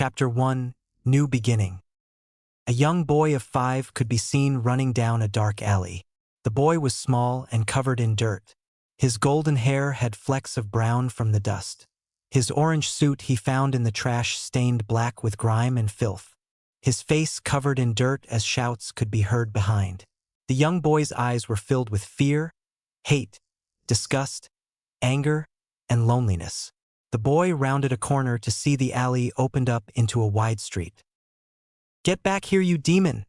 Chapter 1, New Beginning. A young boy of 5 could be seen running down a dark alley. The boy was small and covered in dirt. His golden hair had flecks of brown from the dust. His orange suit he found in the trash stained black with grime and filth. His face covered in dirt as shouts could be heard behind. The young boy's eyes were filled with fear, hate, disgust, anger, and loneliness. The boy rounded a corner to see the alley opened up into a wide street. "Get back here, you demon!"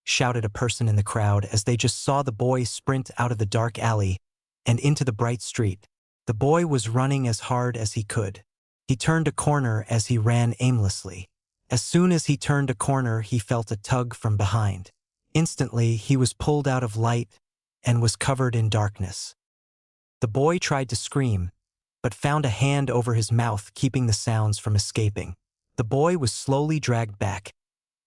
shouted a person in the crowd as they just saw the boy sprint out of the dark alley and into the bright street. The boy was running as hard as he could. He turned a corner as he ran aimlessly. As soon as he turned a corner, he felt a tug from behind. Instantly, he was pulled out of light and was covered in darkness. The boy tried to scream, but found a hand over his mouth, keeping the sounds from escaping. The boy was slowly dragged back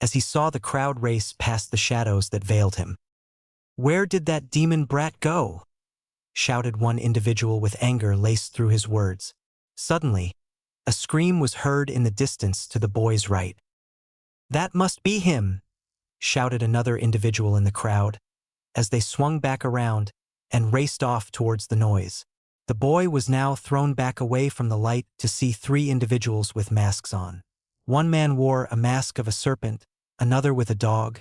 as he saw the crowd race past the shadows that veiled him. "Where did that demon brat go?" shouted one individual with anger laced through his words. Suddenly, a scream was heard in the distance to the boy's right. "That must be him!" shouted another individual in the crowd as they swung back around and raced off towards the noise. The boy was now thrown back away from the light to see 3 individuals with masks on. One man wore a mask of a serpent, another with a dog,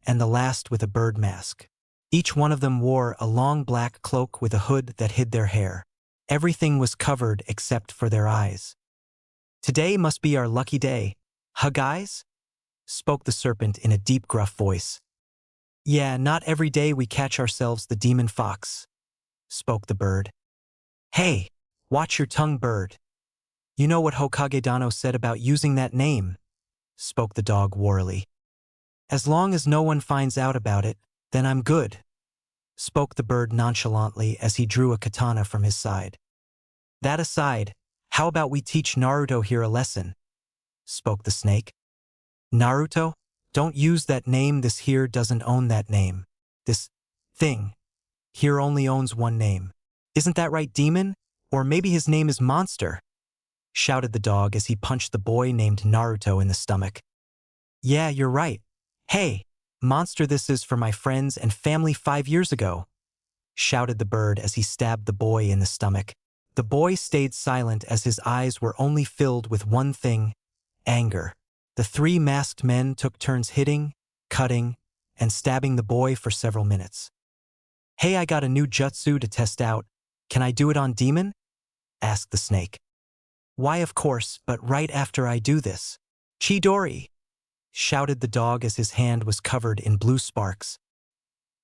and the last with a bird mask. Each one of them wore a long black cloak with a hood that hid their hair. Everything was covered except for their eyes. "Today must be our lucky day, huh guys?" spoke the serpent in a deep gruff voice. "Yeah, not every day we catch ourselves the demon fox," spoke the bird. "Hey, watch your tongue, bird. You know what Hokage Dano said about using that name," spoke the dog warily. "As long as no one finds out about it, then I'm good," spoke the bird nonchalantly as he drew a katana from his side. "That aside, how about we teach Naruto here a lesson?" spoke the snake. "Naruto? Don't use that name. This here doesn't own that name. This thing here only owns one name. Isn't that right, demon? Or maybe his name is Monster?" shouted the dog as he punched the boy named Naruto in the stomach. "Yeah, you're right. Hey, Monster, this is for my friends and family 5 years ago," shouted the bird as he stabbed the boy in the stomach. The boy stayed silent as his eyes were only filled with one thing: anger. The 3 masked men took turns hitting, cutting, and stabbing the boy for several minutes. "Hey, I got a new jutsu to test out. Can I do it on demon?" asked the snake. "Why, of course, but right after I do this." "Chidori!" shouted the dog as his hand was covered in blue sparks.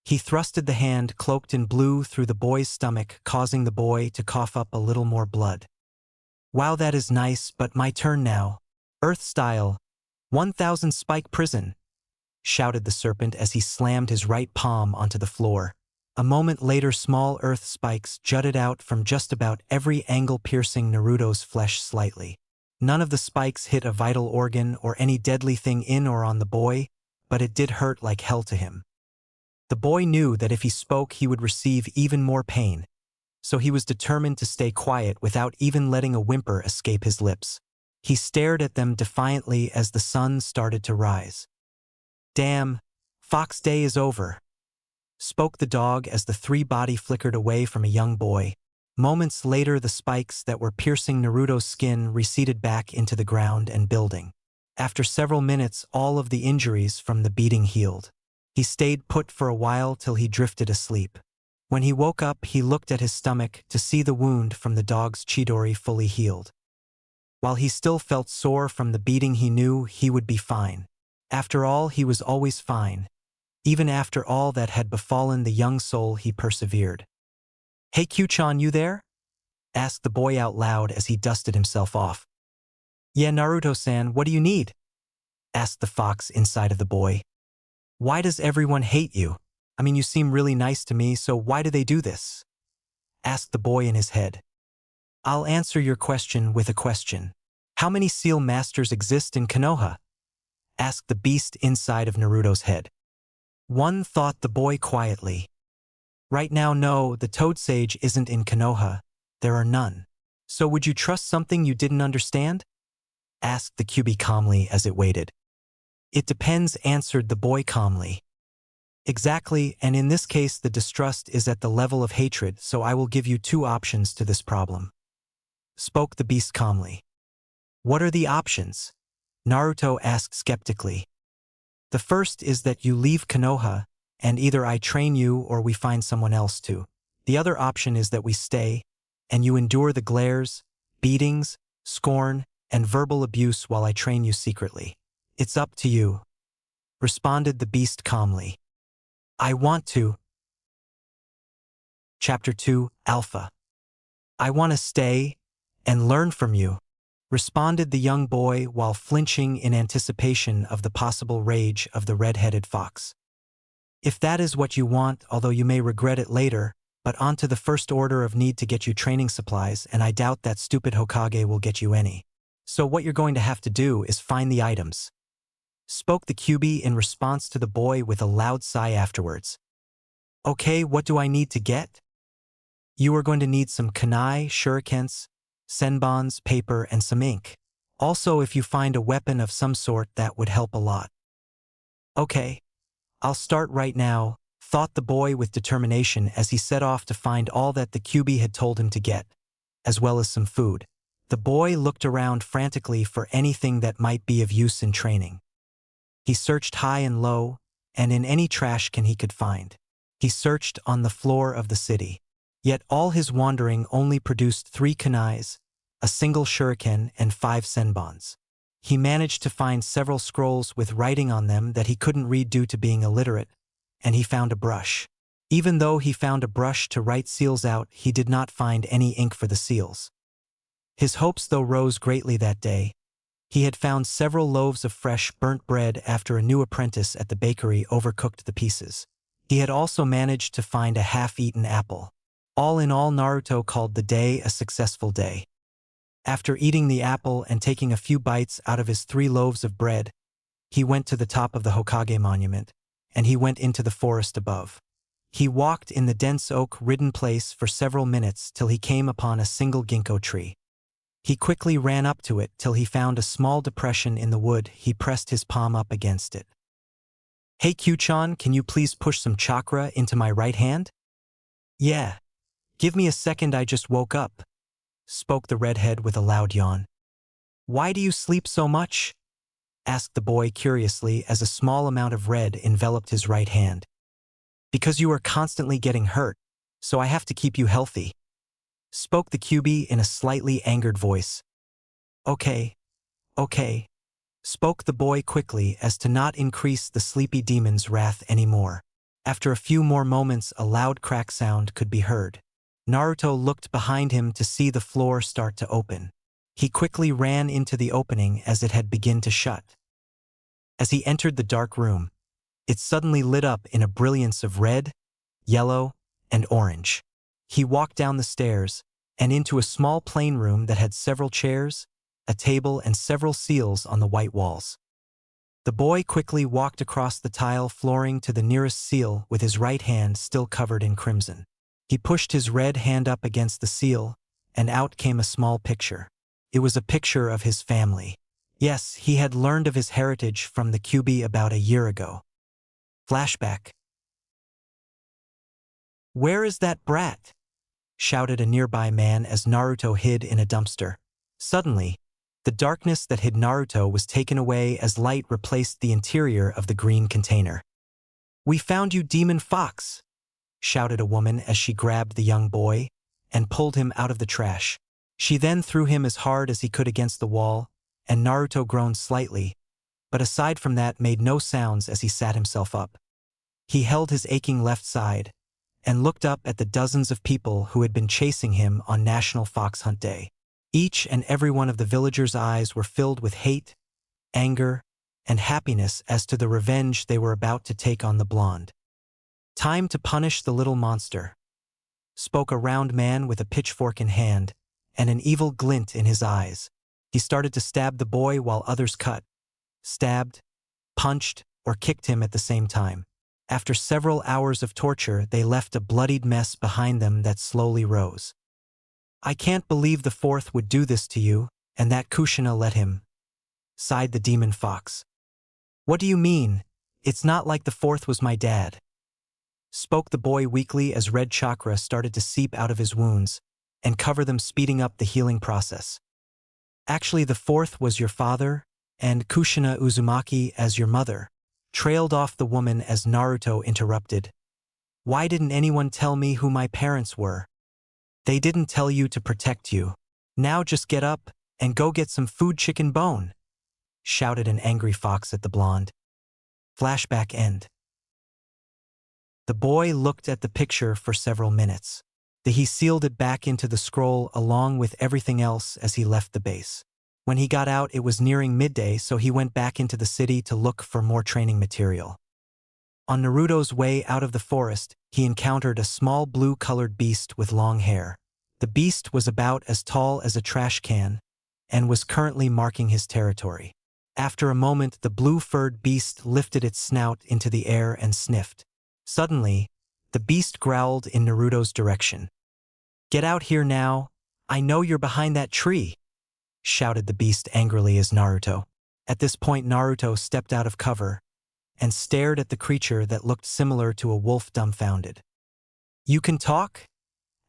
He thrusted the hand cloaked in blue through the boy's stomach, causing the boy to cough up a little more blood. "Wow, that is nice, but my turn now. Earth style. 1,000 spike prison," shouted the serpent as he slammed his right palm onto the floor. A moment later, small earth spikes jutted out from just about every angle, piercing Naruto's flesh slightly. None of the spikes hit a vital organ or any deadly thing in or on the boy, but it did hurt like hell to him. The boy knew that if he spoke he would receive even more pain, so he was determined to stay quiet without even letting a whimper escape his lips. He stared at them defiantly as the sun started to rise. "Damn, Fox Day is over," spoke the dog as the 3 body flickered away from a young boy. Moments later, the spikes that were piercing Naruto's skin receded back into the ground and building. After several minutes, all of the injuries from the beating healed. He stayed put for a while till he drifted asleep. When he woke up, he looked at his stomach to see the wound from the dog's Chidori fully healed. While he still felt sore from the beating, he knew he would be fine. After all, he was always fine. Even after all that had befallen the young soul, he persevered. "Hey Q-chan, you there?" asked the boy out loud as he dusted himself off. "Yeah, Naruto-san, what do you need?" asked the fox inside of the boy. "Why does everyone hate you? I mean, you seem really nice to me, so why do they do this?" asked the boy in his head. "I'll answer your question with a question. How many seal masters exist in Konoha?" asked the beast inside of Naruto's head. "One," thought the boy quietly. "Right now, no, the Toad Sage isn't in Konoha. There are none. So would you trust something you didn't understand?" asked the QB calmly as it waited. It depends, answered the boy calmly. Exactly, and in this case the distrust is at the level of hatred, so I will give you two options to this problem. Spoke the beast calmly. What are the options? Naruto asked skeptically. The first is that you leave Konoha, and either I train you or we find someone else to. The other option is that we stay, and you endure the glares, beatings, scorn, and verbal abuse while I train you secretly. It's up to you, responded the beast calmly. I want to. Chapter 2, Alpha. I want to stay and learn from you, responded the young boy while flinching in anticipation of the possible rage of the red-headed fox. If that is what you want, although you may regret it later, but on to the first order of need to get you training supplies, and I doubt that stupid Hokage will get you any. So what you're going to have to do is find the items. Spoke the QB in response to the boy with a loud sigh afterwards. Okay, what do I need to get? You are going to need some kunai, shurikens, senbons, paper, and some ink. Also, if you find a weapon of some sort, that would help a lot. Okay, I'll start right now, thought the boy with determination as he set off to find all that the QB had told him to get, as well as some food. The boy looked around frantically for anything that might be of use in training. He searched high and low, and in any trash can he could find. He searched on the floor of the city. Yet all his wandering only produced 3 kunais, a single shuriken, and 5 senbons. He managed to find several scrolls with writing on them that he couldn't read due to being illiterate, and he found a brush. Even though he found a brush to write seals out, he did not find any ink for the seals. His hopes though rose greatly that day. He had found several loaves of fresh, burnt bread after a new apprentice at the bakery overcooked the pieces. He had also managed to find a half-eaten apple. All in all, Naruto called the day a successful day. After eating the apple and taking a few bites out of his 3 loaves of bread, he went to the top of the Hokage monument, and he went into the forest above. He walked in the dense oak-ridden place for several minutes till he came upon a single ginkgo tree. He quickly ran up to it till he found a small depression in the wood. He pressed his palm up against it. Hey Q-chan, can you please push some chakra into my right hand? Yeah. Give me a second, I just woke up, spoke the redhead with a loud yawn. Why do you sleep so much? Asked the boy curiously as a small amount of red enveloped his right hand. Because you are constantly getting hurt, so I have to keep you healthy, spoke the QB in a slightly angered voice. Okay, spoke the boy quickly as to not increase the sleepy demon's wrath anymore. After a few more moments, a loud crack sound could be heard. Naruto looked behind him to see the floor start to open. He quickly ran into the opening as it had begun to shut. As he entered the dark room, it suddenly lit up in a brilliance of red, yellow, and orange. He walked down the stairs and into a small plain room that had several chairs, a table, and several seals on the white walls. The boy quickly walked across the tile flooring to the nearest seal with his right hand still covered in crimson. He pushed his red hand up against the seal, and out came a small picture. It was a picture of his family. Yes, he had learned of his heritage from the QB about a year ago. Flashback. Where is that brat? Shouted a nearby man as Naruto hid in a dumpster. Suddenly, the darkness that hid Naruto was taken away as light replaced the interior of the green container. We found you, Demon Fox, shouted a woman as she grabbed the young boy and pulled him out of the trash. She then threw him as hard as he could against the wall, and Naruto groaned slightly, but aside from that made no sounds as he sat himself up. He held his aching left side and looked up at the dozens of people who had been chasing him on National Fox Hunt Day. Each and every one of the villagers' eyes were filled with hate, anger, and happiness as to the revenge they were about to take on the blonde. Time to punish the little monster, spoke a round man with a pitchfork in hand and an evil glint in his eyes. He started to stab the boy while others cut, stabbed, punched, or kicked him at the same time. After several hours of torture, they left a bloodied mess behind them that slowly rose. I can't believe the fourth would do this to you, and that Kushina let him, sighed the demon fox. What do you mean? It's not like the fourth was my dad. Spoke the boy weakly as red chakra started to seep out of his wounds and cover them, speeding up the healing process. Actually, the fourth was your father, and Kushina Uzumaki as your mother. Trailed off the woman as Naruto interrupted. Why didn't anyone tell me who my parents were? They didn't tell you to protect you. Now just get up and go get some food, chicken bone, shouted an angry fox at the blonde. Flashback end. The boy looked at the picture for several minutes. Then he sealed it back into the scroll along with everything else as he left the base. When he got out, it was nearing midday, so he went back into the city to look for more training material. On Naruto's way out of the forest, he encountered a small blue-colored beast with long hair. The beast was about as tall as a trash can and was currently marking his territory. After a moment, the blue-furred beast lifted its snout into the air and sniffed. Suddenly, the beast growled in Naruto's direction. Get out here now, I know you're behind that tree, shouted the beast angrily as Naruto. At this point, Naruto stepped out of cover and stared at the creature that looked similar to a wolf, dumbfounded. You can talk?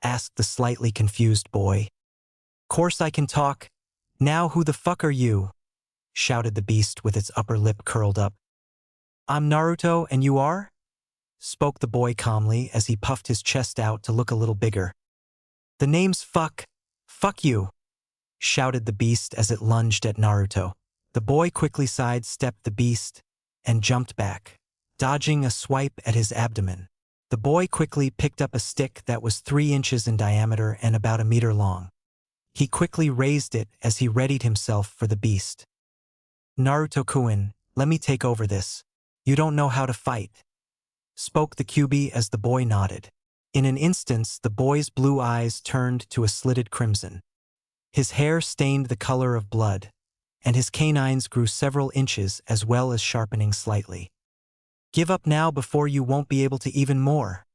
Asked the slightly confused boy. Course I can talk. Now who the fuck are you? Shouted the beast with its upper lip curled up. I'm Naruto and you are? Spoke the boy calmly as he puffed his chest out to look a little bigger. The name's Fuck you, shouted the beast as it lunged at Naruto. The boy quickly sidestepped the beast and jumped back, dodging a swipe at his abdomen. The boy quickly picked up a stick that was 3 inches in diameter and about 1 meter long. He quickly raised it as he readied himself for the beast. Naruto-kun, let me take over this. You don't know how to fight, spoke the Kyuubi as the boy nodded. In an instant, the boy's blue eyes turned to a slitted crimson. His hair stained the color of blood, and his canines grew several inches as well as sharpening slightly. Give up now before you won't be able to even more,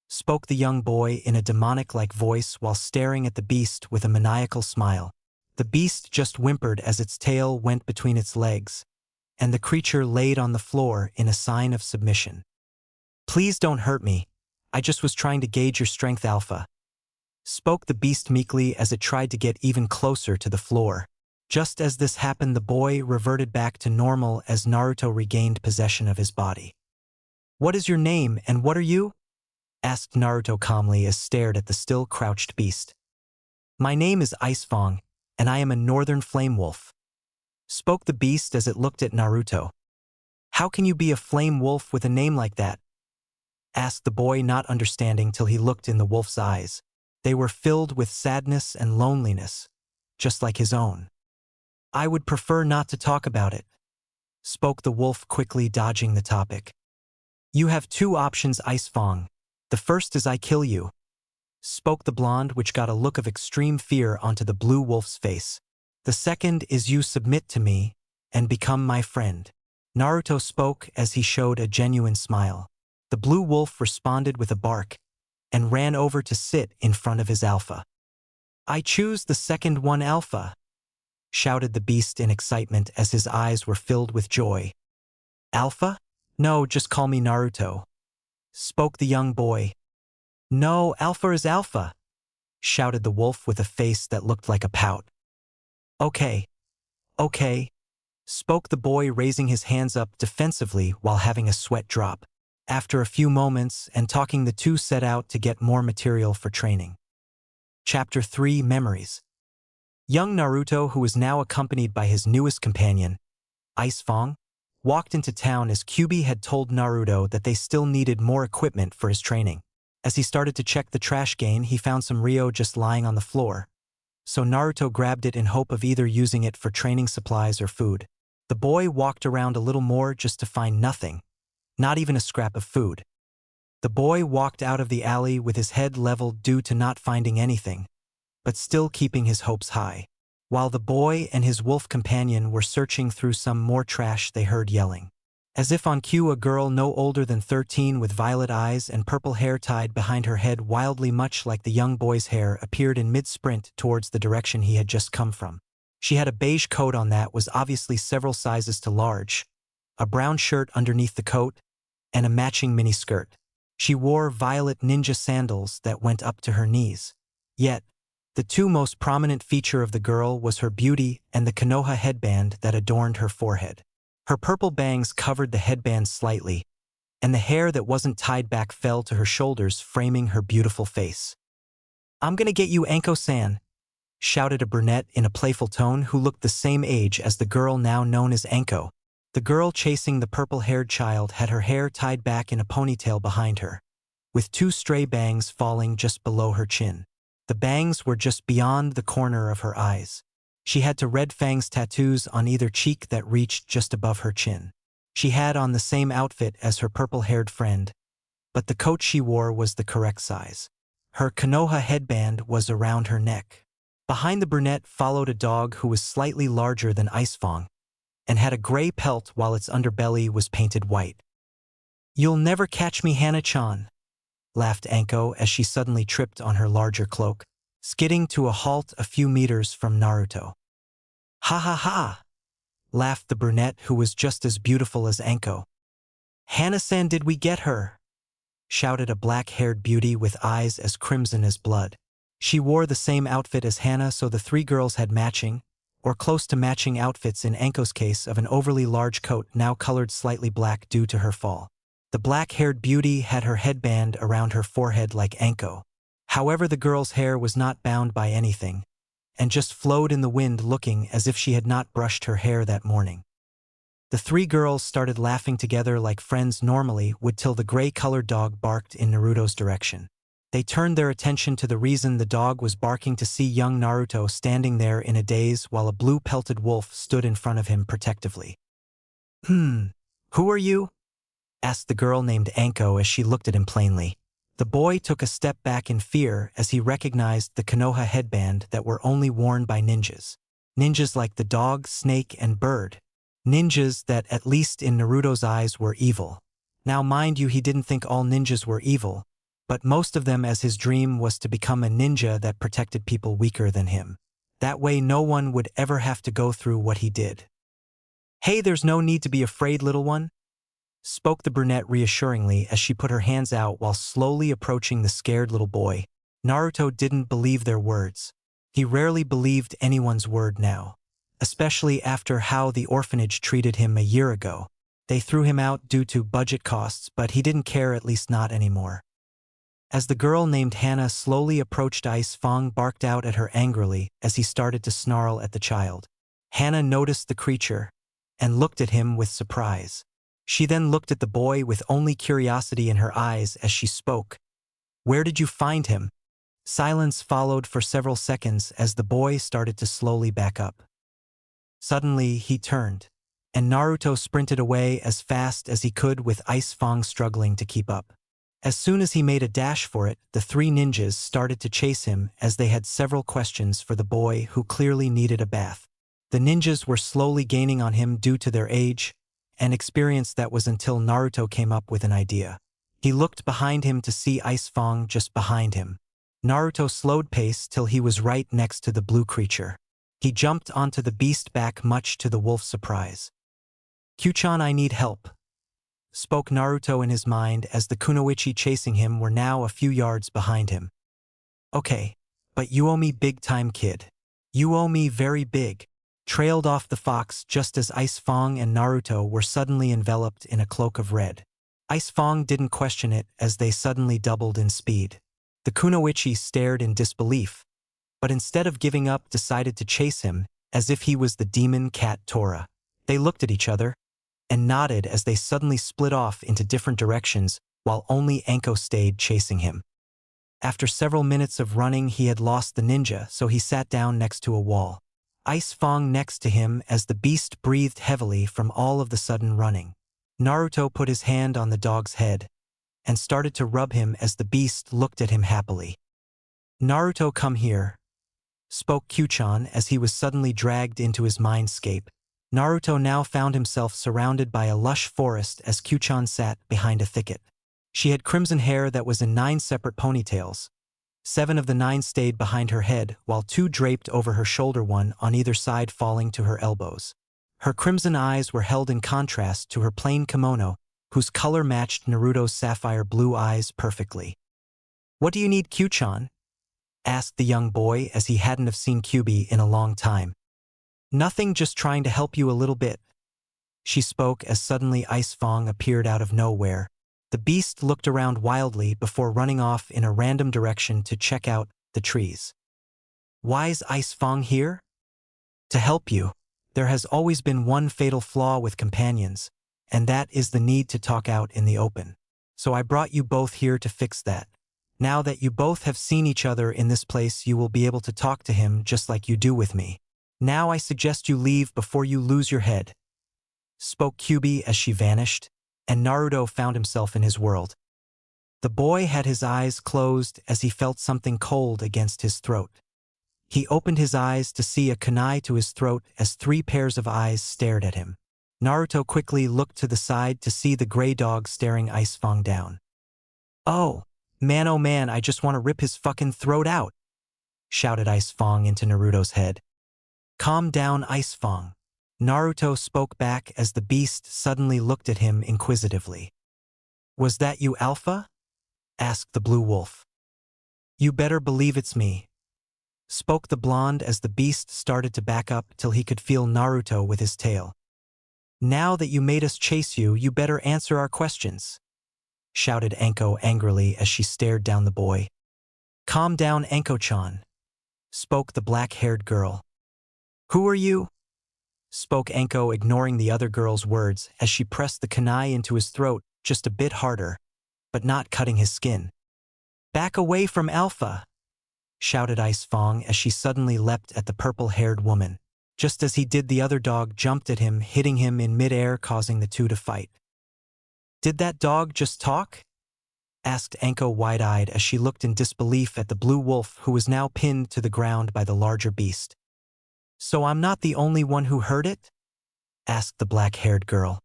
spoke the young boy in a demonic-like voice while staring at the beast with a maniacal smile. The beast just whimpered as its tail went between its legs, and the creature laid on the floor in a sign of submission. Please don't hurt me. I just was trying to gauge your strength, Alpha, spoke the beast meekly as it tried to get even closer to the floor. Just as this happened, the boy reverted back to normal as Naruto regained possession of his body. What is your name and what are you? Asked Naruto calmly as stared at the still crouched beast. My name is Icefang, and I am a northern flame wolf, spoke the beast as it looked at Naruto. How can you be a flame wolf with a name like that? Asked the boy, not understanding till he looked in the wolf's eyes. They were filled with sadness and loneliness, just like his own. I would prefer not to talk about it, spoke the wolf, quickly dodging the topic. You have 2 options, Icefang. The first is I kill you, spoke the blonde, which got a look of extreme fear onto the blue wolf's face. The second is you submit to me and become my friend. Naruto spoke as he showed a genuine smile. The blue wolf responded with a bark and ran over to sit in front of his alpha. I choose the second one, Alpha, shouted the beast in excitement as his eyes were filled with joy. Alpha? No, just call me Naruto, spoke the young boy. No, Alpha is Alpha, shouted the wolf with a face that looked like a pout. Okay, spoke the boy, raising his hands up defensively while having a sweat drop. After a few moments and talking, the two set out to get more material for training. Chapter 3: Memories. Young Naruto, who was now accompanied by his newest companion, Icefang, walked into town as Kyuubi had told Naruto that they still needed more equipment for his training. As he started to check the trash can, he found some Ryo just lying on the floor, so Naruto grabbed it in hope of either using it for training supplies or food. The boy walked around a little more just to find nothing, not even a scrap of food. The boy walked out of the alley with his head leveled due to not finding anything, but still keeping his hopes high. While the boy and his wolf companion were searching through some more trash, they heard yelling. As if on cue, a girl no older than 13 with violet eyes and purple hair tied behind her head wildly much like the young boy's hair appeared in mid-sprint towards the direction he had just come from. She had a beige coat on that was obviously several sizes too large, a brown shirt underneath the coat, and a matching miniskirt. She wore violet ninja sandals that went up to her knees. Yet, the two most prominent feature of the girl was her beauty and the Konoha headband that adorned her forehead. Her purple bangs covered the headband slightly, and the hair that wasn't tied back fell to her shoulders, framing her beautiful face. "I'm gonna get you, Anko-san," shouted a brunette in a playful tone who looked the same age as the girl now known as Anko. The girl chasing the purple-haired child had her hair tied back in a ponytail behind her, with two stray bangs falling just below her chin. The bangs were just beyond the corner of her eyes. She had two red fangs tattoos on either cheek that reached just above her chin. She had on the same outfit as her purple-haired friend, but the coat she wore was the correct size. Her Konoha headband was around her neck. Behind the brunette followed a dog who was slightly larger than Icefang, and had a gray pelt while its underbelly was painted white. "You'll never catch me, Hana-chan," laughed Anko as she suddenly tripped on her larger cloak, skidding to a halt a few meters from Naruto. "Ha ha ha!" laughed the brunette who was just as beautiful as Anko. "Hana-san, did we get her?" shouted a black-haired beauty with eyes as crimson as blood. She wore the same outfit as Hana, so the three girls had matching, or close to matching outfits in Anko's case of an overly large coat now colored slightly black due to her fall. The black-haired beauty had her headband around her forehead like Anko. However, the girl's hair was not bound by anything, and just flowed in the wind, looking as if she had not brushed her hair that morning. The three girls started laughing together like friends normally would till the gray-colored dog barked in Naruto's direction. They turned their attention to the reason the dog was barking to see young Naruto standing there in a daze while a blue-pelted wolf stood in front of him protectively. Who are you?" asked the girl named Anko as she looked at him plainly. The boy took a step back in fear as he recognized the Konoha headband that were only worn by ninjas. Ninjas like the dog, snake, and bird. Ninjas that, at least in Naruto's eyes, were evil. Now mind you, he didn't think all ninjas were evil, but most of them, as his dream was to become a ninja that protected people weaker than him. That way no one would ever have to go through what he did. "Hey, there's no need to be afraid, little one," spoke the brunette reassuringly as she put her hands out while slowly approaching the scared little boy. Naruto didn't believe their words. He rarely believed anyone's word now, especially after how the orphanage treated him a year ago. They threw him out due to budget costs, but he didn't care, at least not anymore. As the girl named Hana slowly approached, Icefang barked out at her angrily as he started to snarl at the child. Hana noticed the creature and looked at him with surprise. She then looked at the boy with only curiosity in her eyes as she spoke. "Where did you find him?" Silence followed for several seconds as the boy started to slowly back up. Suddenly, he turned, and Naruto sprinted away as fast as he could, with Icefang struggling to keep up. As soon as he made a dash for it, the three ninjas started to chase him as they had several questions for the boy who clearly needed a bath. The ninjas were slowly gaining on him due to their age and experience. That was until Naruto came up with an idea. He looked behind him to see Icefang just behind him. Naruto slowed pace till he was right next to the blue creature. He jumped onto the beast back, much to the wolf's surprise. "Q-chan, I need help," spoke Naruto in his mind as the kunoichi chasing him were now a few yards behind him. "Okay, but you owe me big time, kid. You owe me very big," trailed off the fox just as Icefang and Naruto were suddenly enveloped in a cloak of red. Icefang didn't question it as they suddenly doubled in speed. The kunoichi stared in disbelief, but instead of giving up decided to chase him as if he was the demon cat Tora. They looked at each other and nodded as they suddenly split off into different directions while only Anko stayed chasing him. After several minutes of running, he had lost the ninja, so he sat down next to a wall. Icefang next to him as the beast breathed heavily from all of the sudden running. Naruto put his hand on the dog's head and started to rub him as the beast looked at him happily. "Naruto, come here," spoke Q-chan as he was suddenly dragged into his mindscape. Naruto now found himself surrounded by a lush forest as Q-chan sat behind a thicket. She had crimson hair that was in 9 separate ponytails, 7 of the 9 stayed behind her head, while 2 draped over her shoulder, 1 on either side falling to her elbows. Her crimson eyes were held in contrast to her plain kimono, whose color matched Naruto's sapphire blue eyes perfectly. "What do you need, Q-chan?" asked the young boy, as he hadn't have seen Kyubi in a long time. "Nothing, just trying to help you a little bit," she spoke as suddenly Ice Fong appeared out of nowhere. The beast looked around wildly before running off in a random direction to check out the trees. "Why's Ice Fong here?" "To help you. There has always been one fatal flaw with companions, and that is the need to talk out in the open. So I brought you both here to fix that. Now that you both have seen each other in this place, you will be able to talk to him just like you do with me. Now I suggest you leave before you lose your head," spoke Kyubi as she vanished, and Naruto found himself in his world. The boy had his eyes closed as he felt something cold against his throat. He opened his eyes to see a kunai to his throat as 3 pairs of eyes stared at him. Naruto quickly looked to the side to see the gray dog staring Ice Fong down. "Oh man, I just want to rip his fucking throat out," shouted Ice Fong into Naruto's head. "Calm down, Ice Fong," Naruto spoke back as the beast suddenly looked at him inquisitively. "Was that you, Alpha?" asked the blue wolf. "You better believe it's me," spoke the blonde as the beast started to back up till he could feel Naruto with his tail. "Now that you made us chase you, you better answer our questions," shouted Anko angrily as she stared down the boy. "Calm down, Anko-chan," spoke the black-haired girl. "Who are you?" spoke Anko, ignoring the other girl's words as she pressed the kunai into his throat just a bit harder, but not cutting his skin. "Back away from Alpha," shouted Ice Fong as she suddenly leapt at the purple-haired woman. Just as he did, the other dog jumped at him, hitting him in mid-air, causing the two to fight. "Did that dog just talk?" asked Anko wide-eyed as she looked in disbelief at the blue wolf, who was now pinned to the ground by the larger beast. "So I'm not the only one who heard it?" asked the black-haired girl.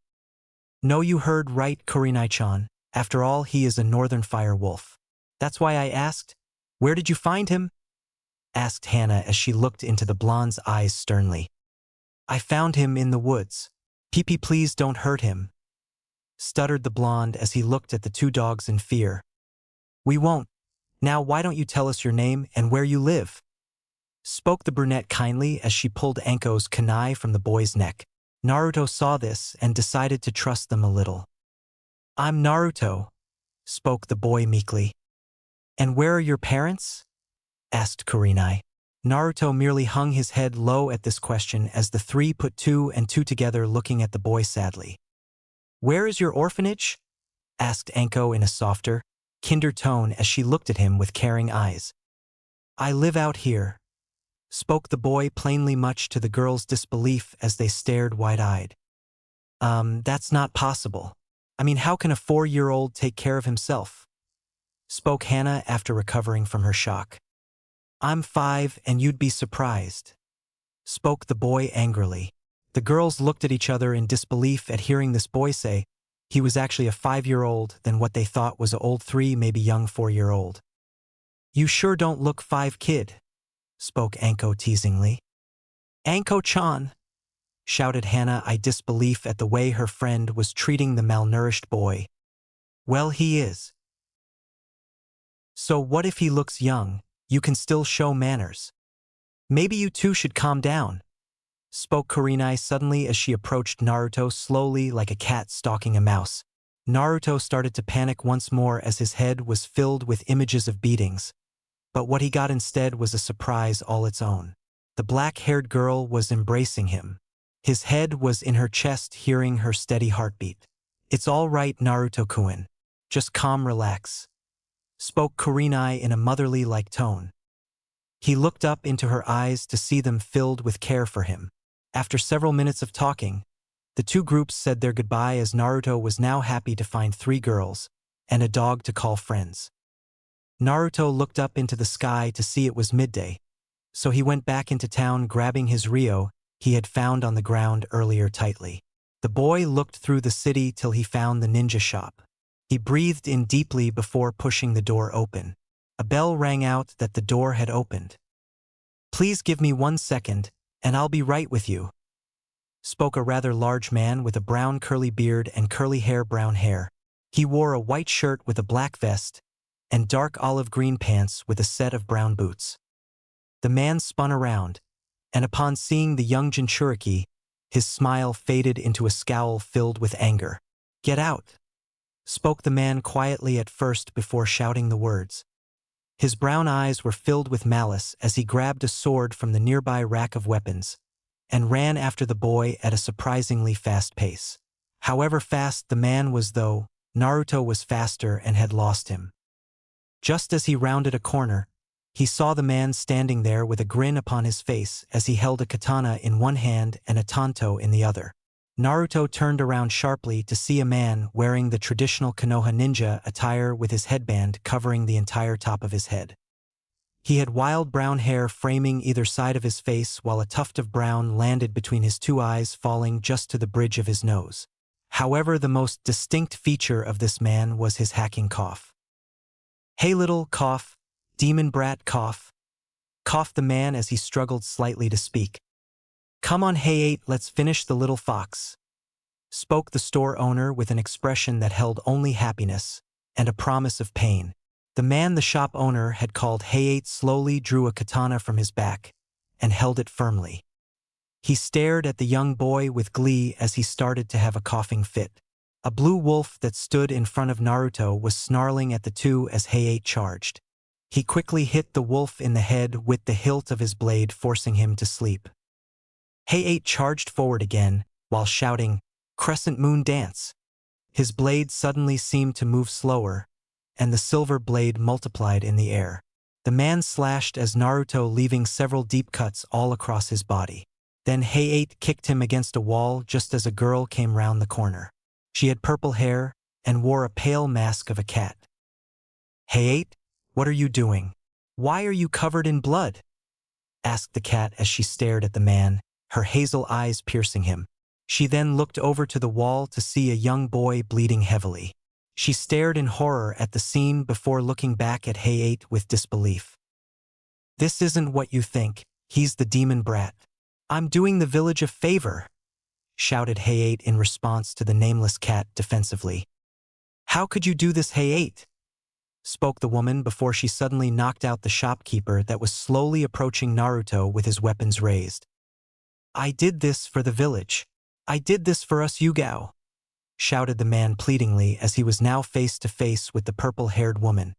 "No, you heard right, Kurenai-chan. After all, he is a northern fire wolf. That's why I asked. Where did you find him?" asked Hannah as she looked into the blonde's eyes sternly. "I found him in the woods. Pee-pee, please don't hurt him," stuttered the blonde as he looked at the 2 dogs in fear. "We won't. Now why don't you tell us your name and where you live?" spoke the brunette kindly as she pulled Anko's kunai from the boy's neck. Naruto saw this and decided to trust them a little. "I'm Naruto," spoke the boy meekly. "And where are your parents?" asked Kurenai. Naruto merely hung his head low at this question as the 3 put 2 and 2 together, looking at the boy sadly. "Where is your orphanage?" asked Anko in a softer, kinder tone as she looked at him with caring eyes. "I live out here," spoke the boy plainly, much to the girls' disbelief as they stared wide-eyed. That's not possible. I mean, how can a 4-year-old take care of himself?" spoke Hannah after recovering from her shock. "I'm 5 and you'd be surprised," spoke the boy angrily. The girls looked at each other in disbelief at hearing this boy say he was actually a 5-year-old than what they thought was a old 3, maybe young 4-year-old. "You sure don't look 5, kid," spoke Anko teasingly. "Anko-chan," shouted Hannah, in disbelief at the way her friend was treating the malnourished boy. "Well, he is. So what if he looks young? You can still show manners. Maybe you two should calm down," spoke Kurenai suddenly as she approached Naruto slowly like a cat stalking a mouse. Naruto started to panic once more as his head was filled with images of beatings. But what he got instead was a surprise all its own. The black-haired girl was embracing him. His head was in her chest, hearing her steady heartbeat. "It's all right, Naruto-kun. Just calm, relax," spoke Kurenai in a motherly-like tone. He looked up into her eyes to see them filled with care for him. After several minutes of talking, the 2 groups said their goodbye as Naruto was now happy to find 3 girls and a dog to call friends. Naruto looked up into the sky to see it was midday, so he went back into town, grabbing his Ryo he had found on the ground earlier tightly. The boy looked through the city till he found the ninja shop. He breathed in deeply before pushing the door open. A bell rang out that the door had opened. "Please give me 1 second, and I'll be right with you," spoke a rather large man with a brown curly beard and curly brown hair. He wore a white shirt with a black vest and dark olive green pants with a set of brown boots. The man spun around, and upon seeing the young Jinchuriki, his smile faded into a scowl filled with anger. "Get out," spoke the man quietly at first before shouting the words. His brown eyes were filled with malice as he grabbed a sword from the nearby rack of weapons and ran after the boy at a surprisingly fast pace. However fast the man was, though, Naruto was faster and had lost him. Just as he rounded a corner, he saw the man standing there with a grin upon his face as he held a katana in one hand and a tanto in the other. Naruto turned around sharply to see a man wearing the traditional Konoha ninja attire with his headband covering the entire top of his head. He had wild brown hair framing either side of his face while a tuft of brown landed between his two eyes falling just to the bridge of his nose. However, the most distinct feature of this man was his hacking cough. "Hey little, cough, demon brat, cough," coughed the man as he struggled slightly to speak. "Come on, hey eight, let's finish the little fox," spoke the store owner with an expression that held only happiness and a promise of pain. The man the shop owner had called Hey Eight slowly drew a katana from his back and held it firmly. He stared at the young boy with glee as he started to have a coughing fit. A blue wolf that stood in front of Naruto was snarling at the two as Hey Eight charged. He quickly hit the wolf in the head with the hilt of his blade, forcing him to sleep. Hey Eight charged forward again, while shouting, "Crescent Moon Dance." His blade suddenly seemed to move slower, and the silver blade multiplied in the air. The man slashed as Naruto, leaving several deep cuts all across his body. Then Hey Eight kicked him against a wall just as a girl came round the corner. She had purple hair and wore a pale mask of a cat. "Hey Eight, what are you doing? Why are you covered in blood?" asked the cat as she stared at the man, her hazel eyes piercing him. She then looked over to the wall to see a young boy bleeding heavily. She stared in horror at the scene before looking back at Hey Eight with disbelief. "This isn't what you think, he's the demon brat. I'm doing the village a favor," shouted Hey Eight in response to the nameless cat defensively. "How could you do this, Hey Eight?" spoke the woman before she suddenly knocked out the shopkeeper that was slowly approaching Naruto with his weapons raised. "I did this for the village. I did this for us Yugao," shouted the man pleadingly as he was now face to face with the purple-haired woman.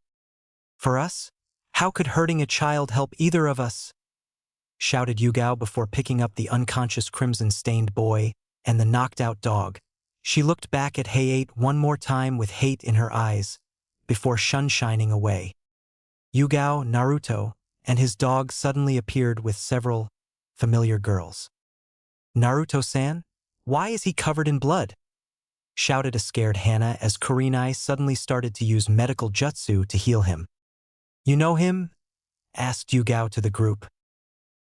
"For us? How could hurting a child help either of us?" shouted Yugao before picking up the unconscious crimson-stained boy and the knocked-out dog. She looked back at Hey Eight one more time with hate in her eyes, before shining away. Yugao, Naruto, and his dog suddenly appeared with several familiar girls. "Naruto-san? Why is he covered in blood?" shouted a scared Hana as Kurenai suddenly started to use medical jutsu to heal him. "You know him?" asked Yugao to the group.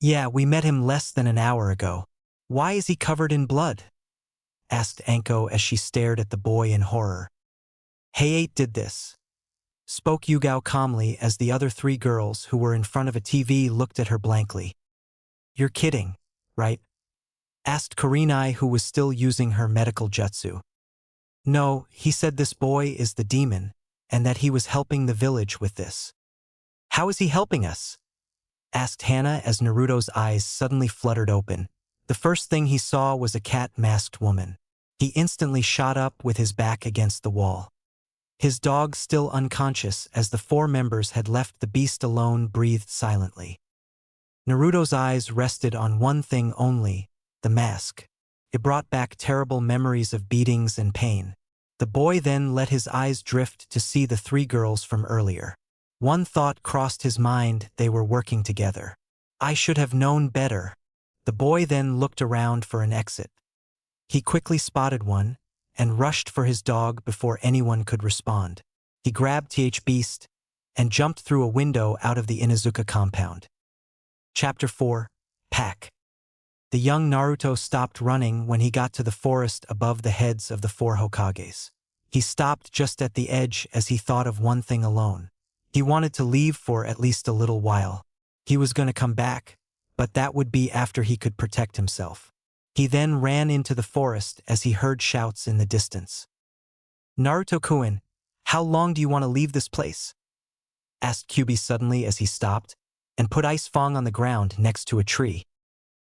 "Yeah, we met him less than an hour ago. Why is he covered in blood?" asked Anko as she stared at the boy in horror. "Hey Eight did this," spoke Yugao calmly as the other three girls who were in front of a TV looked at her blankly. "You're kidding, right?" asked Kurenai, who was still using her medical jutsu. "No, he said this boy is the demon, and that he was helping the village with this." "How is he helping us?" asked Hana as Naruto's eyes suddenly fluttered open. The first thing he saw was a cat-masked woman. He instantly shot up with his back against the wall. His dog, still unconscious as the four members had left the beast alone, breathed silently. Naruto's eyes rested on one thing only, the mask. It brought back terrible memories of beatings and pain. The boy then let his eyes drift to see the three girls from earlier. One thought crossed his mind: they were working together. "I should have known better." The boy then looked around for an exit. He quickly spotted one and rushed for his dog before anyone could respond. He grabbed Th Beast and jumped through a window out of the Inuzuka compound. Chapter 4: Pack. The young Naruto stopped running when he got to the forest above the heads of the four Hokages. He stopped just at the edge as he thought of one thing alone. He wanted to leave for at least a little while. He was going to come back, but that would be after he could protect himself. He then ran into the forest as he heard shouts in the distance. Naruto-kun, how long do you want to leave this place? Asked Kyubi suddenly as he stopped and put Ice Fong on the ground next to a tree.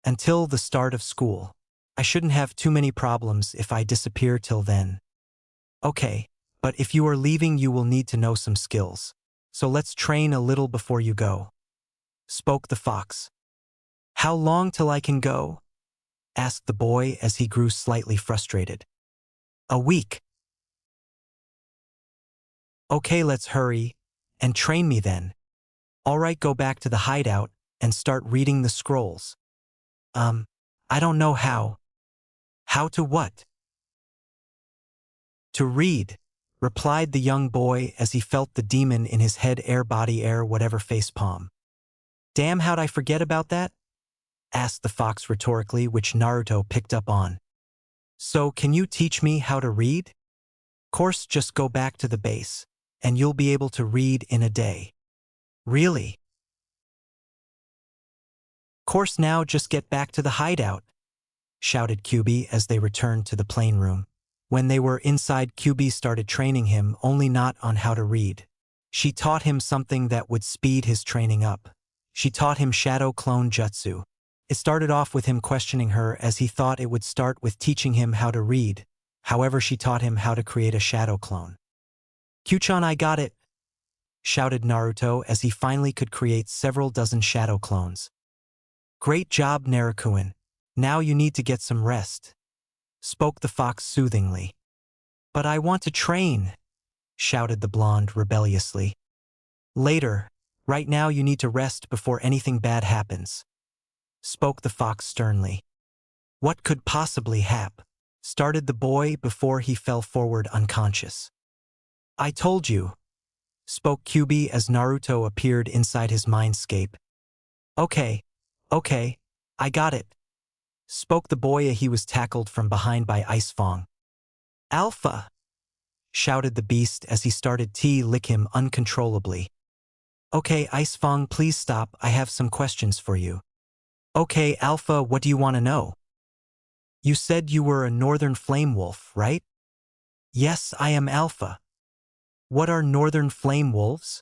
Until the start of school. I shouldn't have too many problems if I disappear till then. Okay, but if you are leaving you will need to know some skills. So let's train a little before you go. Spoke the fox. How long till I can go? Asked the boy as he grew slightly frustrated. A week. Okay, let's hurry and train me then. Alright, go back to the hideout and start reading the scrolls. I don't know how. How to what? To read, replied the young boy as he felt the demon in his head air body air whatever facepalm. Damn, how'd I forget about that? Asked the fox rhetorically, which Naruto picked up on. So can you teach me how to read? Course, just go back to the base, and you'll be able to read in a day. Really? Course, now just get back to the hideout, shouted Kyubi as they returned to the plane room. When they were inside, Kyubi started training him, only not on how to read. She taught him something that would speed his training up. She taught him Shadow Clone Jutsu. It started off with him questioning her as he thought it would start with teaching him how to read. However, she taught him how to create a shadow clone. Kyuchan, I got it, shouted Naruto as he finally could create several dozen shadow clones. Great job, Naruto-kun. Now you need to get some rest, spoke the fox soothingly. But I want to train, shouted the blonde rebelliously. Later. Right now you need to rest before anything bad happens, spoke the fox sternly. What could possibly happen? Started the boy before he fell forward unconscious. I told you, spoke Kyubi as Naruto appeared inside his mindscape. Okay, I got it, spoke the boy as he was tackled from behind by Ice Fong. Alpha, shouted the beast as he started to lick him uncontrollably. Okay, Ice Fong, please stop, I have some questions for you. Okay, Alpha, what do you want to know? You said you were a northern flame wolf, right? Yes, I am Alpha. What are northern flame wolves?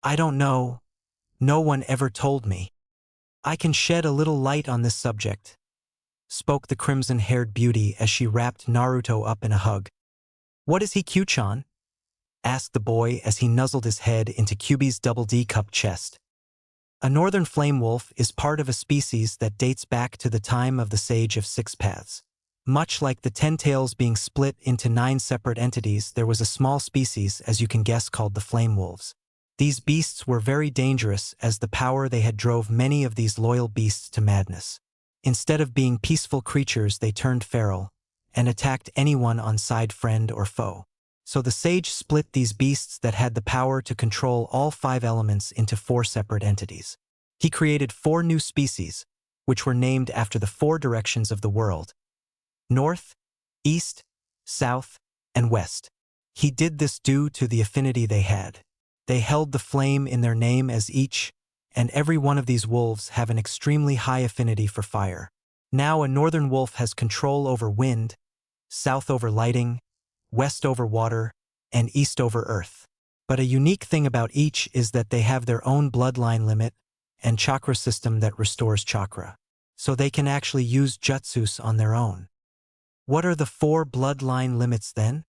I don't know. No one ever told me. I can shed a little light on this subject, spoke the crimson-haired beauty as she wrapped Naruto up in a hug. What is he, Kyuchan? Asked the boy as he nuzzled his head into Kyubi's double D-cup chest. A northern flame wolf is part of a species that dates back to the time of the Sage of Six Paths. Much like the 10 tails being split into 9 separate entities, there was a small species, as you can guess, called the flame wolves. These beasts were very dangerous as the power they had drove many of these loyal beasts to madness. Instead of being peaceful creatures, they turned feral and attacked anyone on side, friend or foe. So the sage split these beasts that had the power to control all 5 elements into 4 separate entities. He created 4 new species, which were named after the 4 directions of the world: North, East, South, and West. He did this due to the affinity they had. They held the flame in their name as each and every one of these wolves have an extremely high affinity for fire. Now a northern wolf has control over wind, south over lighting, west over water, and east over earth. But a unique thing about each is that they have their own bloodline limit and chakra system that restores chakra. So they can actually use jutsus on their own. What are the 4 bloodline limits then?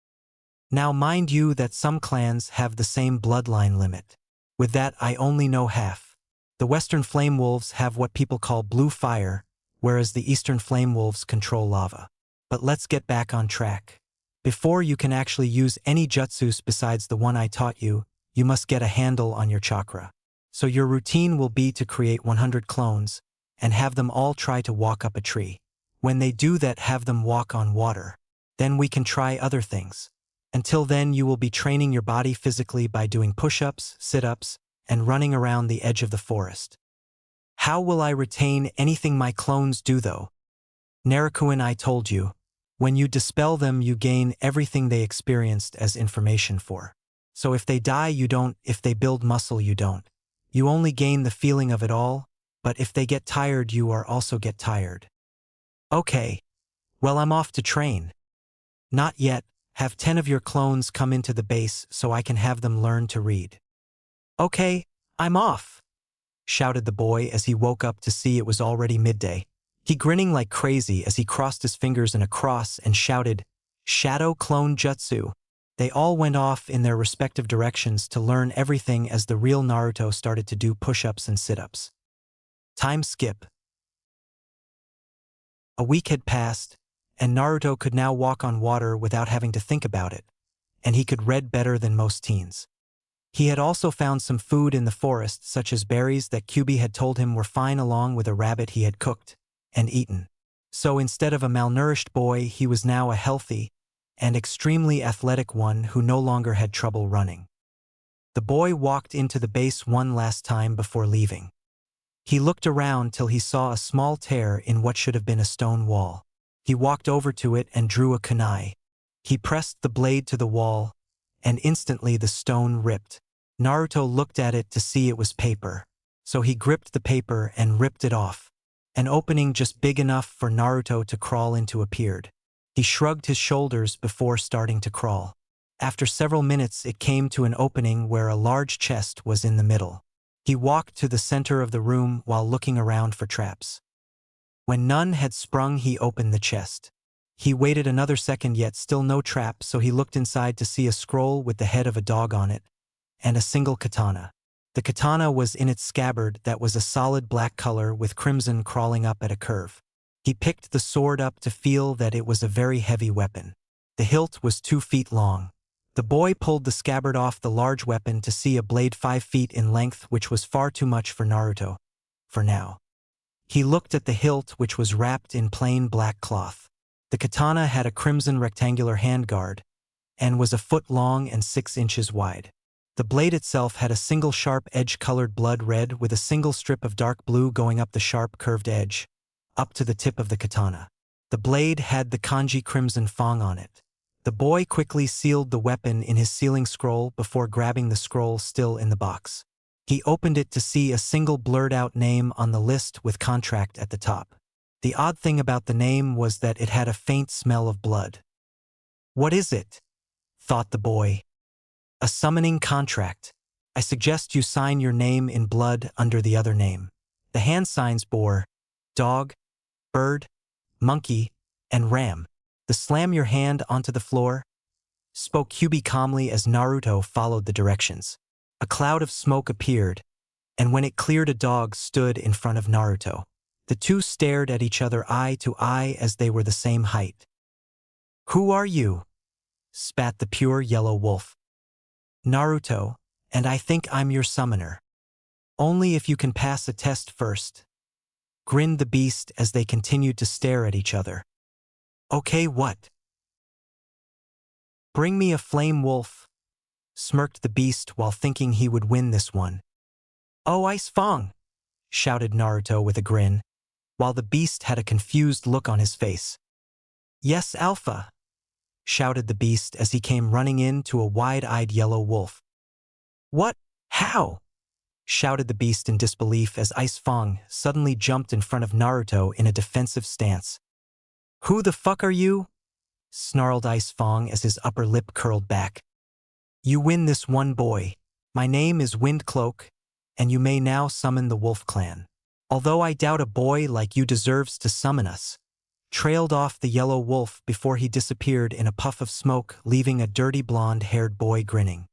Now mind you that some clans have the same bloodline limit. With that I only know half. The Western Flame Wolves have what people call blue fire, whereas the Eastern Flame Wolves control lava. But let's get back on track. Before you can actually use any jutsus besides the one I taught you, you must get a handle on your chakra. So your routine will be to create 100 clones and have them all try to walk up a tree. When they do that, have them walk on water. Then we can try other things. Until then, you will be training your body physically by doing push-ups, sit-ups, and running around the edge of the forest. How will I retain anything my clones do though? Naruto-kun, I told you. When you dispel them, you gain everything they experienced as information for. So if they die, you don't. If they build muscle, you don't. You only gain the feeling of it all, but if they get tired, you are also get tired. Okay. Well, I'm off to train. Not yet. Have 10 of your clones come into the base so I can have them learn to read. Okay, I'm off, shouted the boy as he woke up to see it was already midday. He grinning like crazy as he crossed his fingers in a cross and shouted, "Shadow Clone Jutsu." They all went off in their respective directions to learn everything as the real Naruto started to do push-ups and sit-ups. Time skip. A week had passed, and Naruto could now walk on water without having to think about it, and he could read better than most teens. He had also found some food in the forest, such as berries that Kyubi had told him were fine, along with a rabbit he had cooked and eaten. So instead of a malnourished boy, he was now a healthy and extremely athletic one who no longer had trouble running. The boy walked into the base one last time before leaving. He looked around till he saw a small tear in what should have been a stone wall. He walked over to it and drew a kunai. He pressed the blade to the wall, and instantly the stone ripped. Naruto looked at it to see it was paper, so he gripped the paper and ripped it off. An opening just big enough for Naruto to crawl into appeared. He shrugged his shoulders before starting to crawl. After several minutes, it came to an opening where a large chest was in the middle. He walked to the center of the room while looking around for traps. When none had sprung, he opened the chest. He waited another second, yet still no trap, so he looked inside to see a scroll with the head of a dog on it, and a single katana. The katana was in its scabbard that was a solid black color with crimson crawling up at a curve. He picked the sword up to feel that it was a very heavy weapon. The hilt was 2 feet long. The boy pulled the scabbard off the large weapon to see a blade 5 feet in length, which was far too much for Naruto, for now. He looked at the hilt, which was wrapped in plain black cloth. The katana had a crimson rectangular handguard, and was a foot long and 6 inches wide. The blade itself had a single sharp edge colored blood red with a single strip of dark blue going up the sharp curved edge, up to the tip of the katana. The blade had the kanji crimson fong on it. The boy quickly sealed the weapon in his sealing scroll before grabbing the scroll still in the box. He opened it to see a single blurred-out name on the list with contract at the top. The odd thing about the name was that it had a faint smell of blood. "What is it?" thought the boy. "A summoning contract. I suggest you sign your name in blood under the other name." The hand signs bore dog, bird, monkey, and ram. "The slam your hand onto the floor," spoke Kyubi calmly as Naruto followed the directions. A cloud of smoke appeared, and when it cleared, a dog stood in front of Naruto. The two stared at each other eye to eye as they were the same height. "Who are you?" spat the pure yellow wolf. "Naruto, and I think I'm your summoner. Only if you can pass a test first," grinned the beast as they continued to stare at each other. "Okay, what?" "Bring me a flame wolf," smirked the beast while thinking he would win this one. "Oh, Ice Fong," shouted Naruto with a grin, while the beast had a confused look on his face. "Yes, Alpha," shouted the beast as he came running in to a wide-eyed yellow wolf. "What? How?" shouted the beast in disbelief as Ice Fong suddenly jumped in front of Naruto in a defensive stance. "Who the fuck are you?" snarled Ice Fong as his upper lip curled back. "You win this one, boy. My name is Windcloak, and you may now summon the Wolf Clan. Although I doubt a boy like you deserves to summon us," trailed off the yellow wolf before he disappeared in a puff of smoke, leaving a dirty blonde-haired boy grinning.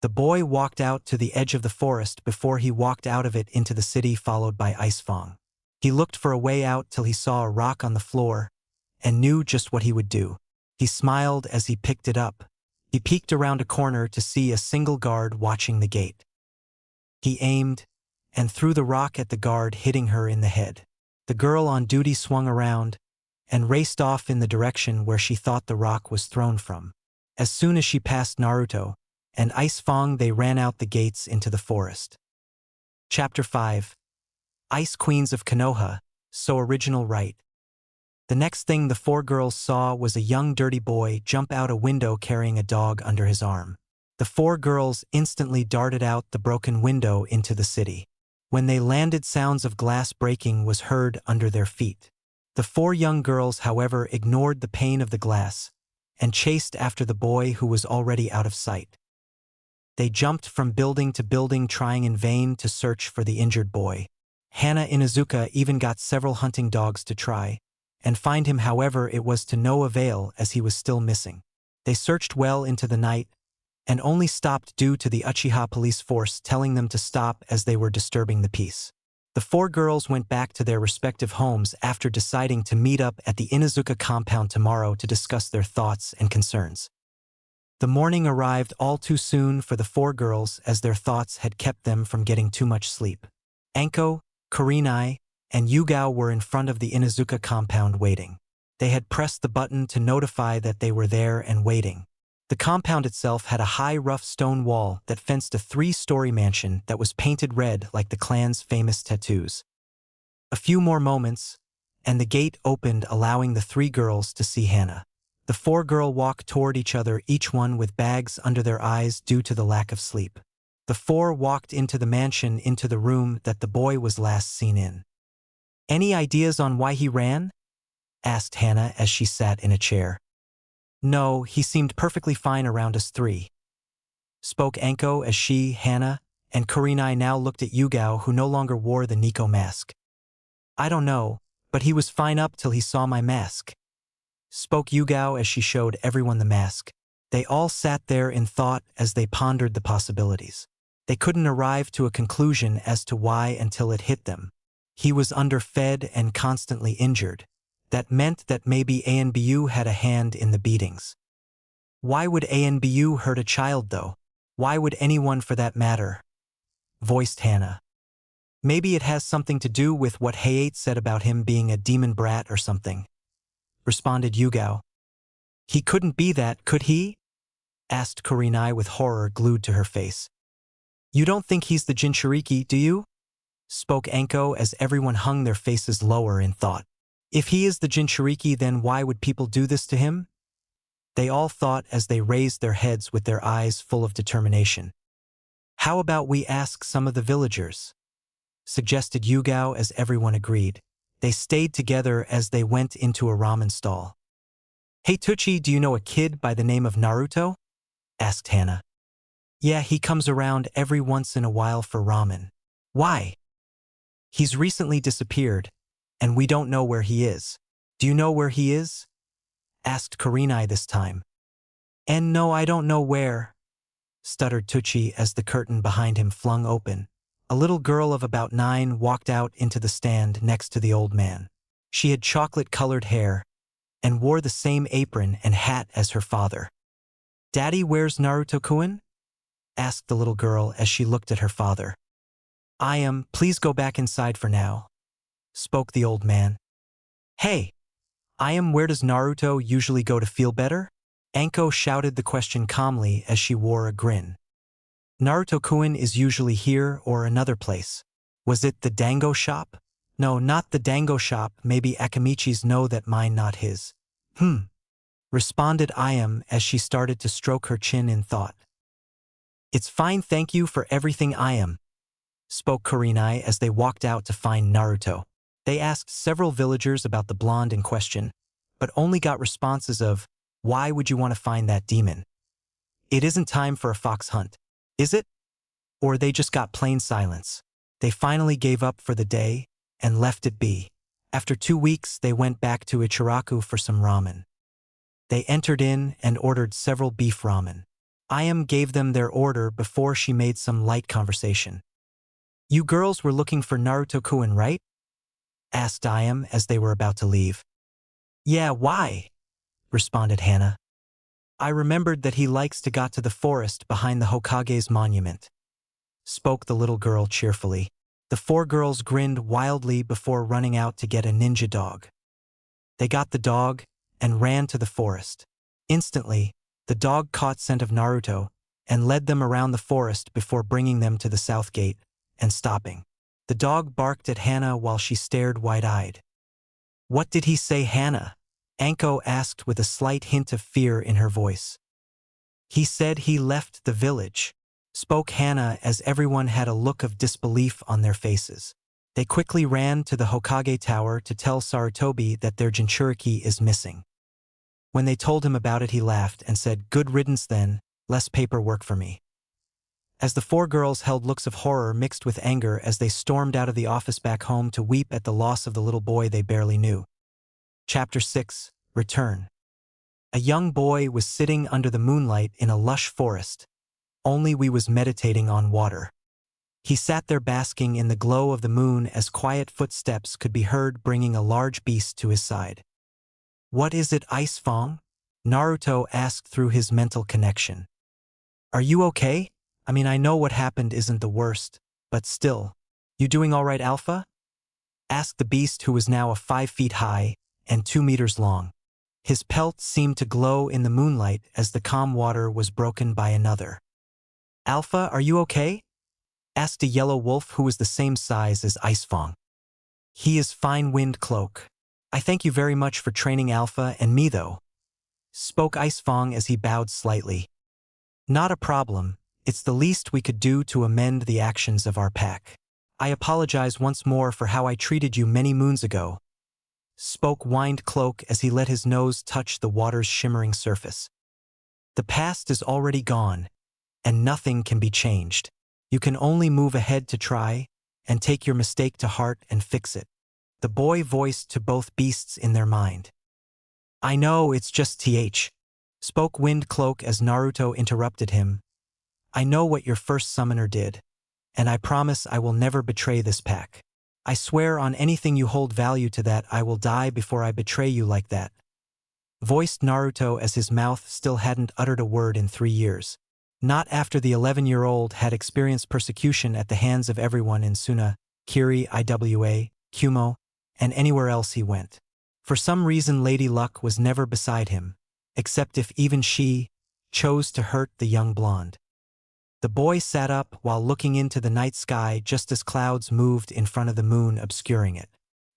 The boy walked out to the edge of the forest before he walked out of it into the city, followed by Ice Fong. He looked for a way out till he saw a rock on the floor and knew just what he would do. He smiled as he picked it up. He peeked around a corner to see a single guard watching the gate. He aimed and threw the rock at the guard, hitting her in the head. The girl on duty swung around and raced off in the direction where she thought the rock was thrown from. As soon as she passed Naruto and Ice Fong, they ran out the gates into the forest. Chapter 5. Ice Queens of Konoha, so original, right? The next thing the four girls saw was a young dirty boy jump out a window carrying a dog under his arm. The four girls instantly darted out the broken window into the city. When they landed, sounds of glass breaking was heard under their feet. The four young girls, however, ignored the pain of the glass and chased after the boy who was already out of sight. They jumped from building to building, trying in vain to search for the injured boy. Hana Inuzuka even got several hunting dogs to try and find him, however, it was to no avail as he was still missing. They searched well into the night and only stopped due to the Uchiha police force telling them to stop as they were disturbing the peace. The four girls went back to their respective homes after deciding to meet up at the Inuzuka compound tomorrow to discuss their thoughts and concerns. The morning arrived all too soon for the four girls as their thoughts had kept them from getting too much sleep. Anko, Kurenai, and Yugao were in front of the Inuzuka compound waiting. They had pressed the button to notify that they were there and waiting. The compound itself had a high, rough stone wall that fenced a 3-story mansion that was painted red like the clan's famous tattoos. A few more moments, and the gate opened, allowing the 3 girls to see Hana. The 4 girls walked toward each other, each one with bags under their eyes due to the lack of sleep. The 4 walked into the mansion, into the room that the boy was last seen in. "Any ideas on why he ran?" asked Hana as she sat in a chair. "No, he seemed perfectly fine around us 3. Spoke Anko as she, Hana, and Kurenai now looked at Yugao, who no longer wore the Nico mask. "I don't know, but he was fine up till he saw my mask," spoke Yugao as she showed everyone the mask. They all sat there in thought as they pondered the possibilities. They couldn't arrive to a conclusion as to why until it hit them. He was underfed and constantly injured. That meant that maybe ANBU had a hand in the beatings. "Why would ANBU hurt a child though? Why would anyone for that matter?" voiced Hana. "Maybe it has something to do with what Hayate said about him being a demon brat or something," responded Yugao. "He couldn't be that, could he?" asked Kurenai with horror glued to her face. "You don't think he's the Jinchuriki, do you?" spoke Anko as everyone hung their faces lower in thought. "If he is the Jinchuriki, then why would people do this to him?" They all thought as they raised their heads with their eyes full of determination. "How about we ask some of the villagers?" suggested Yugao as everyone agreed. They stayed together as they went into a ramen stall. "Hey Tucci, do you know a kid by the name of Naruto?" asked Hana. "Yeah, he comes around every once in a while for ramen." "Why?" "He's recently disappeared, and we don't know where he is." "Do you know where he is?" asked Kurenai this time. "And no, I don't know where," stuttered Tucci as the curtain behind him flung open. A little girl of about 9 walked out into the stand next to the old man. She had chocolate-colored hair and wore the same apron and hat as her father. "Daddy, where's Naruto-kun?" asked the little girl as she looked at her father. Please go back inside for now," spoke the old man. "Hey, where does Naruto usually go to feel better?" Anko shouted the question calmly as she wore a grin. "Naruto-kun is usually here or another place." "Was it the dango shop?" "No, not the dango shop, maybe Akamichi's, know that mine, not his." Responded as she started to stroke her chin in thought. "It's fine, thank you for everything, spoke Kurenai as they walked out to find Naruto. They asked several villagers about the blonde in question, but only got responses of, "Why would you want to find that demon? It isn't time for a fox hunt, is it?" Or they just got plain silence. They finally gave up for the day and left it be. After 2 weeks, they went back to Ichiraku for some ramen. They entered in and ordered several beef ramen. Gave them their order before she made some light conversation. "You girls were looking for Naruto-kun, right?" asked as they were about to leave. "Yeah, why?" responded Hana. "I remembered that he likes to go to the forest behind the Hokage's monument," spoke the little girl cheerfully. The 4 girls grinned wildly before running out to get a ninja dog. They got the dog and ran to the forest. Instantly, the dog caught scent of Naruto and led them around the forest before bringing them to the south gate and stopping. The dog barked at Hana while she stared wide-eyed. "What did he say, Hana?" Anko asked with a slight hint of fear in her voice. He said he left the village, spoke Hana as everyone had a look of disbelief on their faces. They quickly ran to the Hokage Tower to tell Sarutobi that their Jinchuriki is missing. When they told him about it, he laughed and said, "Good riddance then, less paperwork for me." As the four girls held looks of horror mixed with anger as they stormed out of the office back home to weep at the loss of the little boy they barely knew. Chapter 6. Return. A young boy was sitting under the moonlight in a lush forest. Only we was meditating on water. He sat there basking in the glow of the moon as quiet footsteps could be heard bringing a large beast to his side. "What is it, Ice Fong?" Naruto asked through his mental connection. "Are you okay? I mean, I know what happened isn't the worst, but still. You doing all right, Alpha?" asked the beast, who was now 5 feet high and 2 meters long. His pelt seemed to glow in the moonlight as the calm water was broken by another. "Alpha, are you okay?" asked a yellow wolf who was the same size as Ice Fong. "He is fine, Wind Cloak. I thank you very much for training Alpha and me though," spoke Ice Fong as he bowed slightly. "Not a problem. It's the least we could do to amend the actions of our pack. I apologize once more for how I treated you many moons ago," spoke Wind Cloak as he let his nose touch the water's shimmering surface. "The past is already gone, and nothing can be changed. You can only move ahead to try, and take your mistake to heart and fix it," the boy voiced to both beasts in their mind. "I know, it's just spoke Wind Cloak as Naruto interrupted him. "I know what your first summoner did, and I promise I will never betray this pack. I swear on anything you hold value to that I will die before I betray you like that," voiced Naruto as his mouth still hadn't uttered a word in 3 years. Not after the 11-year-old had experienced persecution at the hands of everyone in Suna, Kiri, Iwa, Kumo, and anywhere else he went. For some reason Lady Luck was never beside him, except if even she chose to hurt the young blonde. The boy sat up while looking into the night sky just as clouds moved in front of the moon, obscuring it.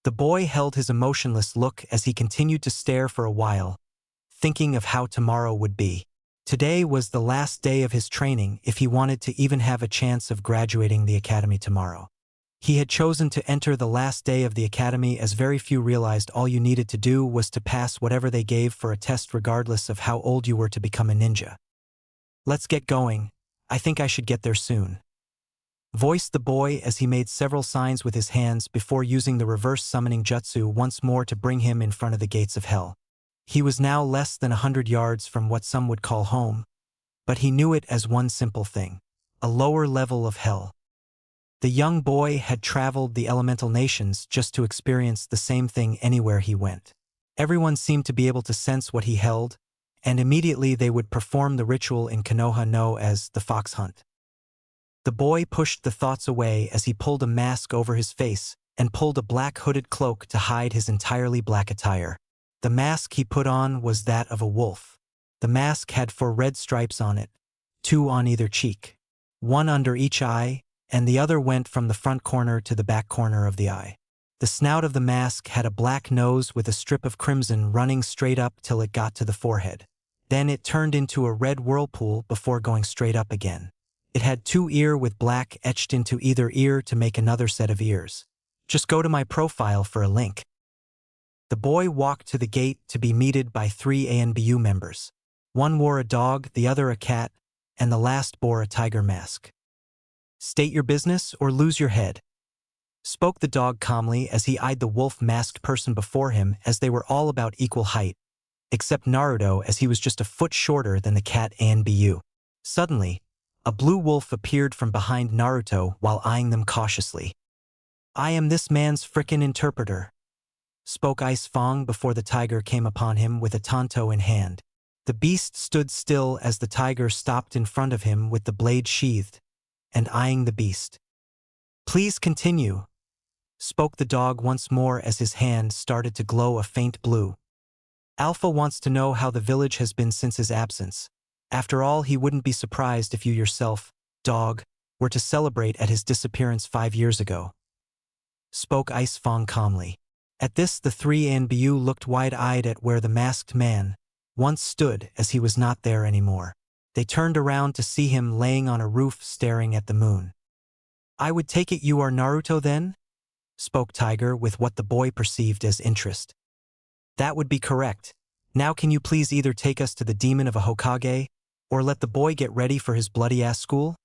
The boy held his emotionless look as he continued to stare for a while, thinking of how tomorrow would be. Today was the last day of his training if he wanted to even have a chance of graduating the academy tomorrow. He had chosen to enter the last day of the academy as very few realized all you needed to do was to pass whatever they gave for a test regardless of how old you were to become a ninja. "Let's get going. I think I should get there soon," voiced the boy as he made several signs with his hands before using the reverse summoning jutsu once more to bring him in front of the gates of hell. He was now less than 100 yards from what some would call home, but he knew it as one simple thing: a lower level of hell. The young boy had traveled the elemental nations just to experience the same thing anywhere he went. Everyone seemed to be able to sense what he held, and immediately they would perform the ritual in Konoha known as the fox hunt. The boy pushed the thoughts away as he pulled a mask over his face and pulled a black hooded cloak to hide his entirely black attire. The mask he put on was that of a wolf. The mask had 4 red stripes on it, 2 on either cheek, 1 under each eye, and the other went from the front corner to the back corner of the eye. The snout of the mask had a black nose with a strip of crimson running straight up till it got to the forehead. Then it turned into a red whirlpool before going straight up again. It had 2 ears with black etched into either ear to make another set of ears. Just go to my profile for a link. The boy walked to the gate to be meted by 3 ANBU members. One wore a dog, the other a cat, and the last bore a tiger mask. "State your business or lose your head," spoke the dog calmly as he eyed the wolf-masked person before him, as they were all about equal height, except Naruto, as he was just a foot shorter than the cat ANBU. Suddenly, a blue wolf appeared from behind Naruto while eyeing them cautiously. "I am this man's frickin' interpreter," spoke Ice Fong before the tiger came upon him with a tanto in hand. The beast stood still as the tiger stopped in front of him with the blade sheathed, and eyeing the beast. "Please continue," spoke the dog once more as his hand started to glow a faint blue. "Alpha wants to know how the village has been since his absence. After all, he wouldn't be surprised if you yourself, dog, were to celebrate at his disappearance 5 years ago," spoke Ice Fong calmly. At this, the 3 ANBU looked wide-eyed at where the masked man once stood, as he was not there anymore. They turned around to see him laying on a roof staring at the moon. "I would take it you are Naruto then?" spoke Tiger with what the boy perceived as interest. "That would be correct. Now can you please either take us to the demon of a Hokage, or let the boy get ready for his bloody-ass school?"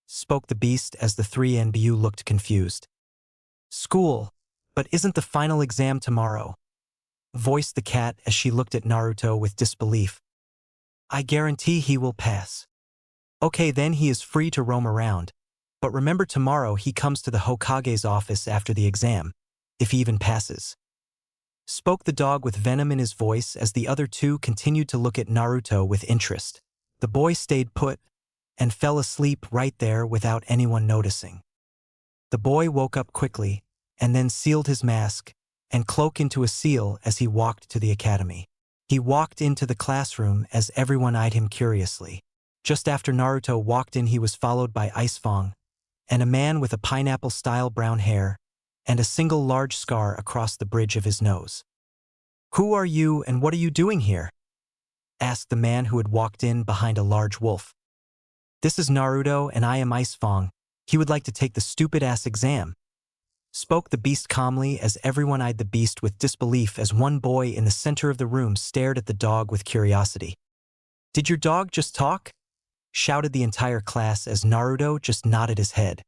spoke the beast as the three NBU looked confused. "School? But isn't the final exam tomorrow?" voiced the cat as she looked at Naruto with disbelief. "I guarantee he will pass." "Okay, then he is free to roam around. But remember, tomorrow he comes to the Hokage's office after the exam, if he even passes," spoke the dog with venom in his voice as the other two continued to look at Naruto with interest. The boy stayed put and fell asleep right there without anyone noticing. The boy woke up quickly and then sealed his mask and cloak into a seal as he walked to the academy. He walked into the classroom as everyone eyed him curiously. Just after Naruto walked in, he was followed by Ice Fong and a man with a pineapple-style brown hair and a single large scar across the bridge of his nose. "Who are you and what are you doing here?" asked the man who had walked in behind a large wolf. "This is Naruto and I am Ice Fong. He would like to take the stupid-ass exam," spoke the beast calmly as everyone eyed the beast with disbelief as one boy in the center of the room stared at the dog with curiosity. "Did your dog just talk?" shouted the entire class as Naruto just nodded his head.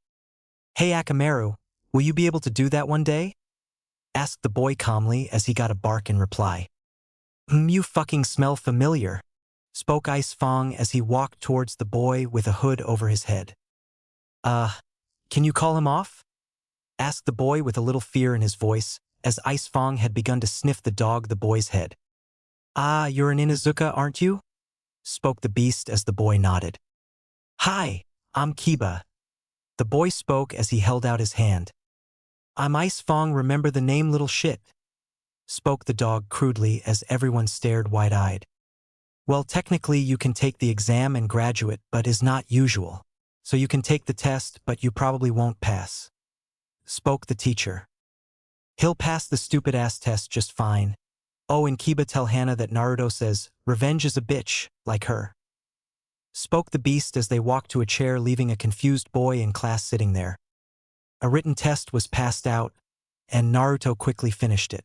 "Hey Akamaru, will you be able to do that one day?" asked the boy calmly as he got a bark in reply. You fucking smell familiar," spoke Ice Fong as he walked towards the boy with a hood over his head. Can you call him off?" asked the boy with a little fear in his voice as Ice Fong had begun to sniff the boy's head. "Ah, you're an Inuzuka, aren't you?" spoke the beast as the boy nodded. "Hi, I'm Kiba," the boy spoke as he held out his hand. "I'm Ice Fong, remember the name, little shit?" spoke the dog crudely as everyone stared wide-eyed. "Well, technically you can take the exam and graduate, but is not usual. So you can take the test, but you probably won't pass," spoke the teacher. "He'll pass the stupid-ass test just fine. Oh, and Kiba, tell Hana that Naruto says, revenge is a bitch, like her," spoke the beast as they walked to a chair, leaving a confused boy in class sitting there. A written test was passed out, and Naruto quickly finished it.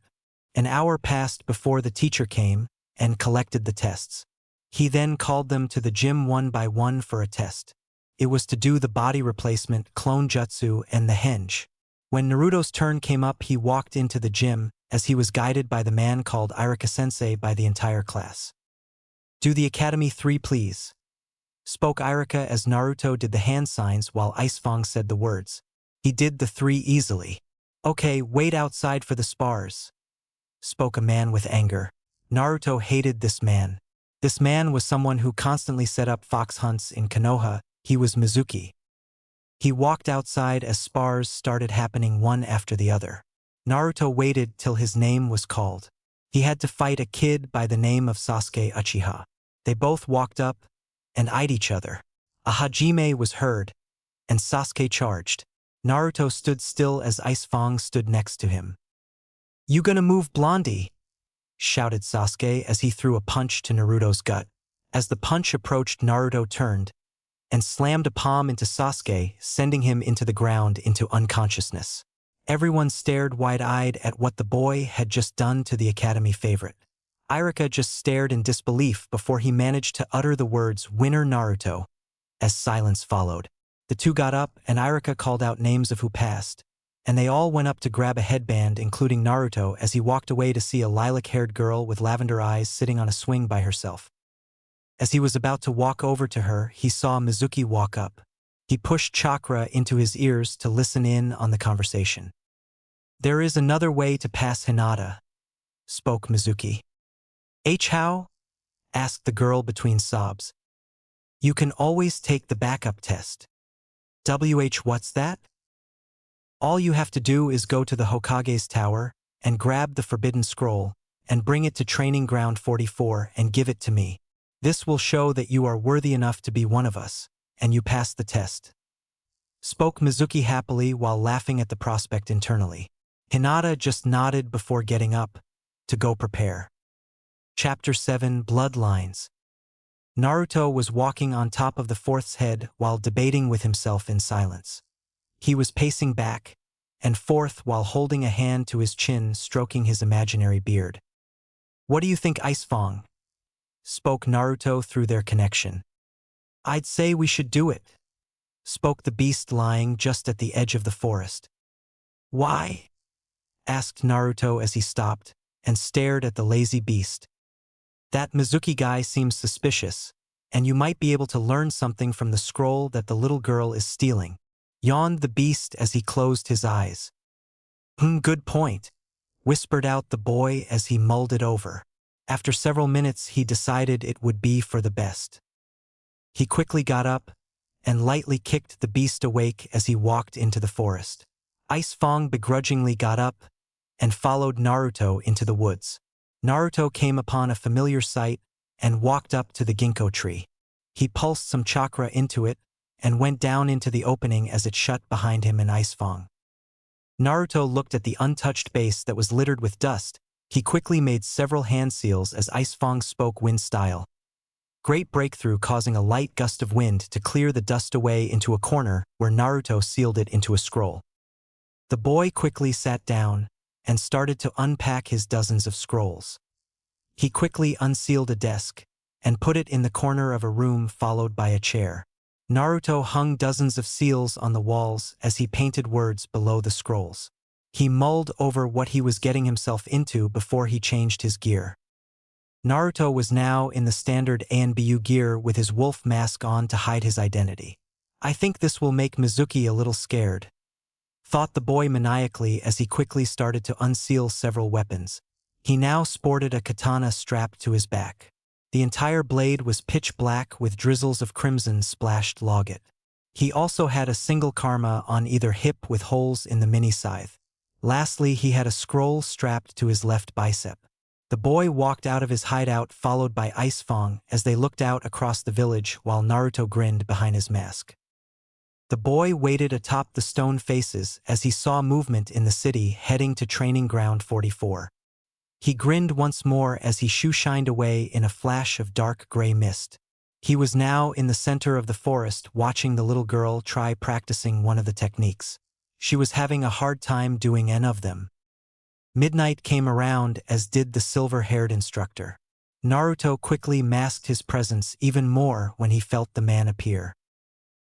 An hour passed before the teacher came and collected the tests. He then called them to the gym one by one for a test. It was to do the body replacement, clone jutsu, and the henge. When Naruto's turn came up, he walked into the gym as he was guided by the man called Irika-sensei by the entire class. "Do the Academy 3, please," spoke Irika as Naruto did the hand signs while Ice Fong said the words. He did the 3 easily. "Okay, wait outside for the spars," spoke a man with anger. Naruto hated this man. This man was someone who constantly set up fox hunts in Konoha. He was Mizuki. He walked outside as spars started happening one after the other. Naruto waited till his name was called. He had to fight a kid by the name of Sasuke Uchiha. They both walked up and eyed each other. A hajime was heard, and Sasuke charged. Naruto stood still as Ice Fong stood next to him. "You gonna move, Blondie?" shouted Sasuke as he threw a punch to Naruto's gut. As the punch approached, Naruto turned and slammed a palm into Sasuke, sending him into the ground into unconsciousness. Everyone stared wide-eyed at what the boy had just done to the Academy favorite. Irika just stared in disbelief before he managed to utter the words "Winner Naruto," as silence followed. The two got up and Irika called out names of who passed, and they all went up to grab a headband, including Naruto, as he walked away to see a lilac-haired girl with lavender eyes sitting on a swing by herself. As he was about to walk over to her, he saw Mizuki walk up. He pushed chakra into his ears to listen in on the conversation. "There is another way to pass Hinata," spoke Mizuki. "How?" asked the girl between sobs. "You can always take the backup test." What's that?" "All you have to do is go to the Hokage's tower and grab the forbidden scroll and bring it to training ground 44 and give it to me. This will show that you are worthy enough to be one of us, and you passed the test," spoke Mizuki happily while laughing at the prospect internally. Hinata just nodded before getting up to go prepare. Chapter 7, Bloodlines. Naruto was walking on top of the fourth's head while debating with himself in silence. He was pacing back and forth while holding a hand to his chin, stroking his imaginary beard. "What do you think, Ice Fong?" spoke Naruto through their connection. "I'd say we should do it," spoke the beast lying just at the edge of the forest. "Why?" asked Naruto as he stopped and stared at the lazy beast. "That Mizuki guy seems suspicious, and you might be able to learn something from the scroll that the little girl is stealing," yawned the beast as he closed his eyes. Good point," whispered out the boy as he mulled it over. After several minutes, he decided it would be for the best. He quickly got up and lightly kicked the beast awake as he walked into the forest. Ice Fong begrudgingly got up and followed Naruto into the woods. Naruto came upon a familiar sight and walked up to the ginkgo tree. He pulsed some chakra into it and went down into the opening as it shut behind him and Ice Fong. Naruto looked at the untouched base that was littered with dust. He quickly made several hand seals as Ice Fong spoke wind style. Great breakthrough, causing a light gust of wind to clear the dust away into a corner where Naruto sealed it into a scroll. The boy quickly sat down and started to unpack his dozens of scrolls. He quickly unsealed a desk and put it in the corner of a room, followed by a chair. Naruto hung dozens of seals on the walls as he painted words below the scrolls. He mulled over what he was getting himself into before he changed his gear. Naruto was now in the standard ANBU gear with his wolf mask on to hide his identity. "I think this will make Mizuki a little scared," thought the boy maniacally as he quickly started to unseal several weapons. He now sported a katana strapped to his back. The entire blade was pitch black with drizzles of crimson splashed along it. He also had a single karma on either hip with holes in the mini scythe. Lastly, he had a scroll strapped to his left bicep. The boy walked out of his hideout, followed by Ice Fong, as they looked out across the village while Naruto grinned behind his mask. The boy waited atop the stone faces as he saw movement in the city heading to Training Ground 44. He grinned once more as he shoe-shined away in a flash of dark gray mist. He was now in the center of the forest, watching the little girl try practicing one of the techniques. She was having a hard time doing any of them. Midnight came around, as did the silver-haired instructor. Naruto quickly masked his presence even more when he felt the man appear.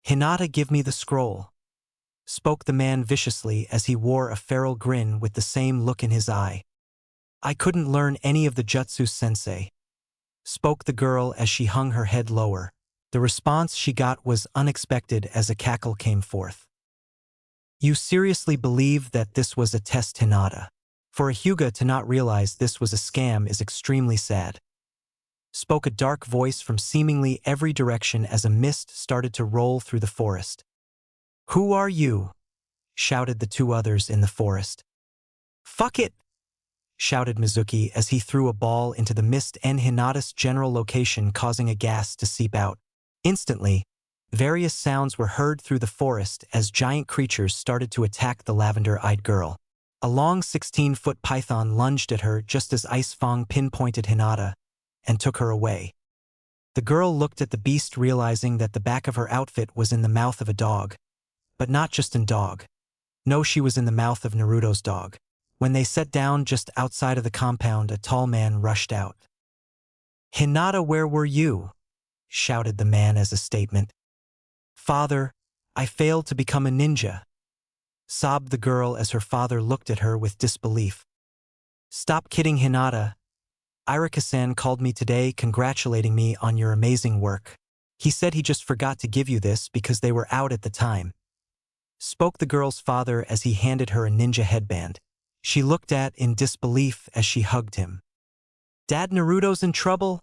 "Hinata, give me the scroll," spoke the man viciously as he wore a feral grin with the same look in his eye. "I couldn't learn any of the jutsu, sensei," spoke the girl as she hung her head lower. The response she got was unexpected as a cackle came forth. "You seriously believe that this was a test, Hinata? For a Hyuga to not realize this was a scam is extremely sad," spoke a dark voice from seemingly every direction as a mist started to roll through the forest. "Who are you?" shouted the two others in the forest. "Fuck it!" shouted Mizuki as he threw a ball into the mist and Hinata's general location, causing a gas to seep out. Instantly, various sounds were heard through the forest as giant creatures started to attack the lavender-eyed girl. A long 16-foot python lunged at her just as Ice Fong pinpointed Hinata and took her away. The girl looked at the beast, realizing that the back of her outfit was in the mouth of a dog. But not just a dog. No, she was in the mouth of Naruto's dog. When they sat down just outside of the compound, a tall man rushed out. "Hinata, where were you?" shouted the man as a statement. "Father, I failed to become a ninja," sobbed the girl as her father looked at her with disbelief. "Stop kidding, Hinata. Irika-san called me today congratulating me on your amazing work. He said he just forgot to give you this because they were out at the time," spoke the girl's father as he handed her a ninja headband. She looked at in disbelief as she hugged him. "Dad, Naruto's in trouble?"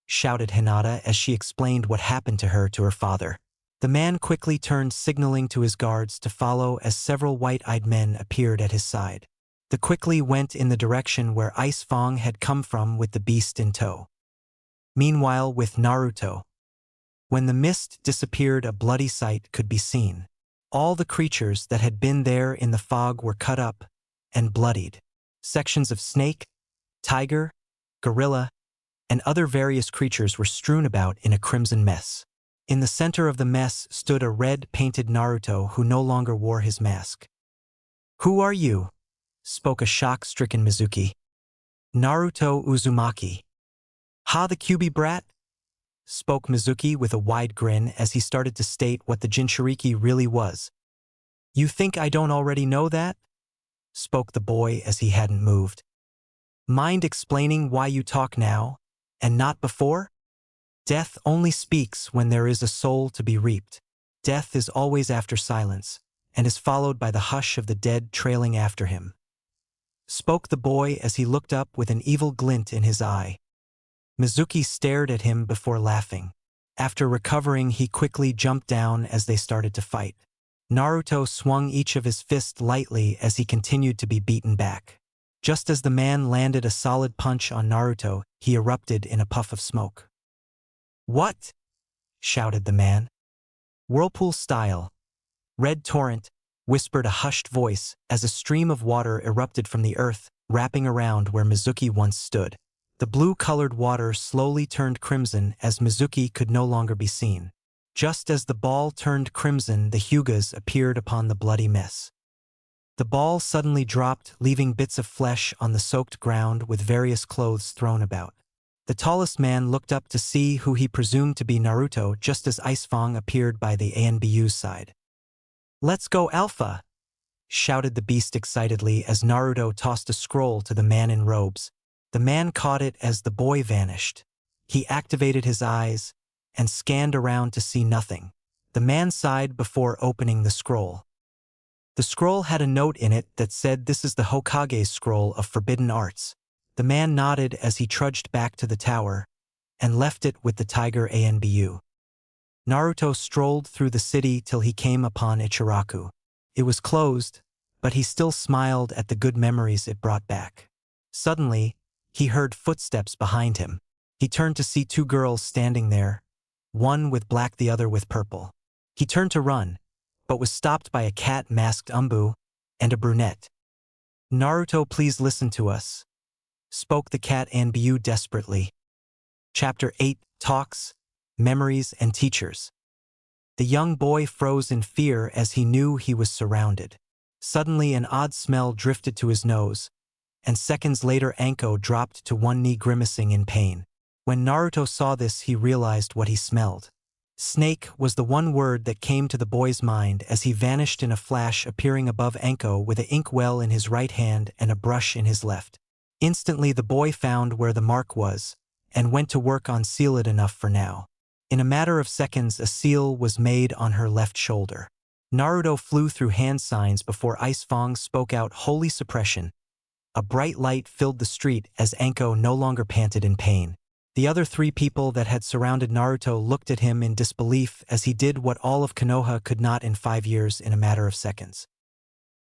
shouted Hinata as she explained what happened to her father. The man quickly turned, signaling to his guards to follow as several white-eyed men appeared at his side. They quickly went in the direction where Ice Fong had come from with the beast in tow. Meanwhile, with Naruto, when the mist disappeared, a bloody sight could be seen. All the creatures that had been there in the fog were cut up and bloodied. Sections of snake, tiger, gorilla, and other various creatures were strewn about in a crimson mess. In the center of the mess stood a red-painted Naruto who no longer wore his mask. "Who are you?" spoke a shock-stricken Mizuki. "Naruto Uzumaki." "Ha, the Kyuubi brat?" spoke Mizuki with a wide grin as he started to state what the Jinchuriki really was. "You think I don't already know that?" spoke the boy as he hadn't moved. "Mind explaining why you talk now, and not before? Death only speaks when there is a soul to be reaped. Death is always after silence, and is followed by the hush of the dead trailing after him," spoke the boy as he looked up with an evil glint in his eye. Mizuki stared at him before laughing. After recovering, he quickly jumped down as they started to fight. Naruto swung each of his fists lightly as he continued to be beaten back. Just as the man landed a solid punch on Naruto, he erupted in a puff of smoke. "What?" shouted the man. "Whirlpool style. Red torrent," whispered a hushed voice as a stream of water erupted from the earth, wrapping around where Mizuki once stood. The blue-colored water slowly turned crimson as Mizuki could no longer be seen. Just as the ball turned crimson, the Hyugas appeared upon the bloody mess. The ball suddenly dropped, leaving bits of flesh on the soaked ground with various clothes thrown about. The tallest man looked up to see who he presumed to be Naruto just as Icefang appeared by the ANBU's side. "Let's go, Alpha!" shouted the beast excitedly as Naruto tossed a scroll to the man in robes. The man caught it as the boy vanished. He activated his eyes and scanned around to see nothing. The man sighed before opening the scroll. The scroll had a note in it that said, "This is the Hokage's scroll of forbidden arts." The man nodded as he trudged back to the tower and left it with the tiger ANBU. Naruto strolled through the city till he came upon Ichiraku. It was closed, but he still smiled at the good memories it brought back. Suddenly, he heard footsteps behind him. He turned to see two girls standing there, one with black, the other with purple. He turned to run, but was stopped by a cat-masked Umbu and a brunette. "Naruto, please listen to us," spoke the cat ANBU desperately. Chapter 8: Talks, Memories, and Teachers. The young boy froze in fear as he knew he was surrounded. Suddenly an odd smell drifted to his nose, and seconds later Anko dropped to one knee grimacing in pain. When Naruto saw this, he realized what he smelled. Snake was the one word that came to the boy's mind as he vanished in a flash, appearing above Anko with an inkwell in his right hand and a brush in his left. Instantly the boy found where the mark was, and went to work on Seal it enough for now. In a matter of seconds a seal was made on her left shoulder. Naruto flew through hand signs before Icefang spoke out, "Holy suppression." A bright light filled the street as Anko no longer panted in pain. The other three people that had surrounded Naruto looked at him in disbelief as he did what all of Konoha could not in 5 years in a matter of seconds.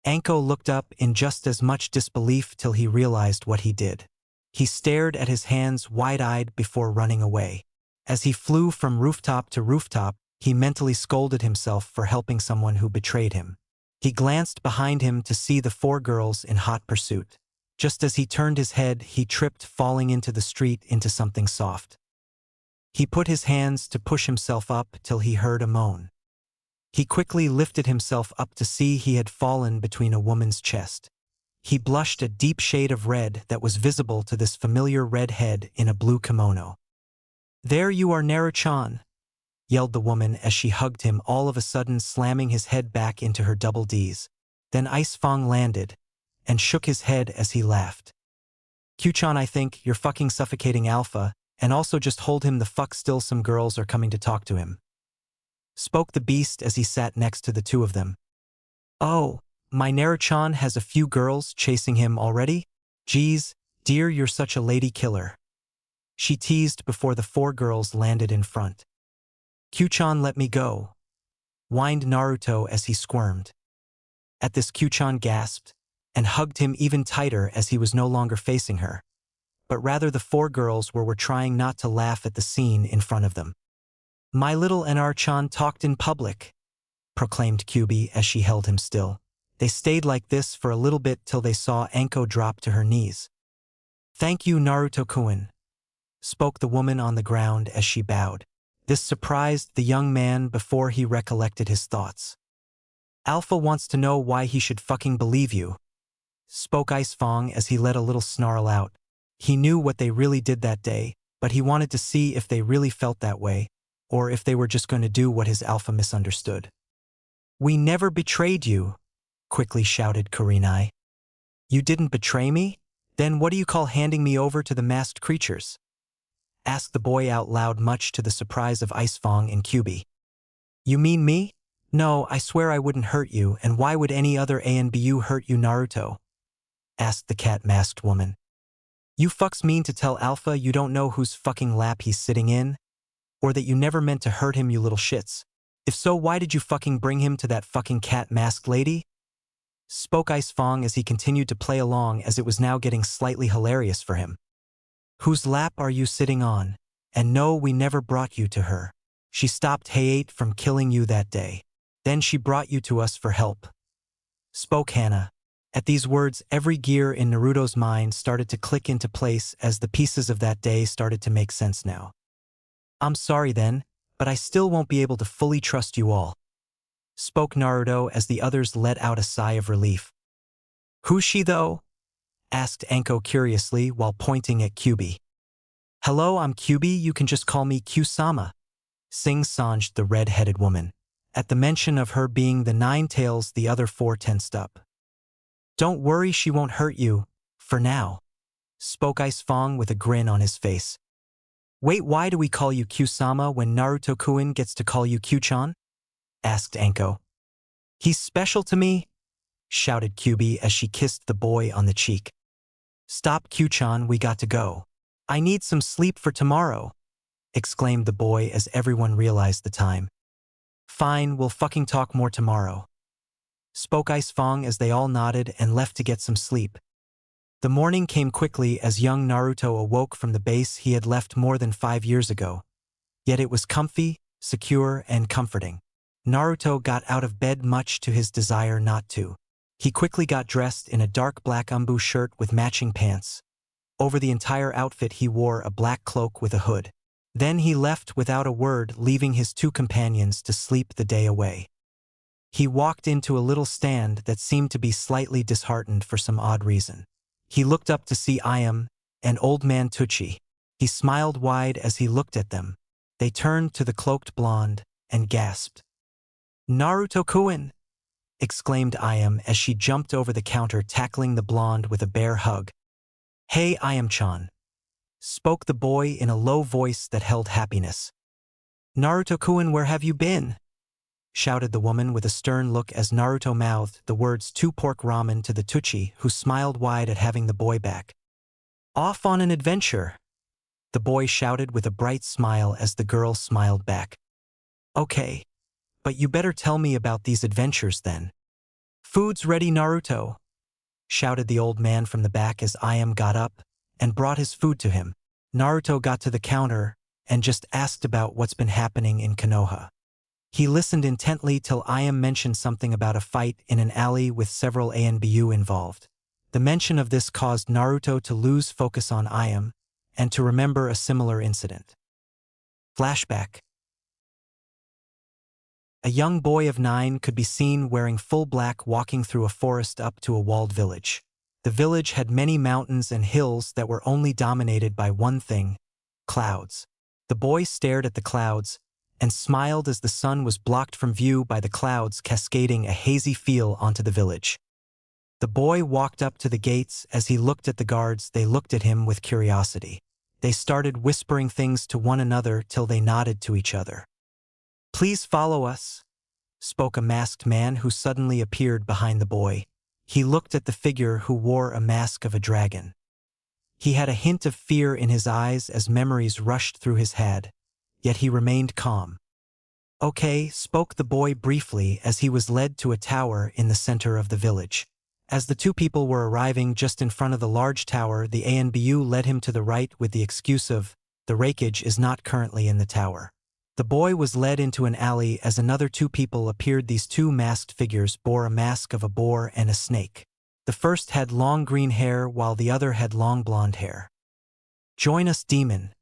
Anko looked up in just as much disbelief till he realized what he did. He stared at his hands wide-eyed before running away. As he flew from rooftop to rooftop, he mentally scolded himself for helping someone who betrayed him. He glanced behind him to see the four girls in hot pursuit. Just as he turned his head, he tripped, falling into the street into something soft. He put his hands to push himself up till he heard a moan. He quickly lifted himself up to see he had fallen between a woman's chest. He blushed a deep shade of red that was visible to this familiar red head in a blue kimono. "There you are, Naruto-chan," yelled the woman as she hugged him, all of a sudden slamming his head back into her double Ds. Then Icefang landed and shook his head as he laughed. "Q-chan, I think you're fucking suffocating Alpha, and also just hold him the fuck still, some girls are coming to talk to him," spoke the beast as he sat next to the two of them. "Oh, my Naruto-chan has a few girls chasing him already? Geez, dear, you're such a lady killer," she teased before the four girls landed in front. "Q-chan, let me go," whined Naruto as he squirmed. At this, Q-chan gasped and hugged him even tighter as he was no longer facing her, but rather the four girls were trying not to laugh at the scene in front of them. "My little Naruto-chan talked in public," proclaimed Kyuubi as she held him still. They stayed like this for a little bit till they saw Anko drop to her knees. "Thank you, Naruto-kun," spoke the woman on the ground as she bowed. This surprised the young man before he recollected his thoughts. Alpha wants to know why he should fucking believe you, spoke Ice Fong as he let a little snarl out. He knew what they really did that day, but he wanted to see if they really felt that way, or if they were just going to do what his alpha misunderstood. We never betrayed you, quickly shouted Kurenai. You didn't betray me? Then what do you call handing me over to the masked creatures? Asked the boy out loud, much to the surprise of Ice Fong and QB. You mean me? No, I swear I wouldn't hurt you, and why would any other ANBU hurt you, Naruto? Asked the cat-masked woman. You fucks mean to tell Alpha you don't know whose fucking lap he's sitting in? Or that you never meant to hurt him, you little shits? If so, why did you fucking bring him to that fucking cat-masked lady? Spoke Ice Fong as he continued to play along, as it was now getting slightly hilarious for him. Whose lap are you sitting on? And no, we never brought you to her. She stopped Hayate from killing you that day. Then she brought you to us for help. Spoke Hana. At these words, every gear in Naruto's mind started to click into place as the pieces of that day started to make sense now. I'm sorry then, but I still won't be able to fully trust you all. Spoke Naruto as the others let out a sigh of relief. Who's she though? Asked Anko curiously while pointing at Kyubi. Hello, I'm Kyubi, you can just call me Q-sama, sing-songed the red-headed woman. At the mention of her being the Nine-Tails, the other four tensed up. Don't worry, she won't hurt you, for now, spoke Ice Fong with a grin on his face. Wait, why do we call you Q-sama when Naruto-kun gets to call you Q-chan? Asked Anko. He's special to me, shouted Kyubi as she kissed the boy on the cheek. Stop, Q-chan, we got to go. I need some sleep for tomorrow, exclaimed the boy as everyone realized the time. Fine, we'll fucking talk more tomorrow, spoke Ice Fong as they all nodded and left to get some sleep. The morning came quickly as young Naruto awoke from the base he had left more than 5 years ago. Yet it was comfy, secure, and comforting. Naruto got out of bed much to his desire not to. He quickly got dressed in a dark black umbu shirt with matching pants. Over the entire outfit he wore a black cloak with a hood. Then he left without a word, leaving his two companions to sleep the day away. He walked into a little stand that seemed to be slightly disheartened for some odd reason. He looked up to see Ayam and Old Man Tucci. He smiled wide as he looked at them. They turned to the cloaked blonde and gasped. Naruto-kun! Exclaimed Ayam as she jumped over the counter, tackling the blonde with a bear hug. Hey, Ayam-chan, spoke the boy in a low voice that held happiness. Naruto-kun, where have you been? Shouted the woman with a stern look as Naruto mouthed the words "two pork ramen" to the Tucci, who smiled wide at having the boy back. Off on an adventure, the boy shouted with a bright smile as the girl smiled back. Okay, but you better tell me about these adventures then. Food's ready, Naruto, shouted the old man from the back as Ayam got up and brought his food to him. Naruto got to the counter and just asked about what's been happening in Konoha. He listened intently till Ayam mentioned something about a fight in an alley with several ANBU involved. The mention of this caused Naruto to lose focus on Ayam and to remember a similar incident. Flashback. A young boy of 9 could be seen wearing full black walking through a forest up to a walled village. The village had many mountains and hills that were only dominated by one thing: clouds. The boy stared at the clouds and smiled as the sun was blocked from view by the clouds, cascading a hazy feel onto the village. The boy walked up to the gates. As he looked at the guards, they looked at him with curiosity. They started whispering things to one another till they nodded to each other. Please follow us, spoke a masked man who suddenly appeared behind the boy. He looked at the figure who wore a mask of a dragon. He had a hint of fear in his eyes as memories rushed through his head, yet he remained calm. Okay, spoke the boy briefly as he was led to a tower in the center of the village. As the two people were arriving just in front of the large tower, the ANBU led him to the right with the excuse of, the rakeage is not currently in the tower. The boy was led into an alley as another two people appeared. These two masked figures bore a mask of a boar and a snake. The first had long green hair while the other had long blonde hair. Join us, demon,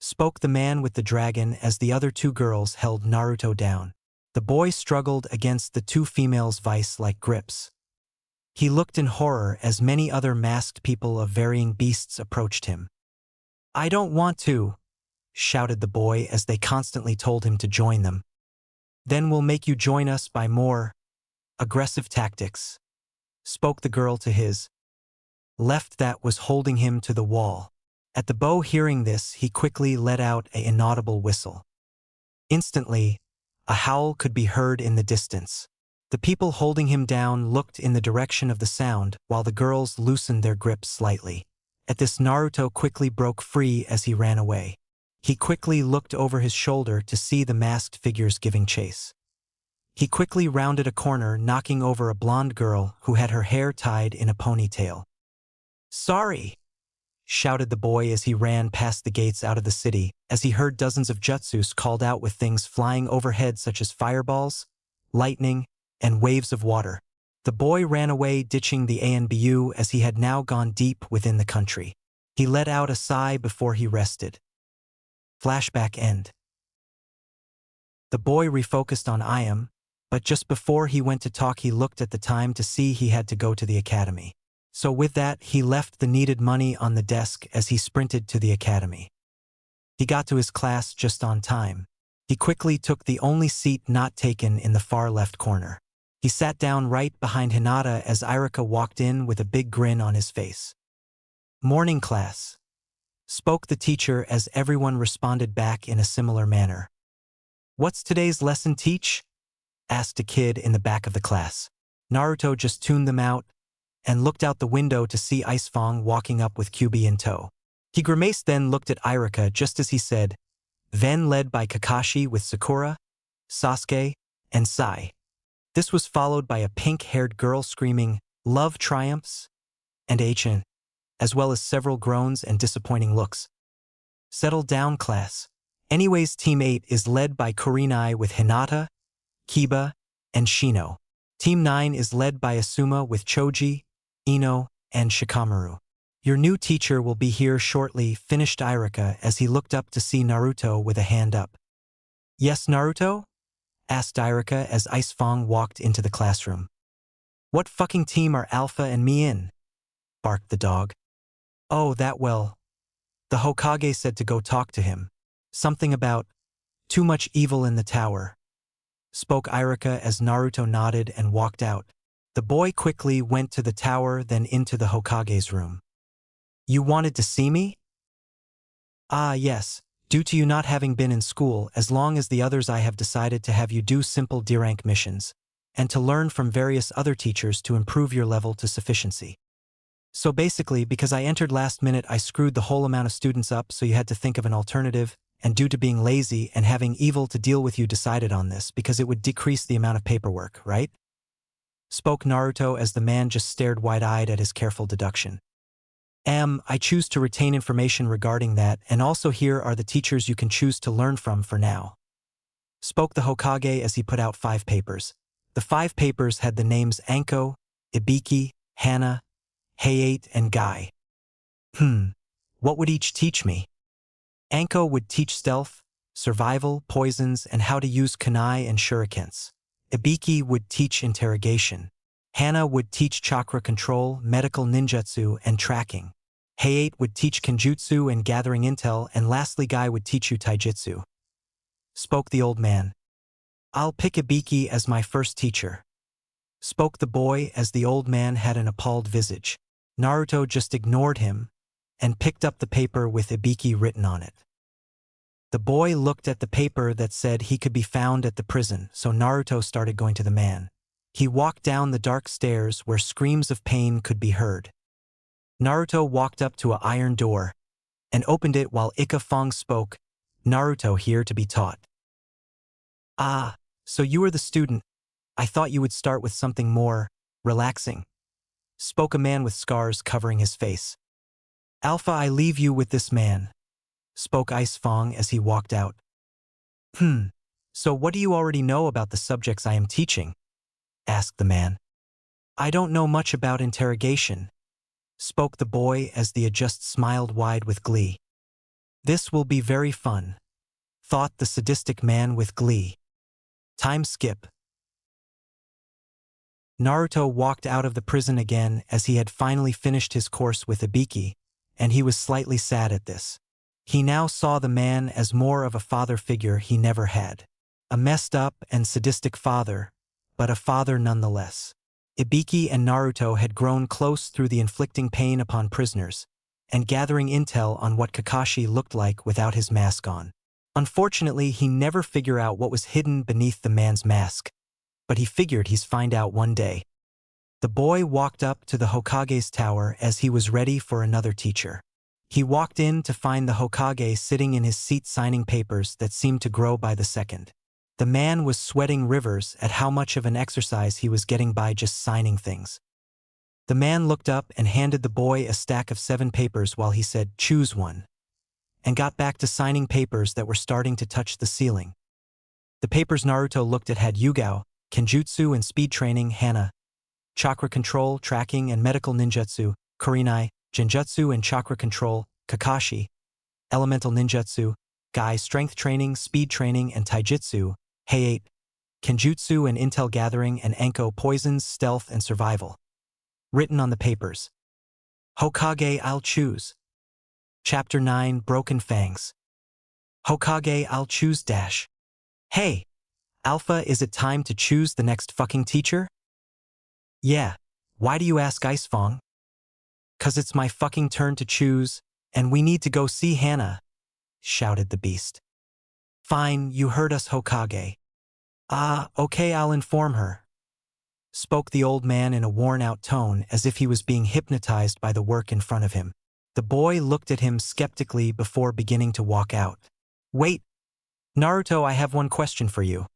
spoke the man with the dragon as the other two girls held Naruto down. The boy struggled against the two females' vice-like grips. He looked in horror as many other masked people of varying beasts approached him. "I don't want to," shouted the boy as they constantly told him to join them. "Then we'll make you join us by more aggressive tactics," spoke the girl to his left that was holding him to the wall. At the bow hearing this, he quickly let out an inaudible whistle. Instantly, a howl could be heard in the distance. The people holding him down looked in the direction of the sound while the girls loosened their grip slightly. At this, Naruto quickly broke free as he ran away. He quickly looked over his shoulder to see the masked figures giving chase. He quickly rounded a corner, knocking over a blonde girl who had her hair tied in a ponytail. "Sorry!" shouted the boy as he ran past the gates out of the city, as he heard dozens of jutsus called out with things flying overhead such as fireballs, lightning, and waves of water. The boy ran away, ditching the ANBU as he had now gone deep within the country. He let out a sigh before he rested. Flashback end. The boy refocused on Iam, but just before he went to talk he looked at the time to see he had to go to the academy. So with that, he left the needed money on the desk as he sprinted to the academy. He got to his class just on time. He quickly took the only seat not taken in the far left corner. He sat down right behind Hinata as Irika walked in with a big grin on his face. "Morning, class," spoke the teacher as everyone responded back in a similar manner. "What's today's lesson teach?" asked a kid in the back of the class. Naruto just tuned them out and looked out the window to see Icefang walking up with Kyuubi in tow. He grimaced, then looked at Irika just as he said, "Then led by Kakashi with Sakura, Sasuke, and Sai." This was followed by a pink-haired girl screaming, "Love triumphs," and Achin, as well as several groans and disappointing looks. "Settle down, class. Anyways, Team 8 is led by Kurenai with Hinata, Kiba, and Shino. Team 9 is led by Asuma with Choji, Ino, and Shikamaru. Your new teacher will be here shortly," finished Irika as he looked up to see Naruto with a hand up. "Yes, Naruto?" asked Irika as Icefang walked into the classroom. "What fucking team are Alpha and me in?" barked the dog. "Oh, that well. The Hokage said to go talk to him. Something about too much evil in the tower," spoke Irika as Naruto nodded and walked out. The boy quickly went to the tower, then into the Hokage's room. "You wanted to see me?" "Ah, yes. Due to you not having been in school as long as the others, I have decided to have you do simple D-rank missions, and to learn from various other teachers to improve your level to sufficiency. So basically, because I entered last minute, I screwed the whole amount of students up, so you had to think of an alternative, and due to being lazy and having evil to deal with, you decided on this because it would decrease the amount of paperwork, right?" spoke Naruto as the man just stared wide-eyed at his careful deduction. I choose to retain information regarding that, and also here are the teachers you can choose to learn from for now," spoke the Hokage as he put out 5 papers. The 5 papers had the names Anko, Ibiki, Hana, Hayate, and Guy. What would each teach me? Anko would teach stealth, survival, poisons, and how to use kunai and shurikens. Ibiki would teach interrogation. Hana would teach chakra control, medical ninjutsu, and tracking. Hayate would teach kenjutsu and gathering intel, and lastly Guy would teach you taijutsu, spoke the old man. "I'll pick Ibiki as my first teacher," spoke the boy as the old man had an appalled visage. Naruto just ignored him and picked up the paper with Ibiki written on it. The boy looked at the paper that said he could be found at the prison, so Naruto started going to the man. He walked down the dark stairs where screams of pain could be heard. Naruto walked up to an iron door and opened it while Icefang spoke, "Naruto here to be taught." "Ah, so you were the student. I thought you would start with something more relaxing," spoke a man with scars covering his face. "Alpha, I leave you with this man," spoke Icefang as he walked out. So what do you already know about the subjects I am teaching?" asked the man. "I don't know much about interrogation," spoke the boy as the adjust smiled wide with glee. This will be very fun, thought the sadistic man with glee. Time skip. Naruto walked out of the prison again as he had finally finished his course with Ibiki, and he was slightly sad at this. He now saw the man as more of a father figure he never had. A messed up and sadistic father, but a father nonetheless. Ibiki and Naruto had grown close through the inflicting pain upon prisoners, and gathering intel on what Kakashi looked like without his mask on. Unfortunately, he never figured out what was hidden beneath the man's mask, but he figured he'd find out one day. The boy walked up to the Hokage's tower as he was ready for another teacher. He walked in to find the Hokage sitting in his seat signing papers that seemed to grow by the second. The man was sweating rivers at how much of an exercise he was getting by just signing things. The man looked up and handed the boy a stack of 7 papers while he said, "Choose one," and got back to signing papers that were starting to touch the ceiling. The papers Naruto looked at had Yugao, Kenjutsu and speed training, Hana, chakra control, tracking and medical ninjutsu, Kurenai, Genjutsu and chakra control, Kakashi, elemental ninjutsu, Gai, strength training, speed training and taijutsu, Heiate, Kenjutsu and intel gathering, and Anko, poisons, stealth and survival. Written on the papers. Hokage, I'll choose. Chapter 9, Broken Fangs. Hokage, I'll choose dash. Hey, Alpha, is it time to choose the next fucking teacher? Yeah, why do you ask, Icefong? 'Cause it's my fucking turn to choose, and we need to go see Hana, shouted the beast. Fine, you heard us, Hokage. Okay, I'll inform her, spoke the old man in a worn-out tone as if he was being hypnotized by the work in front of him. The boy looked at him skeptically before beginning to walk out. Wait, Naruto, I have one question for you,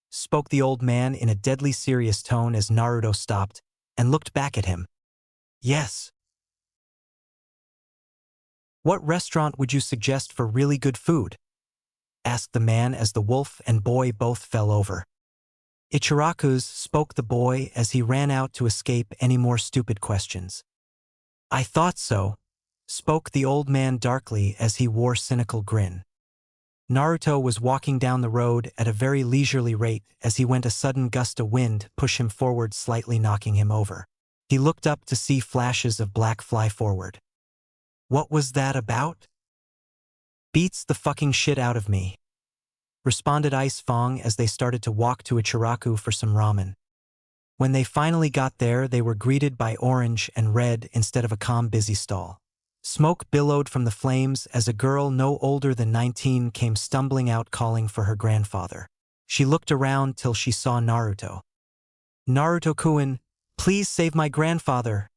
spoke the old man in a deadly serious tone as Naruto stopped and looked back at him. Yes. What restaurant would you suggest for really good food? Asked the man as the wolf and boy both fell over. Ichiraku's, spoke the boy as he ran out to escape any more stupid questions. I thought so, spoke the old man darkly as he wore cynical grin. Naruto was walking down the road at a very leisurely rate as he went a sudden gust of wind push him forward, slightly knocking him over. He looked up to see flashes of black fly forward. What was that about? Beats the fucking shit out of me, responded Icefong as they started to walk to Ichiraku for some ramen. When they finally got there, they were greeted by orange and red instead of a calm, busy stall. Smoke billowed from the flames as a girl no older than 19 came stumbling out calling for her grandfather. She looked around till she saw Naruto. Naruto-kun, please save my grandfather,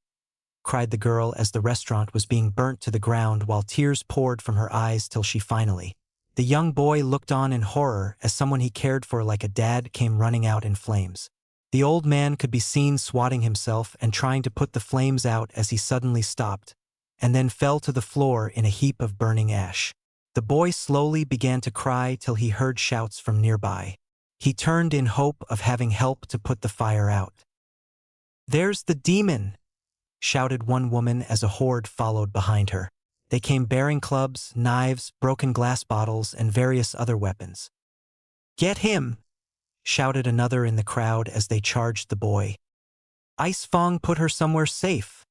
cried the girl as the restaurant was being burnt to the ground while tears poured from her eyes till she finally. The young boy looked on in horror as someone he cared for like a dad came running out in flames. The old man could be seen swatting himself and trying to put the flames out as he suddenly stopped, and then fell to the floor in a heap of burning ash. The boy slowly began to cry till he heard shouts from nearby. He turned in hope of having help to put the fire out. There's the demon, shouted one woman as a horde followed behind her. They came bearing clubs, knives, broken glass bottles, and various other weapons. Get him, shouted another in the crowd as they charged the boy. Icefong, put her somewhere safe,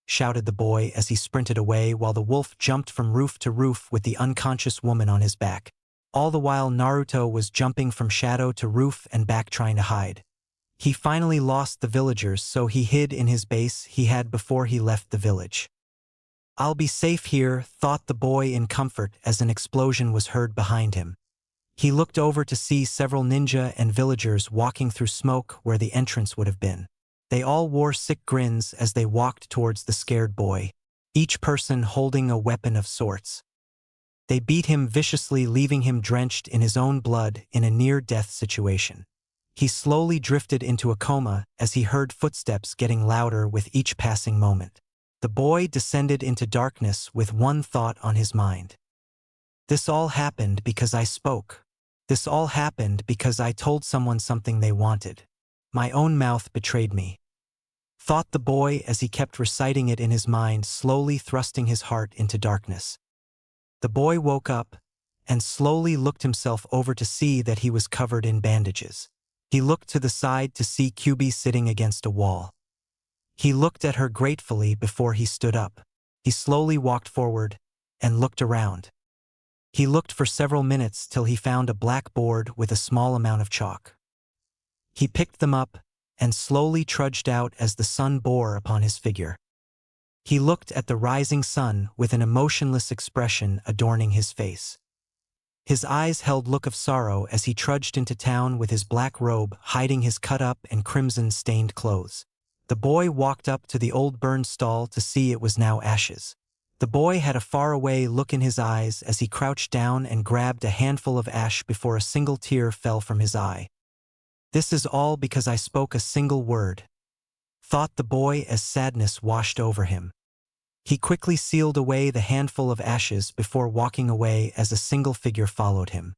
shouted the boy as he sprinted away while the wolf jumped from roof to roof with the unconscious woman on his back. All the while Naruto was jumping from shadow to roof and back trying to hide. He finally lost the villagers, so he hid in his base he had before he left the village. I'll be safe here, thought the boy in comfort as an explosion was heard behind him. He looked over to see several ninja and villagers walking through smoke where the entrance would have been. They all wore sick grins as they walked towards the scared boy, each person holding a weapon of sorts. They beat him viciously, leaving him drenched in his own blood in a near-death situation. He slowly drifted into a coma as he heard footsteps getting louder with each passing moment. The boy descended into darkness with one thought on his mind. This all happened because I spoke. This all happened because I told someone something they wanted. My own mouth betrayed me, thought the boy as he kept reciting it in his mind, slowly thrusting his heart into darkness. The boy woke up and slowly looked himself over to see that he was covered in bandages. He looked to the side to see Kyubi sitting against a wall. He looked at her gratefully before he stood up. He slowly walked forward and looked around. He looked for several minutes till he found a black board with a small amount of chalk. He picked them up and slowly trudged out as the sun bore upon his figure. He looked at the rising sun with an emotionless expression adorning his face. His eyes held look of sorrow as he trudged into town with his black robe hiding his cut-up and crimson-stained clothes. The boy walked up to the old burned stall to see it was now ashes. The boy had a faraway look in his eyes as he crouched down and grabbed a handful of ash before a single tear fell from his eye. "This is all because I spoke a single word," thought the boy as sadness washed over him. He quickly sealed away the handful of ashes before walking away as a single figure followed him.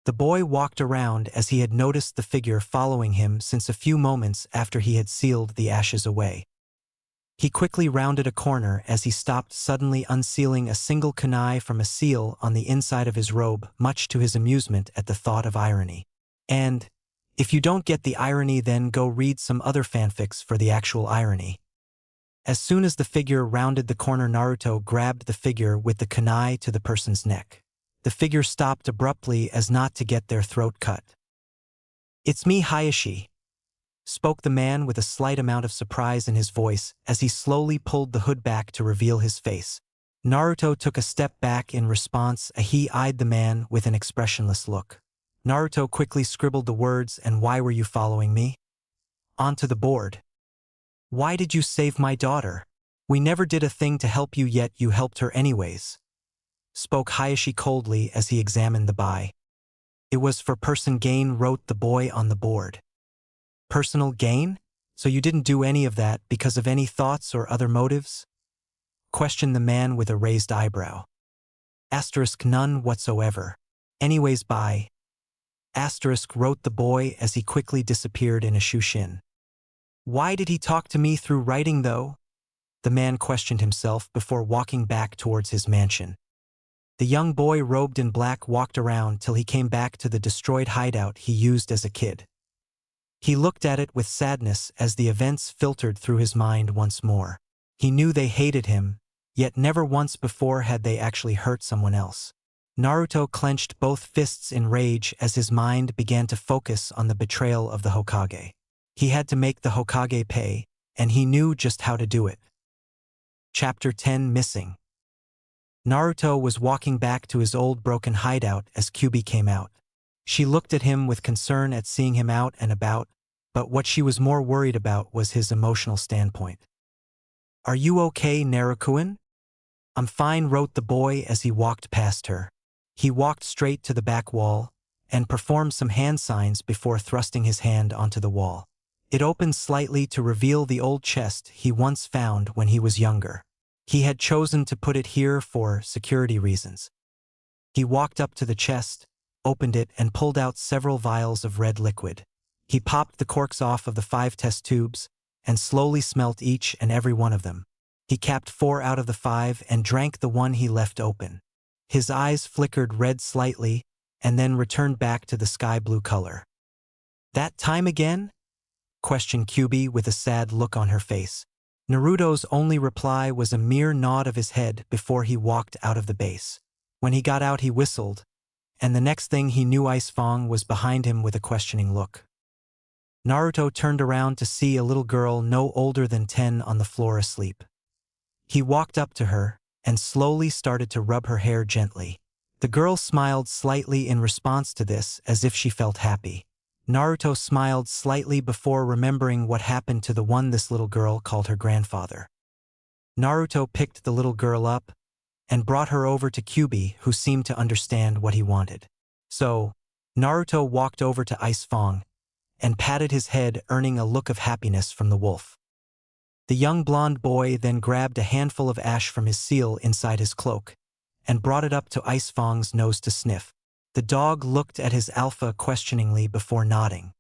The boy walked around as he had noticed the figure following him since a few moments after he had sealed the ashes away. He quickly rounded a corner as he stopped suddenly unsealing a single kunai from a seal on the inside of his robe, much to his amusement at the thought of irony. And, if you don't get the irony, then go read some other fanfics for the actual irony. As soon as the figure rounded the corner, Naruto grabbed the figure with the kunai to the person's neck. The figure stopped abruptly as not to get their throat cut. "It's me, Hayashi," spoke the man with a slight amount of surprise in his voice as he slowly pulled the hood back to reveal his face. Naruto took a step back in response as he eyed the man with an expressionless look. Naruto quickly scribbled the words, "And why were you following me?" onto the board. "Why did you save my daughter? We never did a thing to help you, yet you helped her anyways," spoke Hayashi coldly as he examined the buy. "It was for personal gain," wrote the boy on the board. "Personal gain? So you didn't do any of that because of any thoughts or other motives?" questioned the man with a raised eyebrow. "None whatsoever. Anyways, bye," wrote the boy as he quickly disappeared in a shushin. "Why did he talk to me through writing, though?" the man questioned himself before walking back towards his mansion. The young boy robed in black walked around till he came back to the destroyed hideout he used as a kid. He looked at it with sadness as the events filtered through his mind once more. He knew they hated him, yet never once before had they actually hurt someone else. Naruto clenched both fists in rage as his mind began to focus on the betrayal of the Hokage. He had to make the Hokage pay, and he knew just how to do it. Chapter 10 Missing. Naruto was walking back to his old broken hideout as Kyubi came out. She looked at him with concern at seeing him out and about, but what she was more worried about was his emotional standpoint. "Are you okay, Naruto-kun?" "I'm fine," wrote the boy as he walked past her. He walked straight to the back wall and performed some hand signs before thrusting his hand onto the wall. It opened slightly to reveal the old chest he once found when he was younger. He had chosen to put it here for security reasons. He walked up to the chest, opened it, and pulled out several vials of red liquid. He popped the corks off of the 5 test tubes and slowly smelt each and every one of them. He capped 4 out of the 5 and drank the one he left open. His eyes flickered red slightly and then returned back to the sky blue color. "That time again?" questioned Kyubi with a sad look on her face. Naruto's only reply was a mere nod of his head before he walked out of the base. When he got out, he whistled, and the next thing he knew, Ice Fong was behind him with a questioning look. Naruto turned around to see a little girl no older than 10 on the floor asleep. He walked up to her and slowly started to rub her hair gently. The girl smiled slightly in response to this, as if she felt happy. Naruto smiled slightly before remembering what happened to the one this little girl called her grandfather. Naruto picked the little girl up and brought her over to Kyubi, who seemed to understand what he wanted. So, Naruto walked over to Ice Fong and patted his head, earning a look of happiness from the wolf. The young blonde boy then grabbed a handful of ash from his seal inside his cloak and brought it up to Ice Fong's nose to sniff. The dog looked at his alpha questioningly before nodding.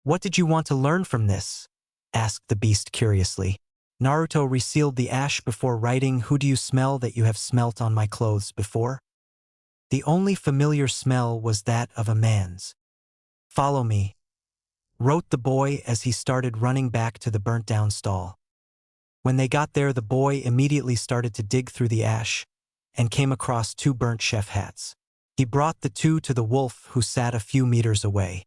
"What did you want to learn from this?" asked the beast curiously. Naruto resealed the ash before writing, "Who do you smell that you have smelt on my clothes before?" The only familiar smell was that of a man's. "Follow me," wrote the boy as he started running back to the burnt-down stall. When they got there, the boy immediately started to dig through the ash and came across two burnt chef hats. He brought the two to the wolf, who sat a few meters away.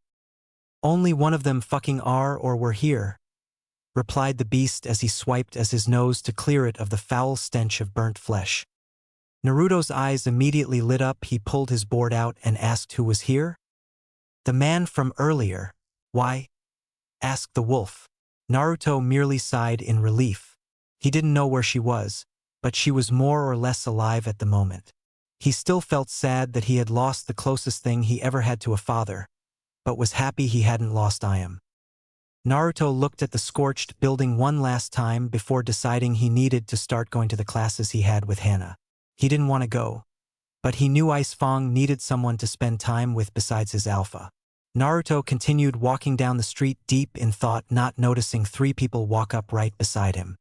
"Only one of them fucking are or were here," replied the beast as he swiped at his nose to clear it of the foul stench of burnt flesh. Naruto's eyes immediately lit up. He pulled his board out and asked who was here. "The man from earlier." "Why?" asked the wolf. Naruto merely sighed in relief. He didn't know where she was, but she was more or less alive at the moment. He still felt sad that he had lost the closest thing he ever had to a father, but was happy he hadn't lost Iam. Naruto looked at the scorched building one last time before deciding he needed to start going to the classes he had with Hana. He didn't want to go, but he knew Ice Fong needed someone to spend time with besides his alpha. Naruto continued walking down the street deep in thought, not noticing three people walk up right beside him.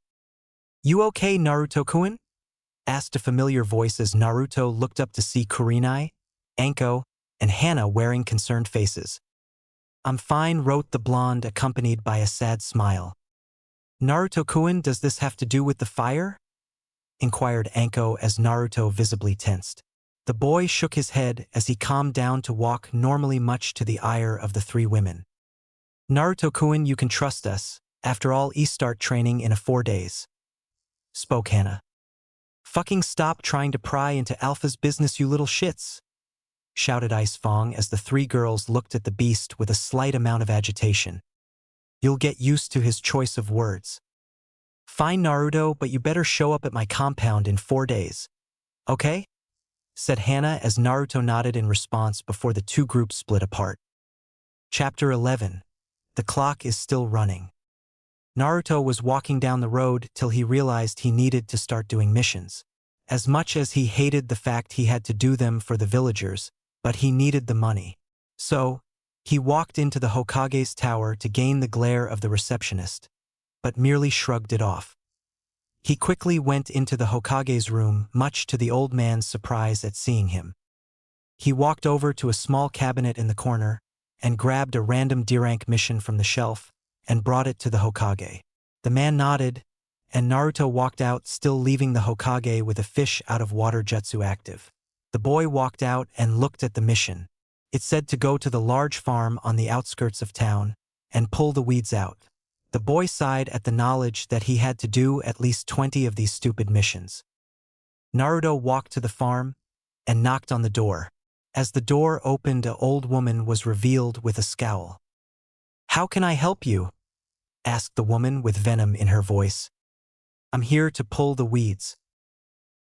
"You okay, Naruto-kun?" asked a familiar voice as Naruto looked up to see Kurenai, Anko, and Hana wearing concerned faces. "I'm fine," wrote the blonde, accompanied by a sad smile. "Naruto-kun, does this have to do with the fire?" inquired Anko as Naruto visibly tensed. The boy shook his head as he calmed down to walk normally, much to the ire of the three women. "Naruto-kun, you can trust us. After all, start training in 4 days," spoke Hana. "Fucking stop trying to pry into Alpha's business, you little shits," shouted Ice Fong as the three girls looked at the beast with a slight amount of agitation. "You'll get used to his choice of words." "Fine, Naruto, but you better show up at my compound in 4 days. Okay?" said Hana as Naruto nodded in response before the two groups split apart. Chapter 11. The clock is still running. Naruto was walking down the road till he realized he needed to start doing missions. As much as he hated the fact he had to do them for the villagers, but he needed the money. So, he walked into the Hokage's tower to gain the glare of the receptionist, but merely shrugged it off. He quickly went into the Hokage's room, much to the old man's surprise at seeing him. He walked over to a small cabinet in the corner and grabbed a random D-rank mission from the shelf and brought it to the Hokage. The man nodded, and Naruto walked out, still leaving the Hokage with a fish out of water jutsu active. The boy walked out and looked at the mission. It said to go to the large farm on the outskirts of town and pull the weeds out. The boy sighed at the knowledge that he had to do at least 20 of these stupid missions. Naruto walked to the farm and knocked on the door. As the door opened, an old woman was revealed with a scowl. "How can I help you?" asked the woman with venom in her voice. "I'm here to pull the weeds."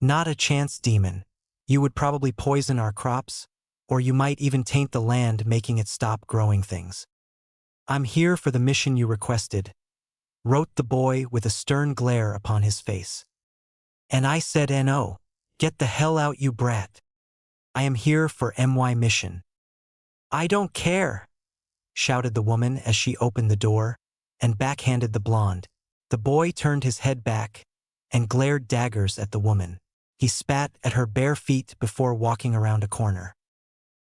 "Not a chance, demon. You would probably poison our crops, or you might even taint the land, making it stop growing things. I'm here for the mission you requested," wrote the boy with a stern glare upon his face. "And I said no. Get the hell out, you brat. I am here for my mission." "I don't care," shouted the woman as she opened the door and backhanded the blonde. The boy turned his head back and glared daggers at the woman. He spat at her bare feet before walking around a corner.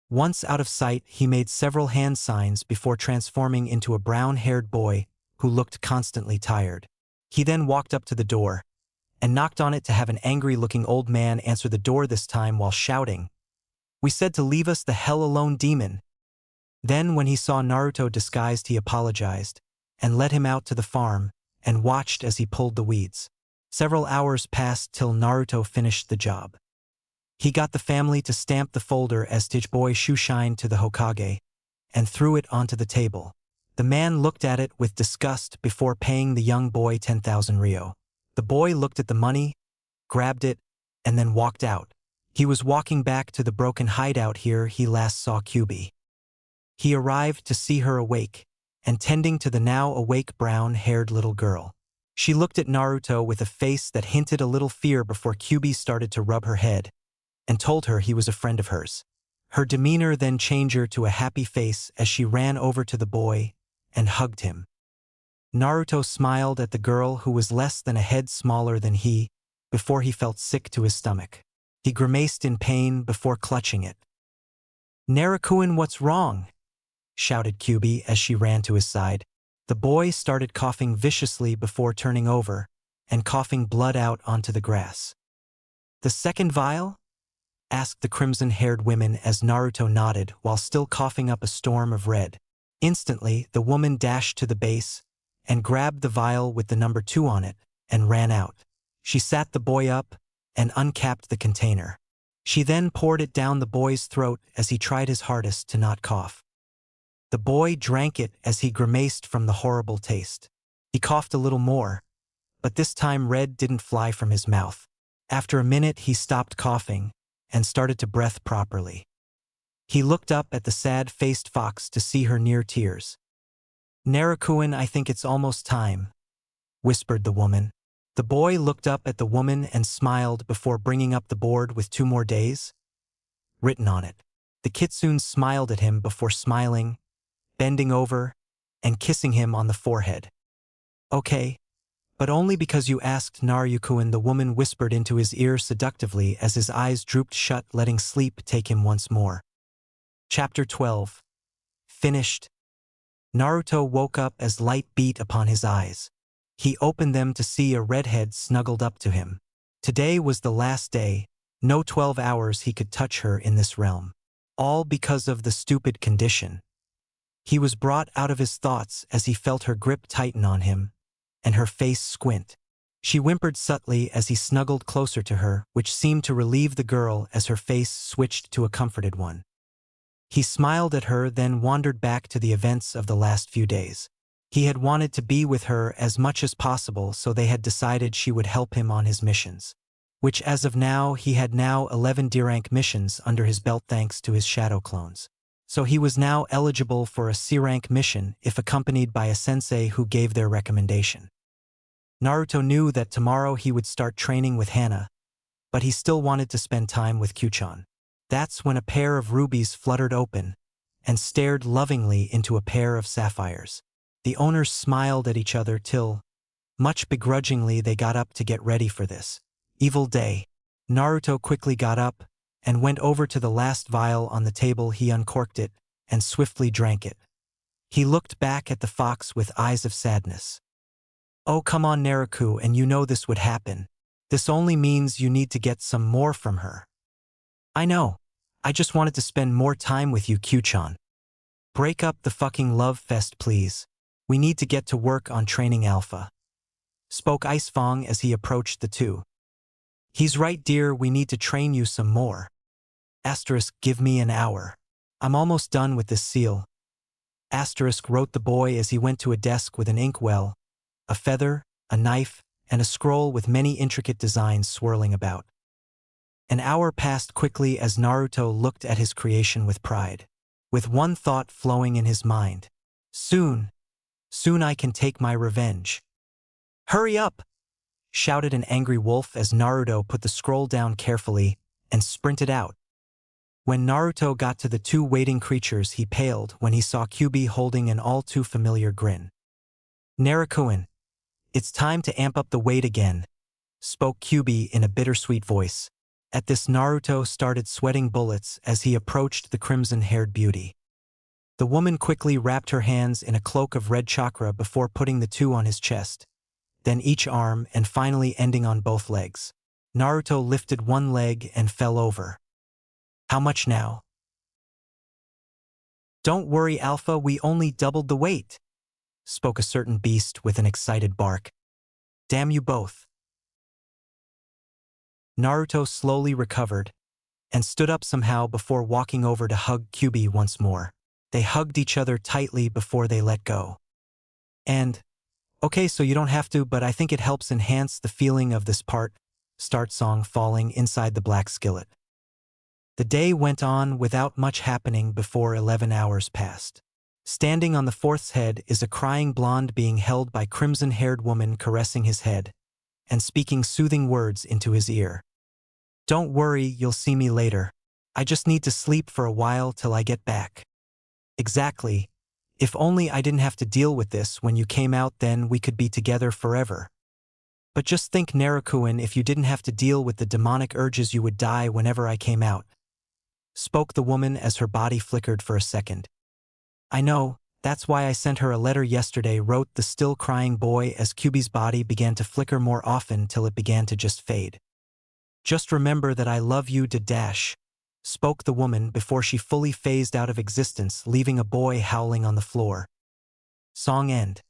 Once out of sight, he made several hand signs before transforming into a brown-haired boy who looked constantly tired. He then walked up to the door and knocked on it to have an angry-looking old man answer the door, this time while shouting, "We said to leave us the hell alone, demon." Then, when he saw Naruto disguised, he apologized and led him out to the farm and watched as he pulled the weeds. Several hours passed till Naruto finished the job. He got the family to stamp the folder as Boy Shushined to the Hokage and threw it onto the table. The man looked at it with disgust before paying the young boy 10,000 ryo. The boy looked at the money, grabbed it, and then walked out. He was walking back to the broken hideout here he last saw Kyubi. He arrived to see her awake and tending to the now awake brown-haired little girl. She looked at Naruto with a face that hinted a little fear before Kyubi started to rub her head and told her he was a friend of hers. Her demeanor then changed her to a happy face as she ran over to the boy and hugged him. Naruto smiled at the girl who was less than a head smaller than he, before he felt sick to his stomach. He grimaced in pain before clutching it. "Naruto, what's wrong?" shouted Kyubi as she ran to his side. The boy started coughing viciously before turning over, and coughing blood out onto the grass. "The second vial?" asked the crimson-haired woman as Naruto nodded while still coughing up a storm of red. Instantly, the woman dashed to the base and grabbed the vial with the number 2 on it and ran out. She sat the boy up and uncapped the container. She then poured it down the boy's throat as he tried his hardest to not cough. The boy drank it as he grimaced from the horrible taste. He coughed a little more, but this time red didn't fly from his mouth. After a minute, he stopped coughing and started to breathe properly. He looked up at the sad-faced fox to see her near tears. "Naruto, I think it's almost time," whispered the woman. The boy looked up at the woman and smiled before bringing up the board with 2 more days written on it. The kitsune smiled at him before smiling, bending over, and kissing him on the forehead. "Okay, but only because you asked, Naruto," the woman whispered into his ear seductively as his eyes drooped shut, letting sleep take him once more. Chapter 12. Finished. Naruto woke up as light beat upon his eyes. He opened them to see a redhead snuggled up to him. Today was the last day, no 12 hours he could touch her in this realm. All because of the stupid condition. He was brought out of his thoughts as he felt her grip tighten on him, and her face squint. She whimpered subtly as he snuggled closer to her, which seemed to relieve the girl as her face switched to a comforted one. He smiled at her, then wandered back to the events of the last few days. He had wanted to be with her as much as possible, so they had decided she would help him on his missions. Which as of now, he had now 11 D-rank missions under his belt thanks to his shadow clones. So he was now eligible for a C-rank mission if accompanied by a sensei who gave their recommendation. Naruto knew that tomorrow he would start training with Hana, but he still wanted to spend time with Kyuchan. That's when a pair of rubies fluttered open and stared lovingly into a pair of sapphires. The owners smiled at each other till, much begrudgingly, they got up to get ready for this evil day. Naruto quickly got up and went over to the last vial on the table. He uncorked it and swiftly drank it. He looked back at the fox with eyes of sadness. "Oh, come on, Naruto, and you know this would happen. This only means you need to get some more from her." "I know. I just wanted to spend more time with you, Kyuchan. Break up the fucking love fest, please. We need to get to work on training Alpha," spoke Icefang as he approached the two. "He's right, dear, we need to train you some more. Give me an hour. I'm almost done with this seal." Wrote the boy as he went to a desk with an inkwell, a feather, a knife, and a scroll with many intricate designs swirling about. An hour passed quickly as Naruto looked at his creation with pride, with one thought flowing in his mind. Soon I can take my revenge." "Hurry up!" shouted an angry wolf as Naruto put the scroll down carefully and sprinted out. When Naruto got to the 2 waiting creatures, he paled when he saw Kyubi holding an all-too-familiar grin. "Naruto, it's time to amp up the weight again," spoke Kyubi in a bittersweet voice. At this, Naruto started sweating bullets as he approached the crimson-haired beauty. The woman quickly wrapped her hands in a cloak of red chakra before putting the 2 on his chest, then each arm, and finally ending on both legs. Naruto lifted one leg and fell over. "How much now?" "Don't worry, Alpha, we only doubled the weight," spoke a certain beast with an excited bark. "Damn you both." Naruto slowly recovered and stood up somehow before walking over to hug Kyubi once more. They hugged each other tightly before they let go. "And, okay, so you don't have to, but I think it helps enhance the feeling of this part," start song falling inside the black skillet. The day went on without much happening before 11 hours passed. Standing on the 4th's head is a crying blonde being held by crimson-haired woman caressing his head and speaking soothing words into his ear. "Don't worry, you'll see me later. I just need to sleep for a while till I get back." "Exactly. If only I didn't have to deal with this when you came out, then we could be together forever. But just think, Naruto, if you didn't have to deal with the demonic urges, you would die whenever I came out," spoke the woman as her body flickered for a second. "I know, that's why I sent her a letter yesterday," wrote the still crying boy as Kyubi's body began to flicker more often till it began to just fade. "Just remember that I love you to dash," spoke the woman before she fully phased out of existence, leaving a boy howling on the floor. Song end.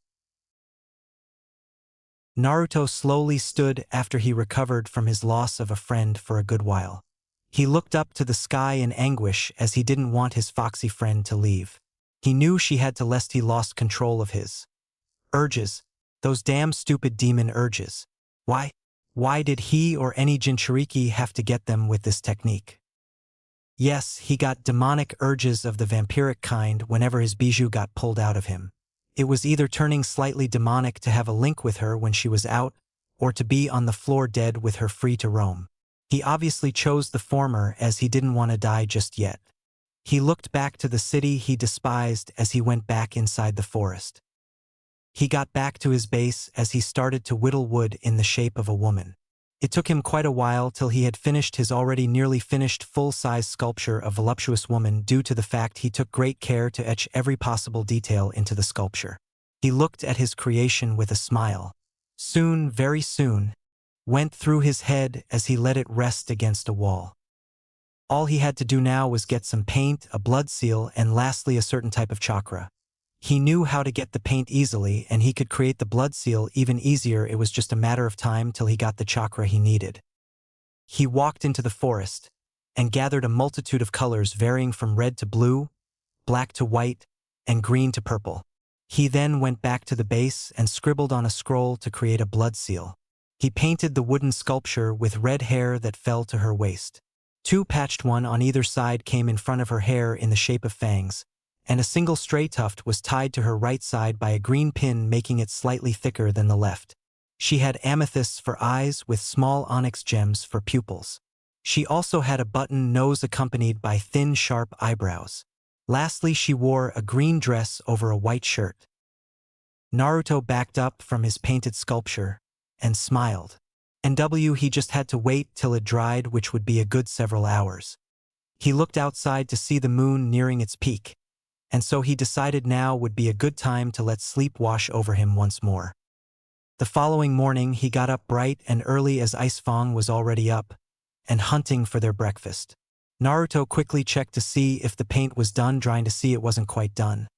Naruto slowly stood after he recovered from his loss of a friend for a good while. He looked up to the sky in anguish as he didn't want his foxy friend to leave. He knew she had to, lest he lost control of his urges, those damn stupid demon urges. Why? Why did he or any Jinchuriki have to get them with this technique? Yes, he got demonic urges of the vampiric kind whenever his bijou got pulled out of him. It was either turning slightly demonic to have a link with her when she was out, or to be on the floor dead with her free to roam. He obviously chose the former as he didn't want to die just yet. He looked back to the city he despised as he went back inside the forest. He got back to his base as he started to whittle wood in the shape of a woman. It took him quite a while till he had finished his already nearly finished full-size sculpture of voluptuous woman, due to the fact he took great care to etch every possible detail into the sculpture. He looked at his creation with a smile. Soon, very soon, went through his head as he let it rest against a wall. All he had to do now was get some paint, a blood seal, and lastly a certain type of chakra. He knew how to get the paint easily, and he could create the blood seal even easier. It was just a matter of time till he got the chakra he needed. He walked into the forest and gathered a multitude of colors varying from red to blue, black to white, and green to purple. He then went back to the base and scribbled on a scroll to create a blood seal. He painted the wooden sculpture with red hair that fell to her waist. Two patched, one on either side, came in front of her hair in the shape of fangs, and a single stray tuft was tied to her right side by a green pin, making it slightly thicker than the left. She had amethysts for eyes with small onyx gems for pupils. She also had a button nose accompanied by thin, sharp eyebrows. Lastly, she wore a green dress over a white shirt. Naruto backed up from his painted sculpture and smiled. He just had to wait till it dried, which would be a good several hours. He looked outside to see the moon nearing its peak, and so he decided now would be a good time to let sleep wash over him once more. The following morning he got up bright and early as Ice Fong was already up and hunting for their breakfast. Naruto quickly checked to see if the paint was done, trying to see it wasn't quite done.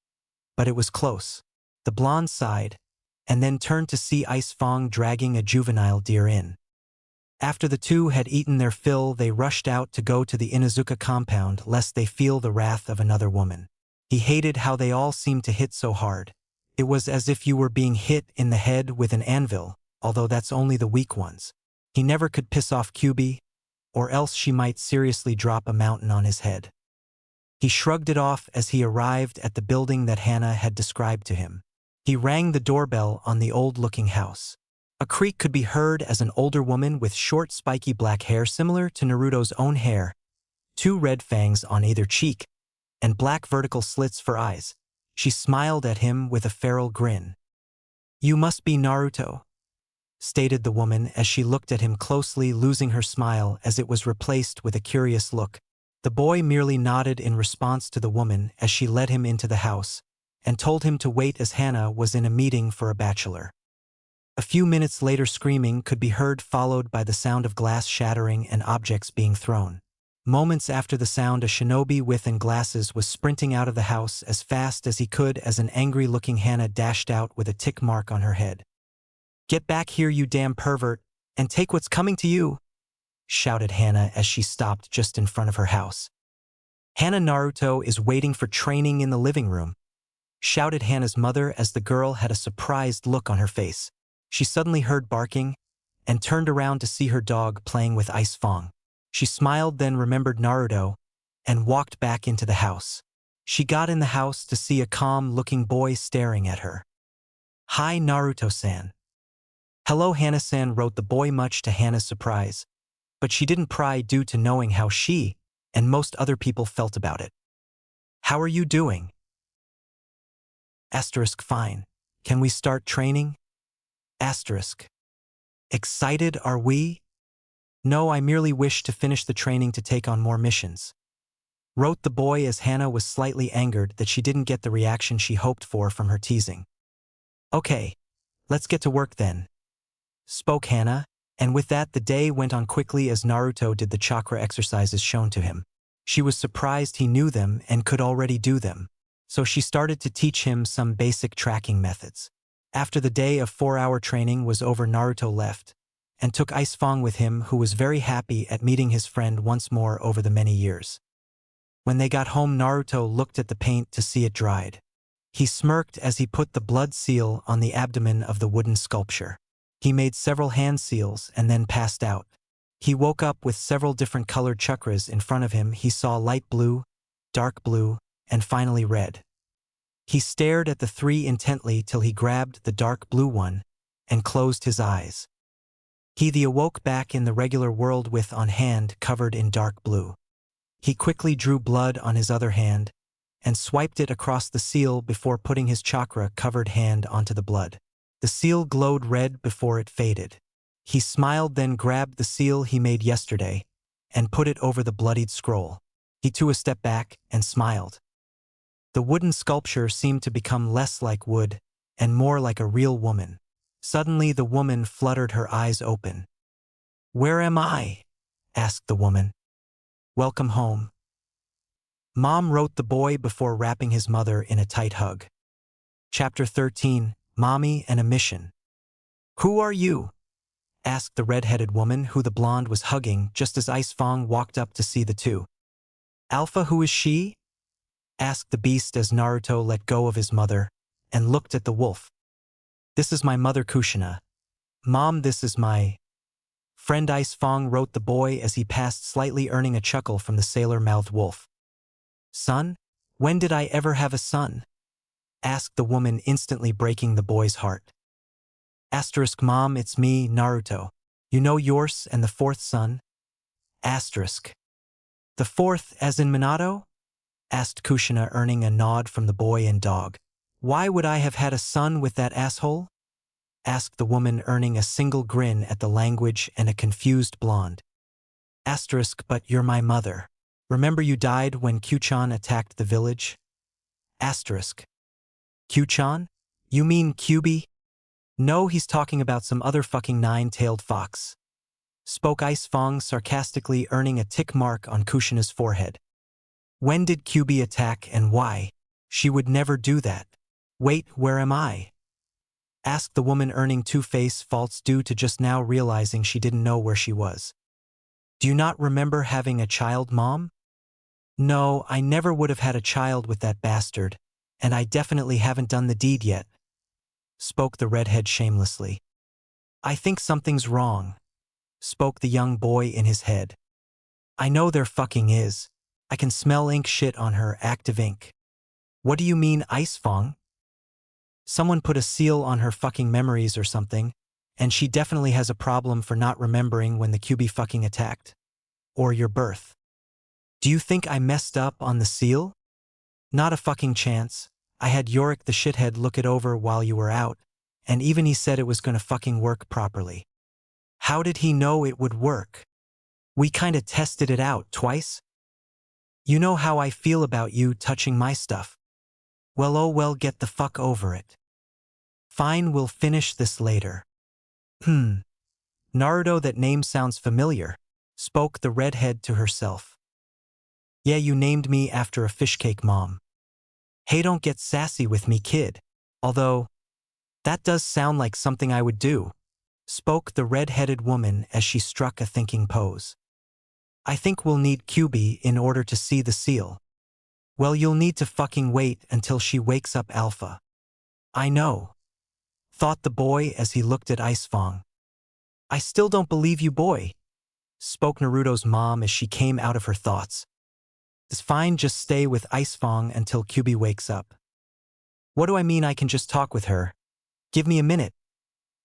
But it was close. The blonde sighed, and then turned to see Ice Fong dragging a juvenile deer in. After the two had eaten their fill, they rushed out to go to the Inuzuka compound lest they feel the wrath of another woman. He hated how they all seemed to hit so hard. It was as if you were being hit in the head with an anvil, although that's only the weak ones. He never could piss off Kyubi, or else she might seriously drop a mountain on his head. He shrugged it off as he arrived at the building that Hana had described to him. He rang the doorbell on the old-looking house. A creak could be heard as an older woman with short spiky black hair similar to Naruto's own hair, two red fangs on either cheek, and black vertical slits for eyes. She smiled at him with a feral grin. "You must be Naruto," stated the woman as she looked at him closely, losing her smile as it was replaced with a curious look. The boy merely nodded in response to the woman as she led him into the house and told him to wait as Hana was in a meeting for a bachelor. A few minutes later, screaming could be heard, followed by the sound of glass shattering and objects being thrown. Moments after the sound, a shinobi with glasses was sprinting out of the house as fast as he could as an angry-looking Hana dashed out with a tick mark on her head. "Get back here, you damn pervert, and take what's coming to you," shouted Hana as she stopped just in front of her house. "Hana, Naruto is waiting for training in the living room," shouted Hana's mother as the girl had a surprised look on her face. She suddenly heard barking and turned around to see her dog playing with Ice Fong. She smiled, then remembered Naruto and walked back into the house. She got in the house to see a calm-looking boy staring at her. "Hi, Naruto-san." "Hello, Hana-san," wrote the boy, much to Hana's surprise, but she didn't pry due to knowing how she and most other people felt about it. "How are you doing?" Asterisk fine. Can we start training? Asterisk. Excited are we? No, I merely wish to finish the training to take on more missions. Wrote the boy as Hannah was slightly angered that she didn't get the reaction she hoped for from her teasing. Okay, let's get to work then, spoke Hannah, and with that the day went on quickly as Naruto did the chakra exercises shown to him. She was surprised he knew them and could already do them, so she started to teach him some basic tracking methods. After the day of 4-hour training was over, Naruto left, and took Ice Fong with him, who was very happy at meeting his friend once more over the many years. When they got home, Naruto looked at the paint to see it dried. He smirked as he put the blood seal on the abdomen of the wooden sculpture. He made several hand seals and then passed out. He woke up with several different colored chakras in front of him. He saw light blue, dark blue, and finally red. He stared at the three intently till he grabbed the dark blue one and closed his eyes. He awoke back in the regular world with on hand covered in dark blue. He quickly drew blood on his other hand and swiped it across the seal before putting his chakra-covered hand onto the blood. The seal glowed red before it faded. He smiled, then grabbed the seal he made yesterday and put it over the bloodied scroll. He took a step back and smiled. The wooden sculpture seemed to become less like wood and more like a real woman. Suddenly the woman fluttered her eyes open. "Where am I?" asked the woman. "Welcome home." Mom, wrote the boy before wrapping his mother in a tight hug. Chapter 13, Mommy and a Mission. "Who are you?" asked the red-headed woman who the blonde was hugging just as Ice Fong walked up to see the two. "Alpha, who is she?" asked the beast as Naruto let go of his mother and looked at the wolf. "This is my mother Kushina. Mom, this is my friend Ice Fong," wrote the boy as he passed slightly, earning a chuckle from the sailor-mouthed wolf. "Son? When did I ever have a son?" asked the woman, instantly breaking the boy's heart. Asterisk Mom, it's me, Naruto. You know yours and the fourth son? Asterisk. The fourth as in Minato? Asked Kushina, earning a nod from the boy and dog. Why would I have had a son with that asshole? Asked the woman, earning a single grin at the language and a confused blonde. Asterisk, but you're my mother. Remember you died when Q-chan attacked the village? Asterisk. Q-chan? You mean QB? No, he's talking about some other fucking nine-tailed fox. Spoke Ice Fong sarcastically, earning a tick mark on Kushina's forehead. When did QB attack and why? She would never do that. Wait, where am I? Asked the woman, earning 2 face faults due to just now realizing she didn't know where she was. Do you not remember having a child, Mom? No, I never would have had a child with that bastard, and I definitely haven't done the deed yet. Spoke the redhead shamelessly. I think something's wrong. Spoke the young boy in his head. I know there fucking is. I can smell ink shit on her, active ink. What do you mean, Ice Fong? Someone put a seal on her fucking memories or something, and she definitely has a problem for not remembering when the QB fucking attacked. Or your birth. Do you think I messed up on the seal? Not a fucking chance. I had Yorick the shithead look it over while you were out, and even he said it was gonna fucking work properly. How did he know it would work? We kinda tested it out twice. You know how I feel about you touching my stuff. Well, oh well, get the fuck over it. Fine, we'll finish this later. Naruto, that name sounds familiar, spoke the redhead to herself. Yeah, you named me after a fish cake, Mom. Hey, don't get sassy with me, kid. Although, that does sound like something I would do, spoke the red-headed woman as she struck a thinking pose. I think we'll need QB in order to see the seal. Well, you'll need to fucking wait until she wakes up, Alpha. I know, thought the boy as he looked at Ice Fong. I still don't believe you, boy, spoke Naruto's mom as she came out of her thoughts. It's fine, just stay with Ice Fong until QB wakes up. What do I mean I can just talk with her? Give me a minute,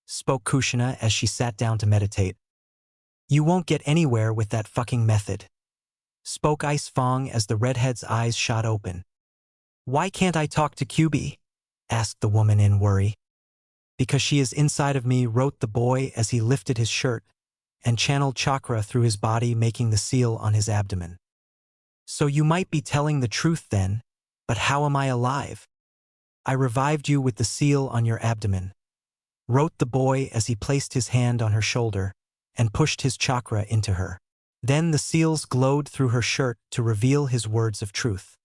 spoke Kushina as she sat down to meditate. You won't get anywhere with that fucking method, spoke Ice Fong as the redhead's eyes shot open. Why can't I talk to QB? asked the woman in worry. Because she is inside of me, wrote the boy as he lifted his shirt and channeled chakra through his body, making the seal on his abdomen. So you might be telling the truth then, but how am I alive? I revived you with the seal on your abdomen, wrote the boy as he placed his hand on her shoulder and pushed his chakra into her. Then the seals glowed through her shirt to reveal his words of truth.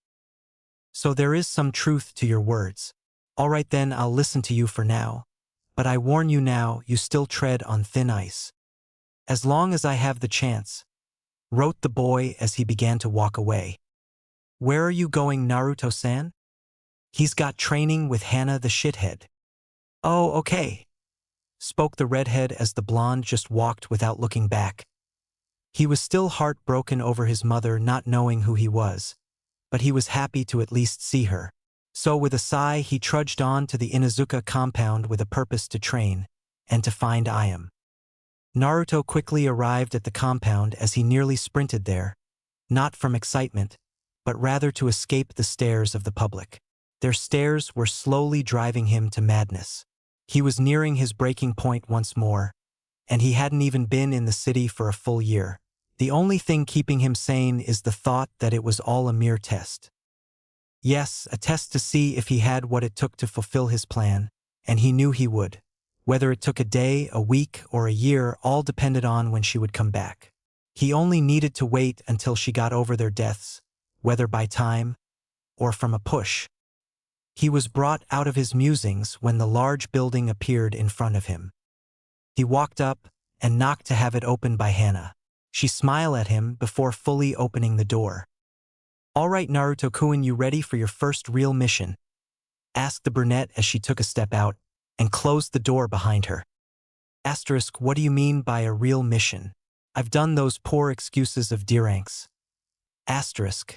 So there is some truth to your words. All right then, I'll listen to you for now. But I warn you now, you still tread on thin ice. As long as I have the chance, wrote the boy as he began to walk away. Where are you going, Naruto-san? He's got training with Hana the shithead. Oh, okay, spoke the redhead as the blonde just walked without looking back. He was still heartbroken over his mother not knowing who he was, but he was happy to at least see her. So with a sigh, he trudged on to the Inuzuka compound with a purpose to train and to find Ayam. Naruto quickly arrived at the compound as he nearly sprinted there, not from excitement, but rather to escape the stares of the public. Their stares were slowly driving him to madness. He was nearing his breaking point once more, and he hadn't even been in the city for a full year. The only thing keeping him sane is the thought that it was all a mere test. Yes, a test to see if he had what it took to fulfill his plan, and he knew he would. Whether it took a day, a week, or a year, all depended on when she would come back. He only needed to wait until she got over their deaths, whether by time or from a push. He was brought out of his musings when the large building appeared in front of him. He walked up and knocked to have it opened by Hana. She smiled at him before fully opening the door. All right, Naruto-kun, you ready for your first real mission? Asked the brunette as she took a step out and closed the door behind her. Asterisk, what do you mean by a real mission? I've done those poor excuses of D-ranks. Asterisk.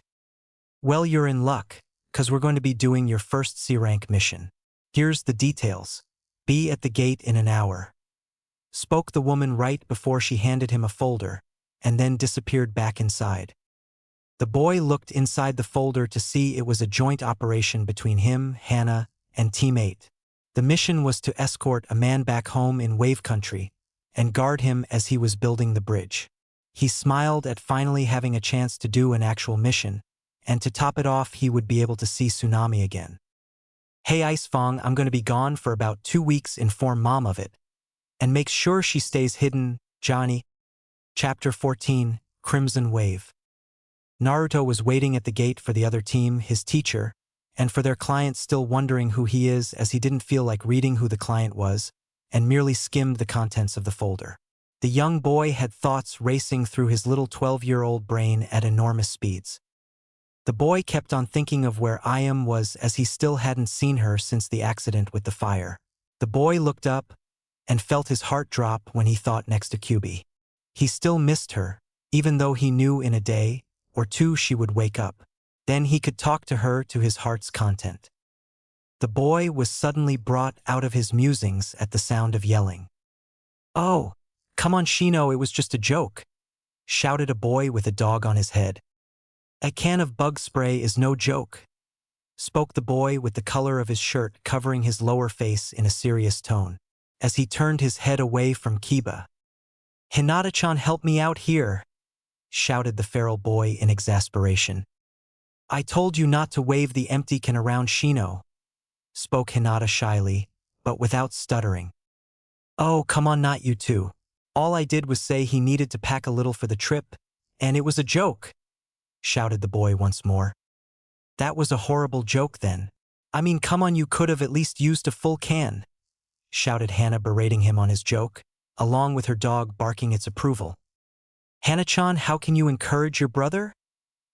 Well, you're in luck, 'cause we're going to be doing your first C-rank mission. Here's the details. Be at the gate in an hour. Spoke the woman right before she handed him a folder, and then disappeared back inside. The boy looked inside the folder to see it was a joint operation between him, Hana, and Team 8. The mission was to escort a man back home in Wave Country and guard him as he was building the bridge. He smiled at finally having a chance to do an actual mission, and to top it off, he would be able to see Tsunami again. Hey Ice Fong, I'm going to be gone for about 2 weeks, inform Mom of it. And make sure she stays hidden, Johnny. Chapter 14, Crimson Wave. Naruto was waiting at the gate for the other team, his teacher, and for their client, still wondering who he is, as he didn't feel like reading who the client was, and merely skimmed the contents of the folder. The young boy had thoughts racing through his little 12-year-old brain at enormous speeds. The boy kept on thinking of where Ayam was, as he still hadn't seen her since the accident with the fire. The boy looked up and felt his heart drop when he thought next to Kyubi. He still missed her, even though he knew in a day or two she would wake up. Then he could talk to her to his heart's content. The boy was suddenly brought out of his musings at the sound of yelling. Oh, come on Shino, it was just a joke, shouted a boy with a dog on his head. A can of bug spray is no joke, spoke the boy with the color of his shirt covering his lower face in a serious tone, as he turned his head away from Kiba. Hinata-chan, help me out here, shouted the feral boy in exasperation. I told you not to wave the empty can around Shino, spoke Hinata shyly, but without stuttering. Oh, come on, not you two. All I did was say he needed to pack a little for the trip, and it was a joke, shouted the boy once more. That was a horrible joke then. I mean, come on, you could have at least used a full can, shouted Hana, berating him on his joke, along with her dog barking its approval. Hana-chan, how can you encourage your brother?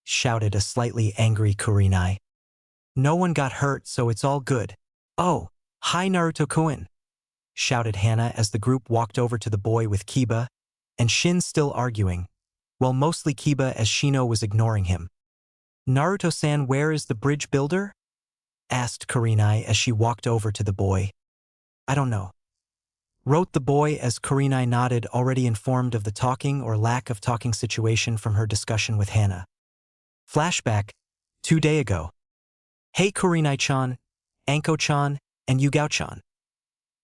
Shouted a slightly angry Kurenai. No one got hurt, so it's all good. Oh, hi Naruto-kun, shouted Hana as the group walked over to the boy with Kiba and Shin still arguing, well, mostly Kiba as Shino was ignoring him. Naruto-san, where is the bridge builder? Asked Kurenai as she walked over to the boy. I don't know, wrote the boy as Kurenai nodded, already informed of the talking or lack of talking situation from her discussion with Hana. Flashback, 2 days ago. Hey Kurenai-chan, Anko-chan, and Yugao-chan,"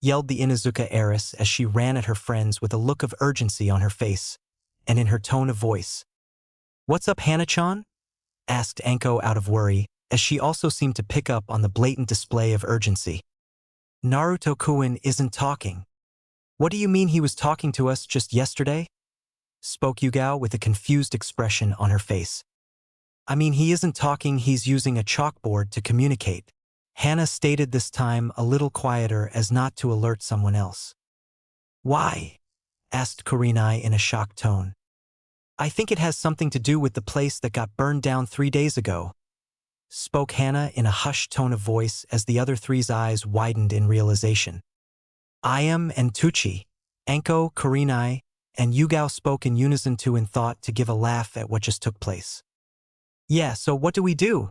yelled the Inuzuka heiress as she ran at her friends with a look of urgency on her face, and in her tone of voice. "What's up, Hana-chan?" asked Anko out of worry, as she also seemed to pick up on the blatant display of urgency. "Naruto-kun isn't talking." "What do you mean he was talking to us just yesterday?" spoke Yugao with a confused expression on her face. "I mean, he isn't talking, he's using a chalkboard to communicate," Hana stated, this time a little quieter as not to alert someone else. "Why?" asked Kurenai in a shocked tone. "I think it has something to do with the place that got burned down 3 days ago," spoke Hana in a hushed tone of voice as the other three's eyes widened in realization. Ayam and Tucci, Anko, Kurenai, and Yugao spoke in unison too in thought to give a laugh at what just took place. "Yeah, so what do we do?"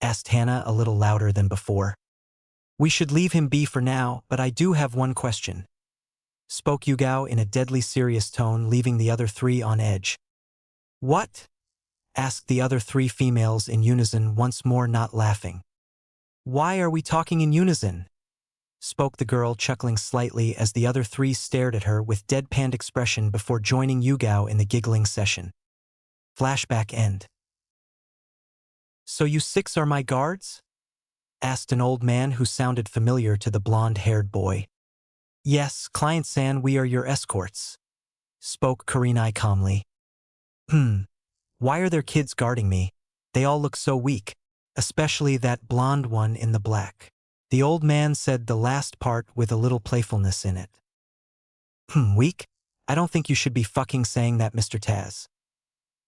asked Hana a little louder than before. "We should leave him be for now, but I do have one question," spoke Yugao in a deadly serious tone, leaving the other three on edge. "What?" asked the other three females in unison, once more not laughing. "Why are we talking in unison?" spoke the girl, chuckling slightly as the other three stared at her with deadpan expression before joining Yugao in the giggling session. Flashback end. "So you six are my guards?" asked an old man who sounded familiar to the blonde-haired boy. "Yes, Client-san, we are your escorts," spoke Kurenai calmly. Why are there kids guarding me? They all look so weak, especially that blonde one in the black." The old man said the last part with a little playfulness in it. Weak? I don't think you should be fucking saying that, Mr. Taz,"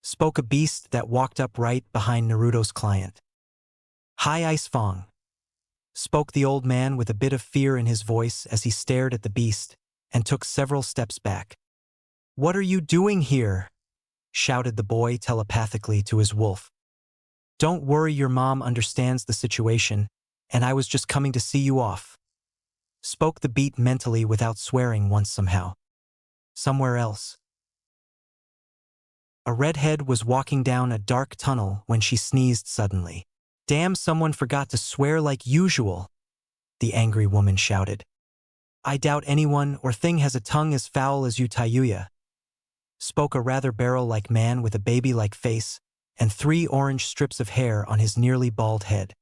spoke a beast that walked up right behind Naruto's client. "Hi, Ice Fong," spoke the old man with a bit of fear in his voice as he stared at the beast and took several steps back. "What are you doing here?" shouted the boy telepathically to his wolf. "Don't worry, your mom understands the situation, and I was just coming to see you off," spoke the beat mentally without swearing once somehow. Somewhere else. A redhead was walking down a dark tunnel when she sneezed suddenly. "Damn, someone forgot to swear like usual," the angry woman shouted. "I doubt anyone or thing has a tongue as foul as you, Tayuya," spoke a rather barrel-like man with a baby-like face and 3 orange strips of hair on his nearly bald head.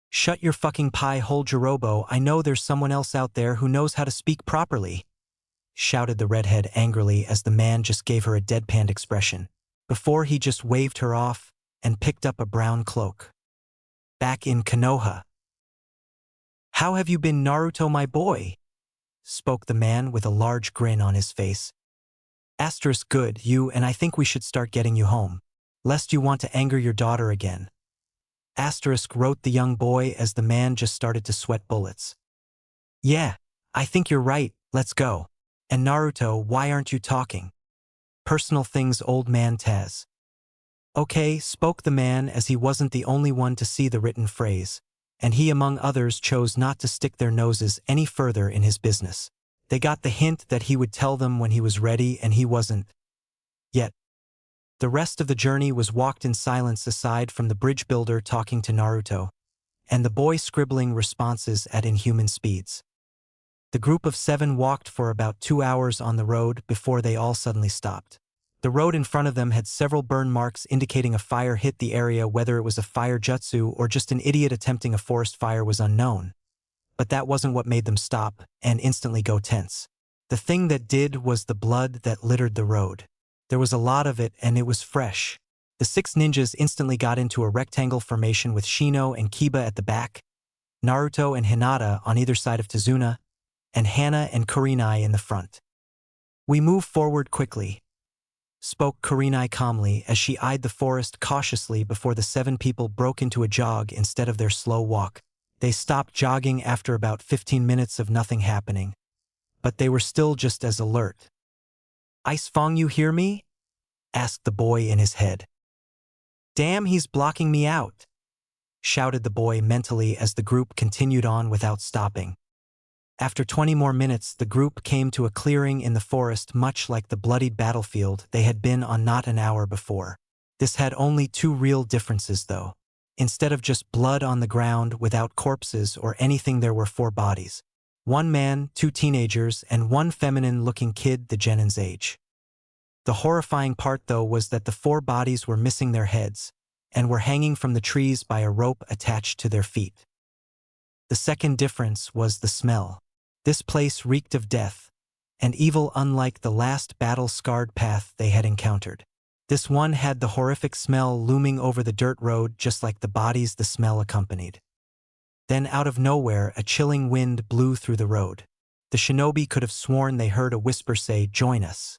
"Shut your fucking pie hole, Jirobo. I know there's someone else out there who knows how to speak properly," shouted the redhead angrily as the man just gave her a deadpan expression, before he just waved her off and picked up a brown cloak. Back in Konoha. "How have you been, Naruto, my boy?" spoke the man with a large grin on his face. Asterisk good, you, and I think we should start getting you home, lest you want to anger your daughter again. Asterisk wrote the young boy as the man just started to sweat bullets. "Yeah, I think you're right, let's go. And Naruto, why aren't you talking?" "Personal things, old man Taz." "Okay," spoke the man as he wasn't the only one to see the written phrase, and he among others chose not to stick their noses any further in his business. They got the hint that he would tell them when he was ready, and he wasn't. Yet. The rest of the journey was walked in silence aside from the bridge builder talking to Naruto, and the boy scribbling responses at inhuman speeds. The group of 7 walked for about 2 hours on the road before they all suddenly stopped. The road in front of them had several burn marks indicating a fire hit the area. Whether it was a fire jutsu or just an idiot attempting a forest fire was unknown. But that wasn't what made them stop and instantly go tense. The thing that did was the blood that littered the road. There was a lot of it, and it was fresh. The 6 ninjas instantly got into a rectangle formation with Shino and Kiba at the back, Naruto and Hinata on either side of Tazuna, and Hana and Kurenai in the front. "We move forward quickly," spoke Kurenai calmly as she eyed the forest cautiously before the 7 people broke into a jog instead of their slow walk. They stopped jogging after about 15 minutes of nothing happening, but they were still just as alert. "Ice Fong, you hear me?" asked the boy in his head. "Damn, he's blocking me out," shouted the boy mentally as the group continued on without stopping. After 20 more minutes, the group came to a clearing in the forest much like the bloodied battlefield they had been on not an hour before. This had only 2 real differences though. Instead of just blood on the ground without corpses or anything, there were 4 bodies. 1 man, 2 teenagers, and 1 feminine-looking kid the Genin's age. The horrifying part, though, was that the 4 bodies were missing their heads and were hanging from the trees by a rope attached to their feet. The second difference was the smell. This place reeked of death and evil, unlike the last battle-scarred path they had encountered. This one had the horrific smell looming over the dirt road, just like the bodies the smell accompanied. Then, out of nowhere, a chilling wind blew through the road. The shinobi could have sworn they heard a whisper say, "Join us,"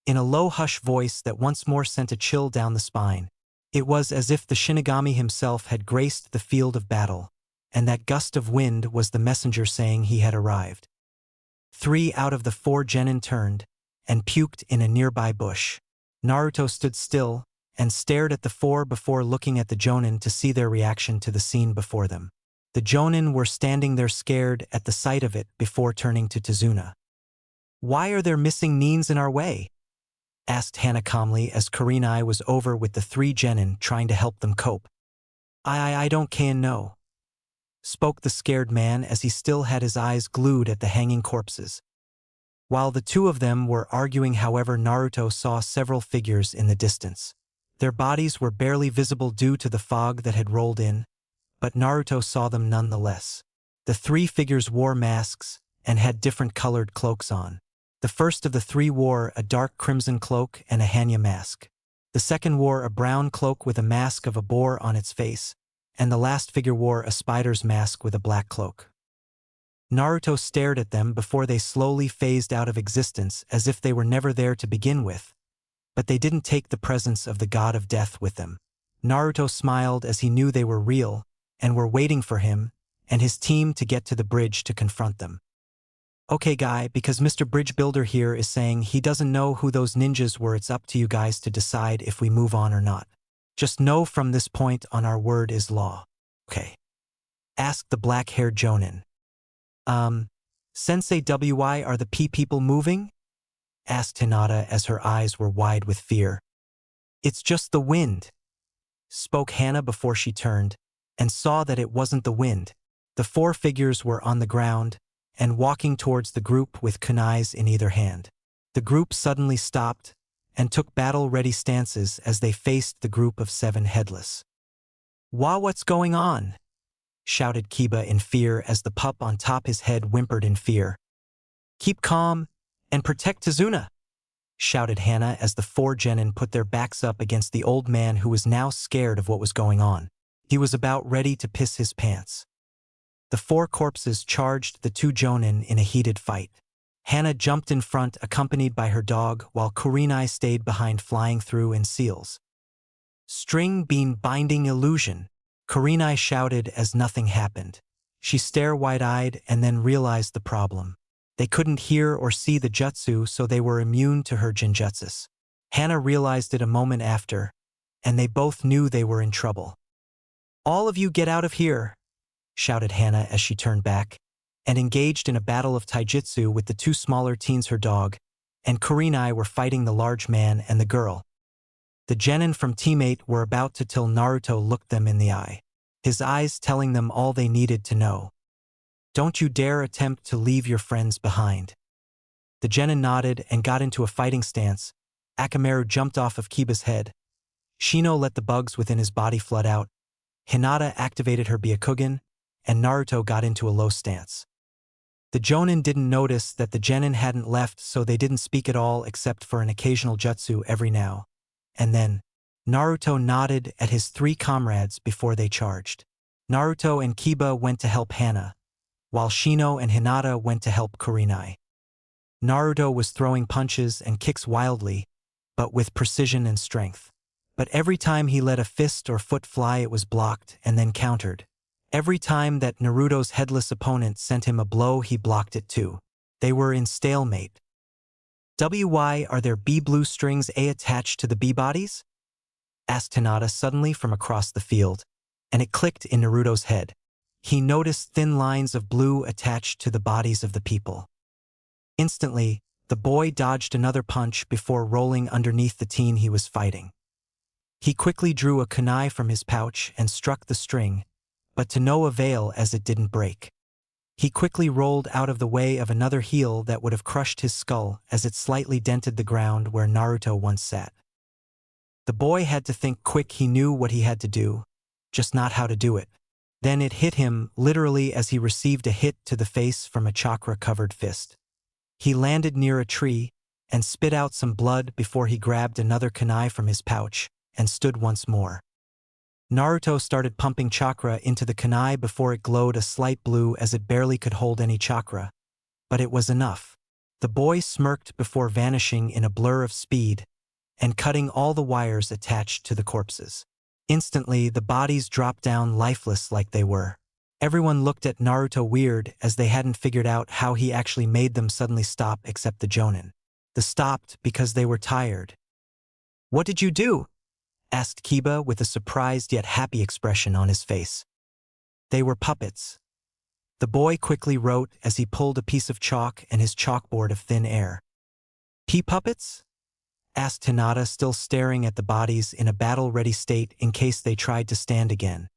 in a low hush voice that once more sent a chill down the spine. It was as if the Shinigami himself had graced the field of battle, and that gust of wind was the messenger saying he had arrived. 3 out of the 4 genin turned and puked in a nearby bush. Naruto stood still and stared at the 4 before looking at the jonin to see their reaction to the scene before them. The jonin were standing there scared at the sight of it before turning to Tazuna. "Why are there missing nins in our way?" asked Hana calmly as Kurenai was over with the 3 genin trying to help them cope. I don't can know," spoke the scared man as he still had his eyes glued at the hanging corpses. While the 2 of them were arguing, however, Naruto saw several figures in the distance. Their bodies were barely visible due to the fog that had rolled in, but Naruto saw them nonetheless. The 3 figures wore masks and had different colored cloaks on. The first of the 3 wore a dark crimson cloak and a Hanya mask. The second wore a brown cloak with a mask of a boar on its face, and the last figure wore a spider's mask with a black cloak. Naruto stared at them before they slowly phased out of existence as if they were never there to begin with, but they didn't take the presence of the god of death with them. Naruto smiled as he knew they were real and were waiting for him and his team to get to the bridge to confront them. "Okay, guy, because Mr. Bridge Builder here is saying he doesn't know who those ninjas were, it's up to you guys to decide if we move on or not. Just know from this point on our word is law." "Okay?" asked the black-haired jonin. Sensei, why are the people moving?" asked Hinata as her eyes were wide with fear. "It's just the wind," spoke Hana before she turned and saw that it wasn't the wind. The 4 figures were on the ground and walking towards the group with kunais in either hand. The group suddenly stopped and took battle-ready stances as they faced the group of 7 headless. What's going on?" shouted Kiba in fear as the pup on top his head whimpered in fear. "Keep calm and protect Tazuna," shouted Hana as the 4 genin put their backs up against the old man who was now scared of what was going on. He was about ready to piss his pants. The 4 corpses charged the 2 jonin in a heated fight. Hana jumped in front accompanied by her dog while Kurenai stayed behind flying through in seals. "String beam binding illusion," Kurenai shouted as nothing happened. She stared wide-eyed and then realized the problem. They couldn't hear or see the jutsu, so they were immune to her genjutsus. Hana realized it a moment after, and they both knew they were in trouble. "All of you get out of here," shouted Hana as she turned back, and engaged in a battle of taijutsu with the 2 smaller teens, her dog, and Kurenai were fighting the large man and the girl. The genin from Team 8 were about to till Naruto looked them in the eye, his eyes telling them all they needed to know. "Don't you dare attempt to leave your friends behind." The genin nodded and got into a fighting stance. Akamaru jumped off of Kiba's head. Shino let the bugs within his body flood out. Hinata activated her Byakugan, and Naruto got into a low stance. The jonin didn't notice that the genin hadn't left, so they didn't speak at all except for an occasional jutsu every now and then. Naruto nodded at his 3 comrades before they charged. Naruto and Kiba went to help Hana, while Shino and Hinata went to help Kurenai. Naruto was throwing punches and kicks wildly, but with precision and strength. But every time he let a fist or foot fly, it was blocked and then countered. Every time that Naruto's headless opponent sent him a blow, he blocked it too. They were in stalemate. "Why are there blue strings attached to the bodies?" asked Hinata suddenly from across the field, and it clicked in Naruto's head. He noticed thin lines of blue attached to the bodies of the people. Instantly, the boy dodged another punch before rolling underneath the teen he was fighting. He quickly drew a kunai from his pouch and struck the string, but to no avail as it didn't break. He quickly rolled out of the way of another heel that would have crushed his skull as it slightly dented the ground where Naruto once sat. The boy had to think quick. He knew what he had to do, just not how to do it. Then it hit him, literally, as he received a hit to the face from a chakra-covered fist. He landed near a tree and spit out some blood before he grabbed another kunai from his pouch and stood once more. Naruto started pumping chakra into the kunai before it glowed a slight blue as it barely could hold any chakra. But it was enough. The boy smirked before vanishing in a blur of speed and cutting all the wires attached to the corpses. Instantly, the bodies dropped down lifeless like they were. Everyone looked at Naruto weird as they hadn't figured out how he actually made them suddenly stop except the Jonin. They stopped because they were tired. "What did you do?" asked Kiba with a surprised yet happy expression on his face. "They were puppets," the boy quickly wrote as he pulled a piece of chalk and his chalkboard of thin air. "Pea puppets?" asked Hinata, still staring at the bodies in a battle-ready state in case they tried to stand again.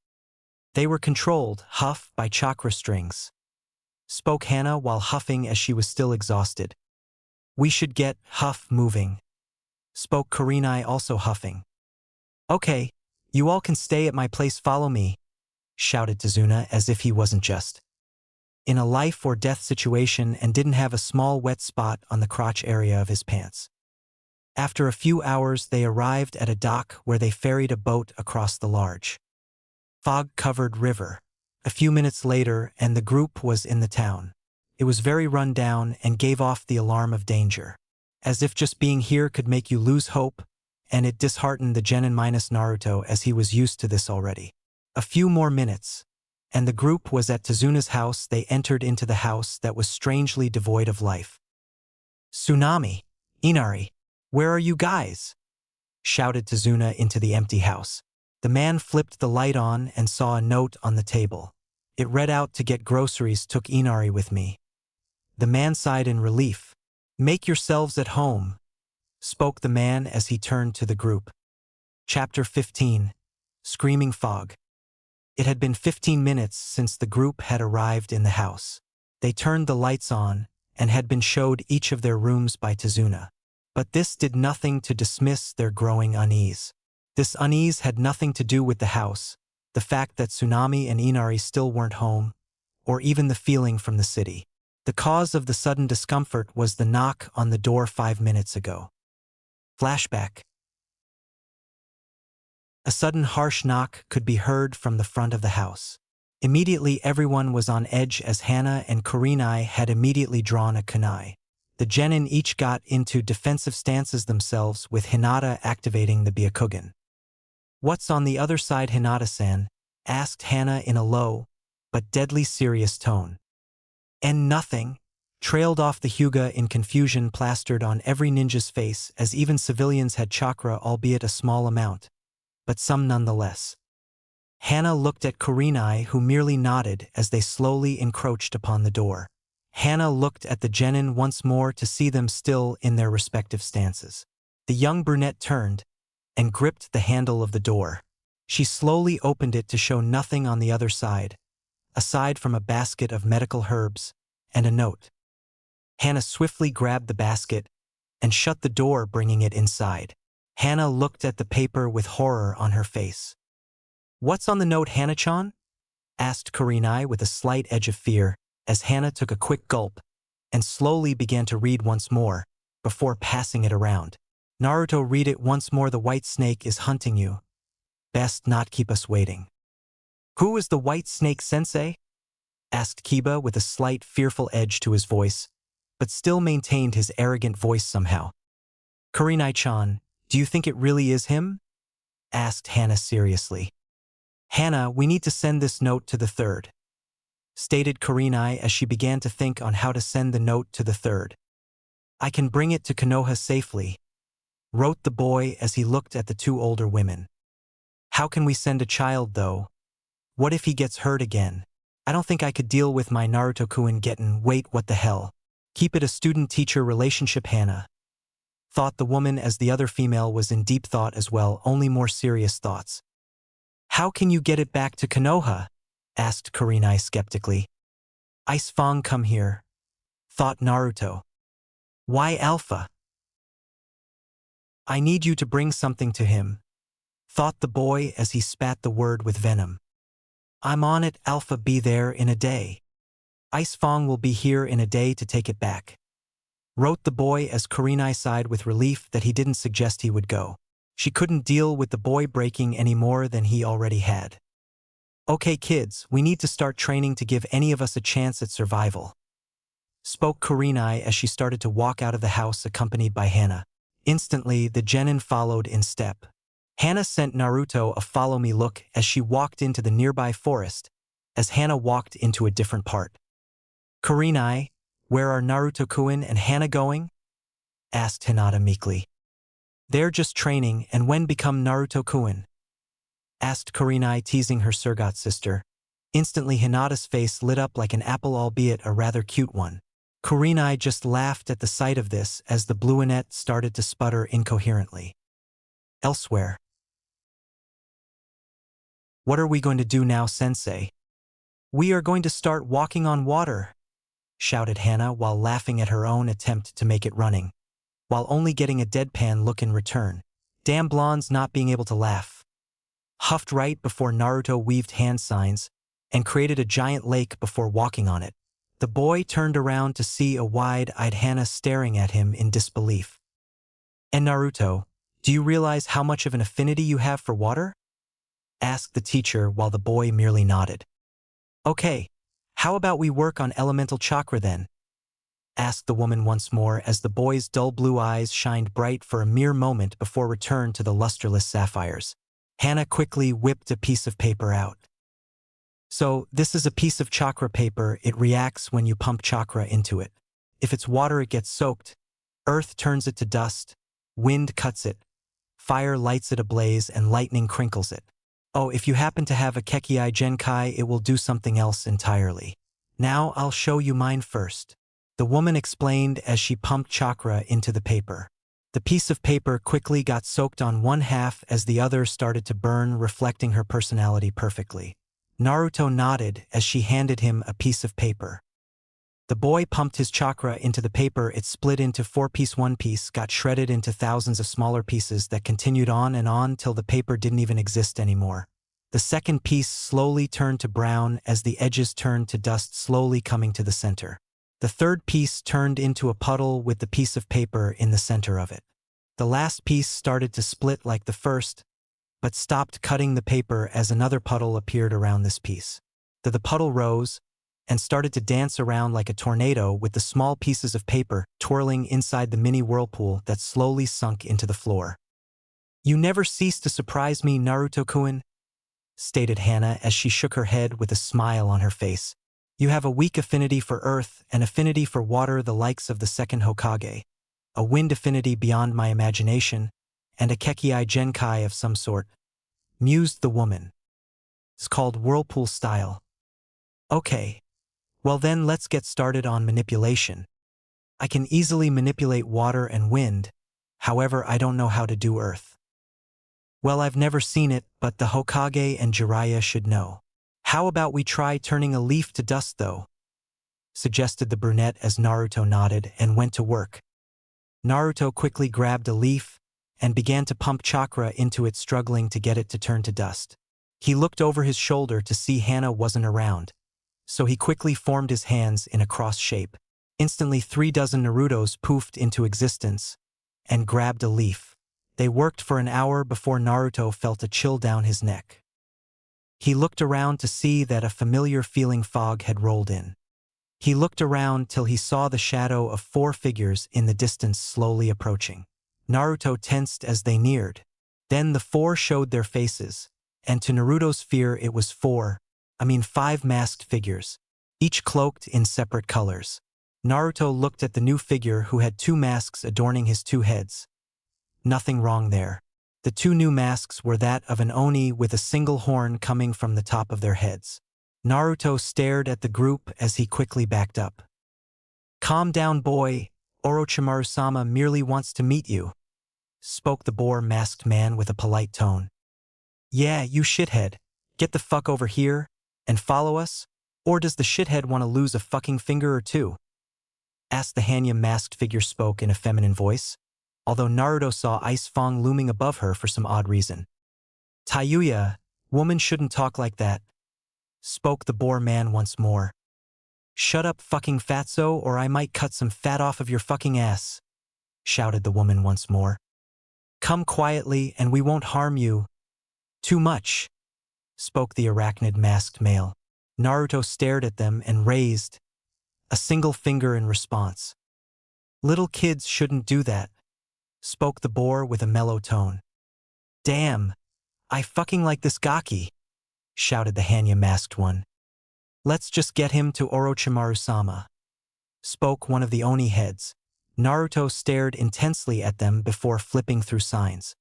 "They were controlled, by chakra strings," spoke Hana while huffing as she was still exhausted. "We should get, moving," spoke Kurenai, also huffing. "Okay, you all can stay at my place. Follow me," shouted Tazuna as if he wasn't just in a life-or-death situation and didn't have a small wet spot on the crotch area of his pants. After a few hours, they arrived at a dock where they ferried a boat across the large, fog-covered river. A few minutes later, and the group was in the town. It was very run down and gave off the alarm of danger. As if just being here could make you lose hope, and it disheartened the genin minus Naruto as he was used to this already. A few more minutes, and the group was at Tazuna's house. They entered into the house that was strangely devoid of life. "Tsunami! Inari! Where are you guys?" shouted Tazuna into the empty house. The man flipped the light on and saw a note on the table. It read out, "To get groceries, took Inari with me." The man sighed in relief. "Make yourselves at home," spoke the man as he turned to the group. Chapter 15. Screaming Fog. It had been 15 minutes since the group had arrived in the house. They turned the lights on and had been showed each of their rooms by Tazuna. But this did nothing to dismiss their growing unease. This unease had nothing to do with the house, the fact that Tsunami and Inari still weren't home, or even the feeling from the city. The cause of the sudden discomfort was the knock on the door 5 minutes ago. Flashback. A sudden harsh knock could be heard from the front of the house. Immediately everyone was on edge as Hana and Kurenai had immediately drawn a kunai. The genin each got into defensive stances themselves, with Hinata activating the Byakugan. "What's on the other side, Hinata-san?" asked Hana in a low, but deadly serious tone. "And nothing," trailed off the Hyuga in confusion plastered on every ninja's face, as even civilians had chakra, albeit a small amount, but some nonetheless. Hana looked at Kurenai, who merely nodded as they slowly encroached upon the door. Hana looked at the genin once more to see them still in their respective stances. The young brunette turned and gripped the handle of the door. She slowly opened it to show nothing on the other side, aside from a basket of medical herbs and a note. Hana swiftly grabbed the basket and shut the door, bringing it inside. Hana looked at the paper with horror on her face. "What's on the note, Hana-chan?" asked Kurenai with a slight edge of fear, as Hana took a quick gulp and slowly began to read once more, before passing it around. "Naruto, read it once more. The white snake is hunting you. Best not keep us waiting." "Who is the white snake, sensei?" asked Kiba with a slight fearful edge to his voice, but still maintained his arrogant voice somehow. "Kurenai-chan, do you think it really is him?" asked Hana seriously. "Hana, we need to send this note to the third," stated Kurenai as she began to think on how to send the note to the third. "I can bring it to Konoha safely," wrote the boy as he looked at the two older women. "How can we send a child, though? What if he gets hurt again? I don't think I could deal with my Naruto-kun getting— Wait, what the hell? Keep it a student-teacher relationship, Hana," thought the woman as the other female was in deep thought as well, only more serious thoughts. How can you get it back to Konoha? Asked Kurenai skeptically. Ice Fang, come here, thought Naruto. Why Alpha? I need you to bring something to him, thought the boy as he spat the word with venom. I'm on it, Alpha, be there in a day. Ice Fang will be here in a day to take it back, wrote the boy as Kurenai sighed with relief that he didn't suggest he would go. She couldn't deal with the boy breaking any more than he already had. Okay kids, we need to start training to give any of us a chance at survival, spoke Kurenai as she started to walk out of the house accompanied by Hana. Instantly, the genin followed in step. Hana sent Naruto a follow-me look as she walked into the nearby forest, as Hana walked into a different part. Kurenai, where are Naruto-kun and Hana going? Asked Hinata meekly. They're just training, and when become Naruto-kun? Asked Kurenai, teasing her surrogate sister. Instantly Hinata's face lit up like an apple, albeit a rather cute one. Kurenai just laughed at the sight of this as the blueonette started to sputter incoherently. Elsewhere. What are we going to do now, sensei? We are going to start walking on water, shouted Hana while laughing at her own attempt to make it running, while only getting a deadpan look in return. Damn blondes not being able to laugh. Huffed right before Naruto weaved hand signs and created a giant lake before walking on it. The boy turned around to see a wide-eyed Hana staring at him in disbelief. And Naruto, do you realize how much of an affinity you have for water? Asked the teacher while the boy merely nodded. Okay, how about we work on elemental chakra then? Asked the woman once more as the boy's dull blue eyes shined bright for a mere moment before return to the lusterless sapphires. Hana quickly whipped a piece of paper out. So, this is a piece of chakra paper. It reacts when you pump chakra into it. If it's water, it gets soaked. Earth turns it to dust. Wind cuts it. Fire lights it ablaze, and lightning crinkles it. Oh, if you happen to have a Kekkei Genkai, it will do something else entirely. Now I'll show you mine first, the woman explained as she pumped chakra into the paper. The piece of paper quickly got soaked on one half as the other started to burn, reflecting her personality perfectly. Naruto nodded as she handed him a piece of paper. The boy pumped his chakra into the paper. It split into 4 pieces. One piece got shredded into thousands of smaller pieces that continued on and on till the paper didn't even exist anymore. The second piece slowly turned to brown as the edges turned to dust, slowly coming to the center. The third piece turned into a puddle with the piece of paper in the center of it. The last piece started to split like the first, but stopped cutting the paper as another puddle appeared around this piece. The puddle rose and started to dance around like a tornado, with the small pieces of paper twirling inside the mini whirlpool that slowly sunk into the floor. You never cease to surprise me, Naruto-kun, stated Hana as she shook her head with a smile on her face. You have a weak affinity for earth, an affinity for water, the likes of the second Hokage, a wind affinity beyond my imagination, and a Kekkei Genkai of some sort, mused the woman. It's called whirlpool style. Okay. Well then let's get started on manipulation. I can easily manipulate water and wind, however I don't know how to do earth. Well, I've never seen it, but the Hokage and Jiraiya should know. How about we try turning a leaf to dust though? Suggested the brunette as Naruto nodded and went to work. Naruto quickly grabbed a leaf and began to pump chakra into it, struggling to get it to turn to dust. He looked over his shoulder to see Hana wasn't around, so he quickly formed his hands in a cross shape. Instantly 3 dozen Narutos poofed into existence and grabbed a leaf. They worked for an hour before Naruto felt a chill down his neck. He looked around to see that a familiar feeling fog had rolled in. He looked around till he saw the shadow of 4 figures in the distance slowly approaching. Naruto tensed as they neared. Then the 4 showed their faces, and to Naruto's fear it was 5 masked figures, each cloaked in separate colors. Naruto looked at the new figure who had 2 masks adorning his 2 heads. Nothing wrong there. The 2 new masks were that of an Oni with a single horn coming from the top of their heads. Naruto stared at the group as he quickly backed up. Calm down, boy, Orochimaru-sama merely wants to meet you," spoke the boar-masked man with a polite tone. "Yeah, you shithead. Get the fuck over here and follow us, or does the shithead want to lose a fucking finger or two?" asked the Hanya-masked figure spoke in a feminine voice, although Naruto saw Ice Fong looming above her for some odd reason. "Tayuya, woman shouldn't talk like that," spoke the boar man once more. "Shut up fucking fatso or I might cut some fat off of your fucking ass," shouted the woman once more. "Come quietly and we won't harm you too much," spoke the arachnid-masked male. Naruto stared at them and raised a single finger in response. "Little kids shouldn't do that," spoke the boar with a mellow tone. "Damn, I fucking like this gaki," shouted the Hanya-masked one. "Let's just get him to Orochimaru-sama," spoke one of the Oni heads. Naruto stared intensely at them before flipping through signs.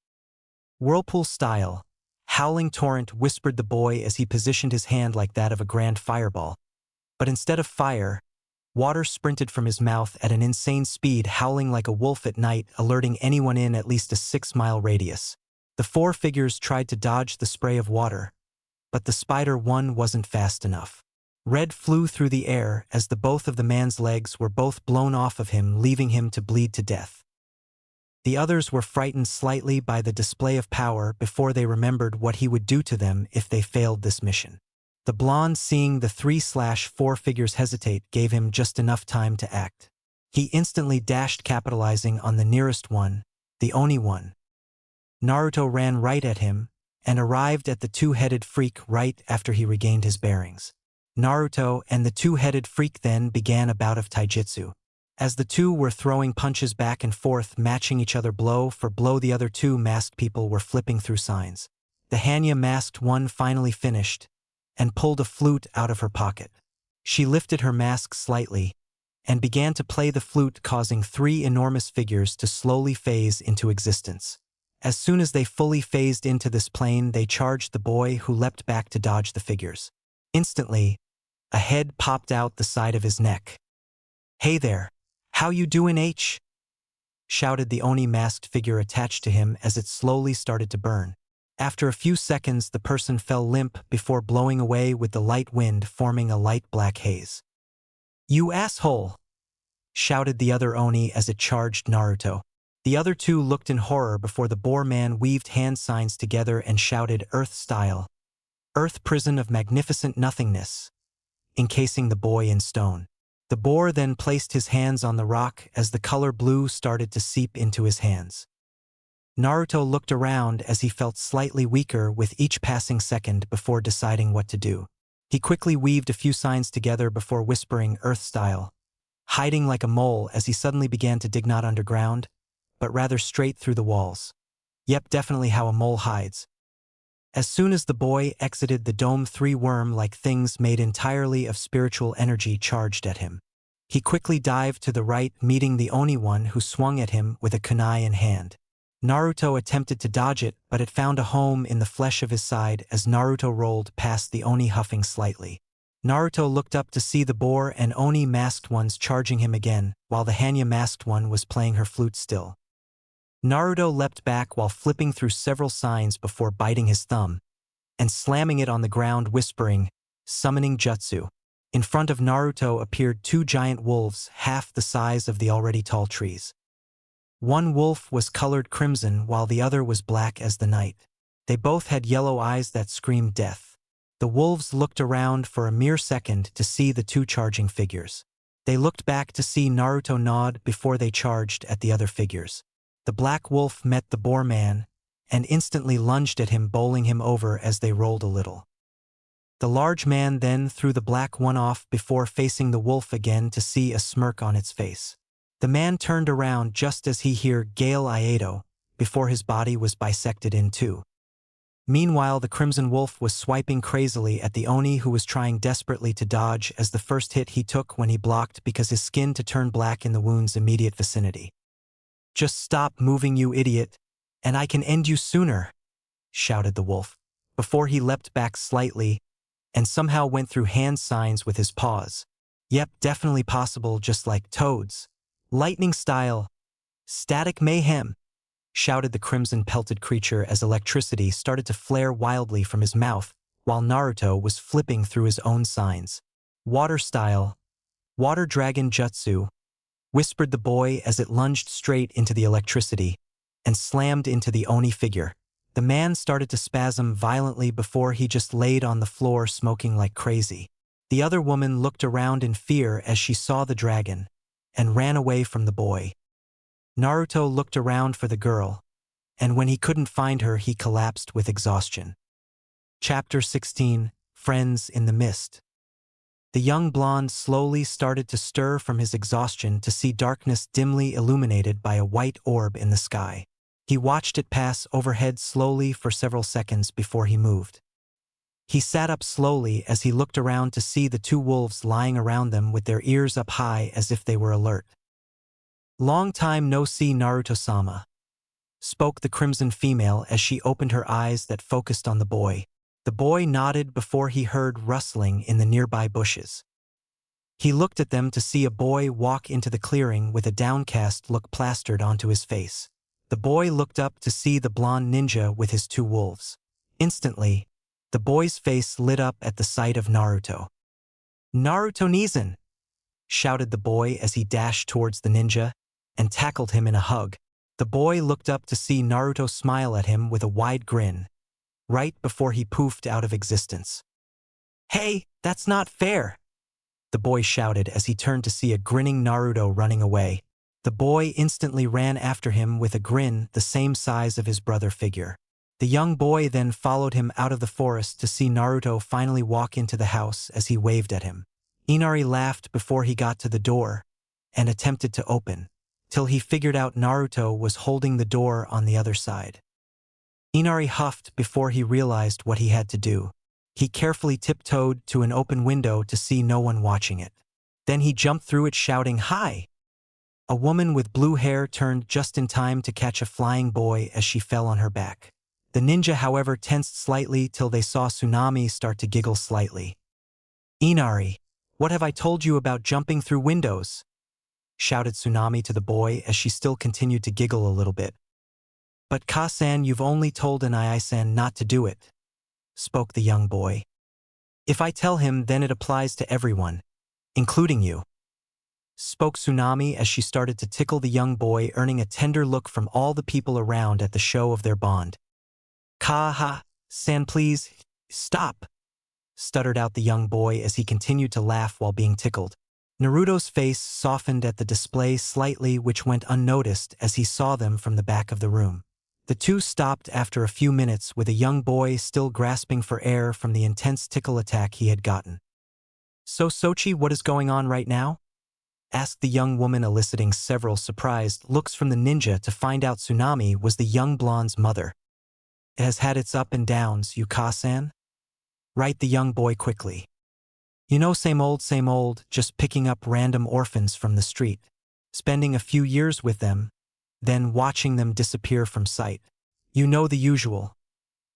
"Whirlpool style," Howling Torrent whispered the boy as he positioned his hand like that of a grand fireball. But instead of fire, water sprinted from his mouth at an insane speed, howling like a wolf at night, alerting anyone in at least a 6-mile radius. The four figures tried to dodge the spray of water, but the spider one wasn't fast enough. Red flew through the air as the both of the man's legs were both blown off of him, leaving him to bleed to death. The others were frightened slightly by the display of power before they remembered what he would do to them if they failed this mission. The blonde, seeing the 3/4 figures hesitate, gave him just enough time to act. He instantly dashed, capitalizing on the nearest one, the Oni one. Naruto ran right at him and arrived at the two-headed freak right after he regained his bearings. Naruto and the two-headed freak then began a bout of taijutsu. As the two were throwing punches back and forth, matching each other blow for blow, the other two masked people were flipping through signs. The Hanya-masked one finally finished and pulled a flute out of her pocket. She lifted her mask slightly and began to play the flute, causing 3 enormous figures to slowly phase into existence. As soon as they fully phased into this plane, they charged the boy, who leapt back to dodge the figures. Instantly, a head popped out the side of his neck. "Hey there, how you doing, H?" shouted the Oni-masked figure attached to him as it slowly started to burn. After a few seconds, the person fell limp before blowing away with the light wind, forming a light black haze. "You asshole!" shouted the other Oni as it charged Naruto. The other two looked in horror before the boar man weaved hand signs together and shouted, "Earth style. Earth prison of magnificent nothingness," encasing the boy in stone. The boar then placed his hands on the rock as the color blue started to seep into his hands. Naruto looked around as he felt slightly weaker with each passing second before deciding what to do. He quickly weaved a few signs together before whispering, "Earth style," hiding like a mole as he suddenly began to dig not underground, but rather straight through the walls. Yep, definitely how a mole hides. As soon as the boy exited the dome, 3 worm-like things made entirely of spiritual energy charged at him. He quickly dived to the right, meeting the Oni one, who swung at him with a kunai in hand. Naruto attempted to dodge it, but it found a home in the flesh of his side as Naruto rolled past the Oni, huffing slightly. Naruto looked up to see the boar and Oni masked ones charging him again, while the Hanya masked one was playing her flute still. Naruto leapt back while flipping through several signs before biting his thumb and slamming it on the ground, whispering, "Summoning jutsu." In front of Naruto appeared 2 giant wolves, half the size of the already tall trees. One wolf was colored crimson while the other was black as the night. They both had yellow eyes that screamed death. The wolves looked around for a mere second to see the 2 charging figures. They looked back to see Naruto nod before they charged at the other figures. The black wolf met the boar man and instantly lunged at him, bowling him over as they rolled a little. The large man then threw the black one off before facing the wolf again to see a smirk on its face. The man turned around just as he heard Gale Ieto before his body was bisected in 2. Meanwhile, the crimson wolf was swiping crazily at the Oni, who was trying desperately to dodge as the first hit he took when he blocked because his skin to turn black in the wound's immediate vicinity. "Just stop moving, you idiot, and I can end you sooner," shouted the wolf, before he leapt back slightly and somehow went through hand signs with his paws. Yep, definitely possible, just like toads. Lightning style. Static mayhem, shouted the crimson-pelted creature as electricity started to flare wildly from his mouth, while Naruto was flipping through his own signs. Water style. Water dragon jutsu, whispered the boy as it lunged straight into the electricity and slammed into the Oni figure. The man started to spasm violently before he just laid on the floor smoking like crazy. The other woman looked around in fear as she saw the dragon and ran away from the boy. Naruto looked around for the girl, and when he couldn't find her, he collapsed with exhaustion. Chapter 16, Friends in the Mist. The young blonde slowly started to stir from his exhaustion to see darkness dimly illuminated by a white orb in the sky. He watched it pass overhead slowly for several seconds before he moved. He sat up slowly as he looked around to see the two wolves lying around them with their ears up high as if they were alert. "Long time no see, Naruto-sama," spoke the crimson female as she opened her eyes that focused on the boy. The boy nodded before he heard rustling in the nearby bushes. He looked at them to see a boy walk into the clearing with a downcast look plastered onto his face. The boy looked up to see the blonde ninja with his two wolves. Instantly, the boy's face lit up at the sight of Naruto. "Naruto-Nizan!" shouted the boy as he dashed towards the ninja and tackled him in a hug. The boy looked up to see Naruto smile at him with a wide grin, right before he poofed out of existence. "Hey, that's not fair!" the boy shouted as he turned to see a grinning Naruto running away. The boy instantly ran after him with a grin the same size of his brother figure. The young boy then followed him out of the forest to see Naruto finally walk into the house as he waved at him. Inari laughed before he got to the door and attempted to open, till he figured out Naruto was holding the door on the other side. Inari huffed before he realized what he had to do. He carefully tiptoed to an open window to see no one watching it. Then he jumped through it shouting, "Hi!" A woman with blue hair turned just in time to catch a flying boy as she fell on her back. The ninja, however, tensed slightly till they saw Tsunami start to giggle slightly. "Inari, what have I told you about jumping through windows?" shouted Tsunami to the boy as she still continued to giggle a little bit. "But Ka-san, you've only told Anai-san not to do it," spoke the young boy. "If I tell him, then it applies to everyone, including you," spoke Tsunami as she started to tickle the young boy, earning a tender look from all the people around at the show of their bond. "Ka-ha-san, please, stop," stuttered out the young boy as he continued to laugh while being tickled. Naruto's face softened at the display slightly, which went unnoticed as he saw them from the back of the room. The two stopped after a few minutes with a young boy still grasping for air from the intense tickle attack he had gotten. "So Sochi, what is going on right now?" asked the young woman, eliciting several surprised looks from the ninja to find out Tsunami was the young blonde's mother. "It has had its up and downs, Yuka-san," right the young boy quickly. "You know, same old, just picking up random orphans from the street, spending a few years with them, then watching them disappear from sight. You know the usual,"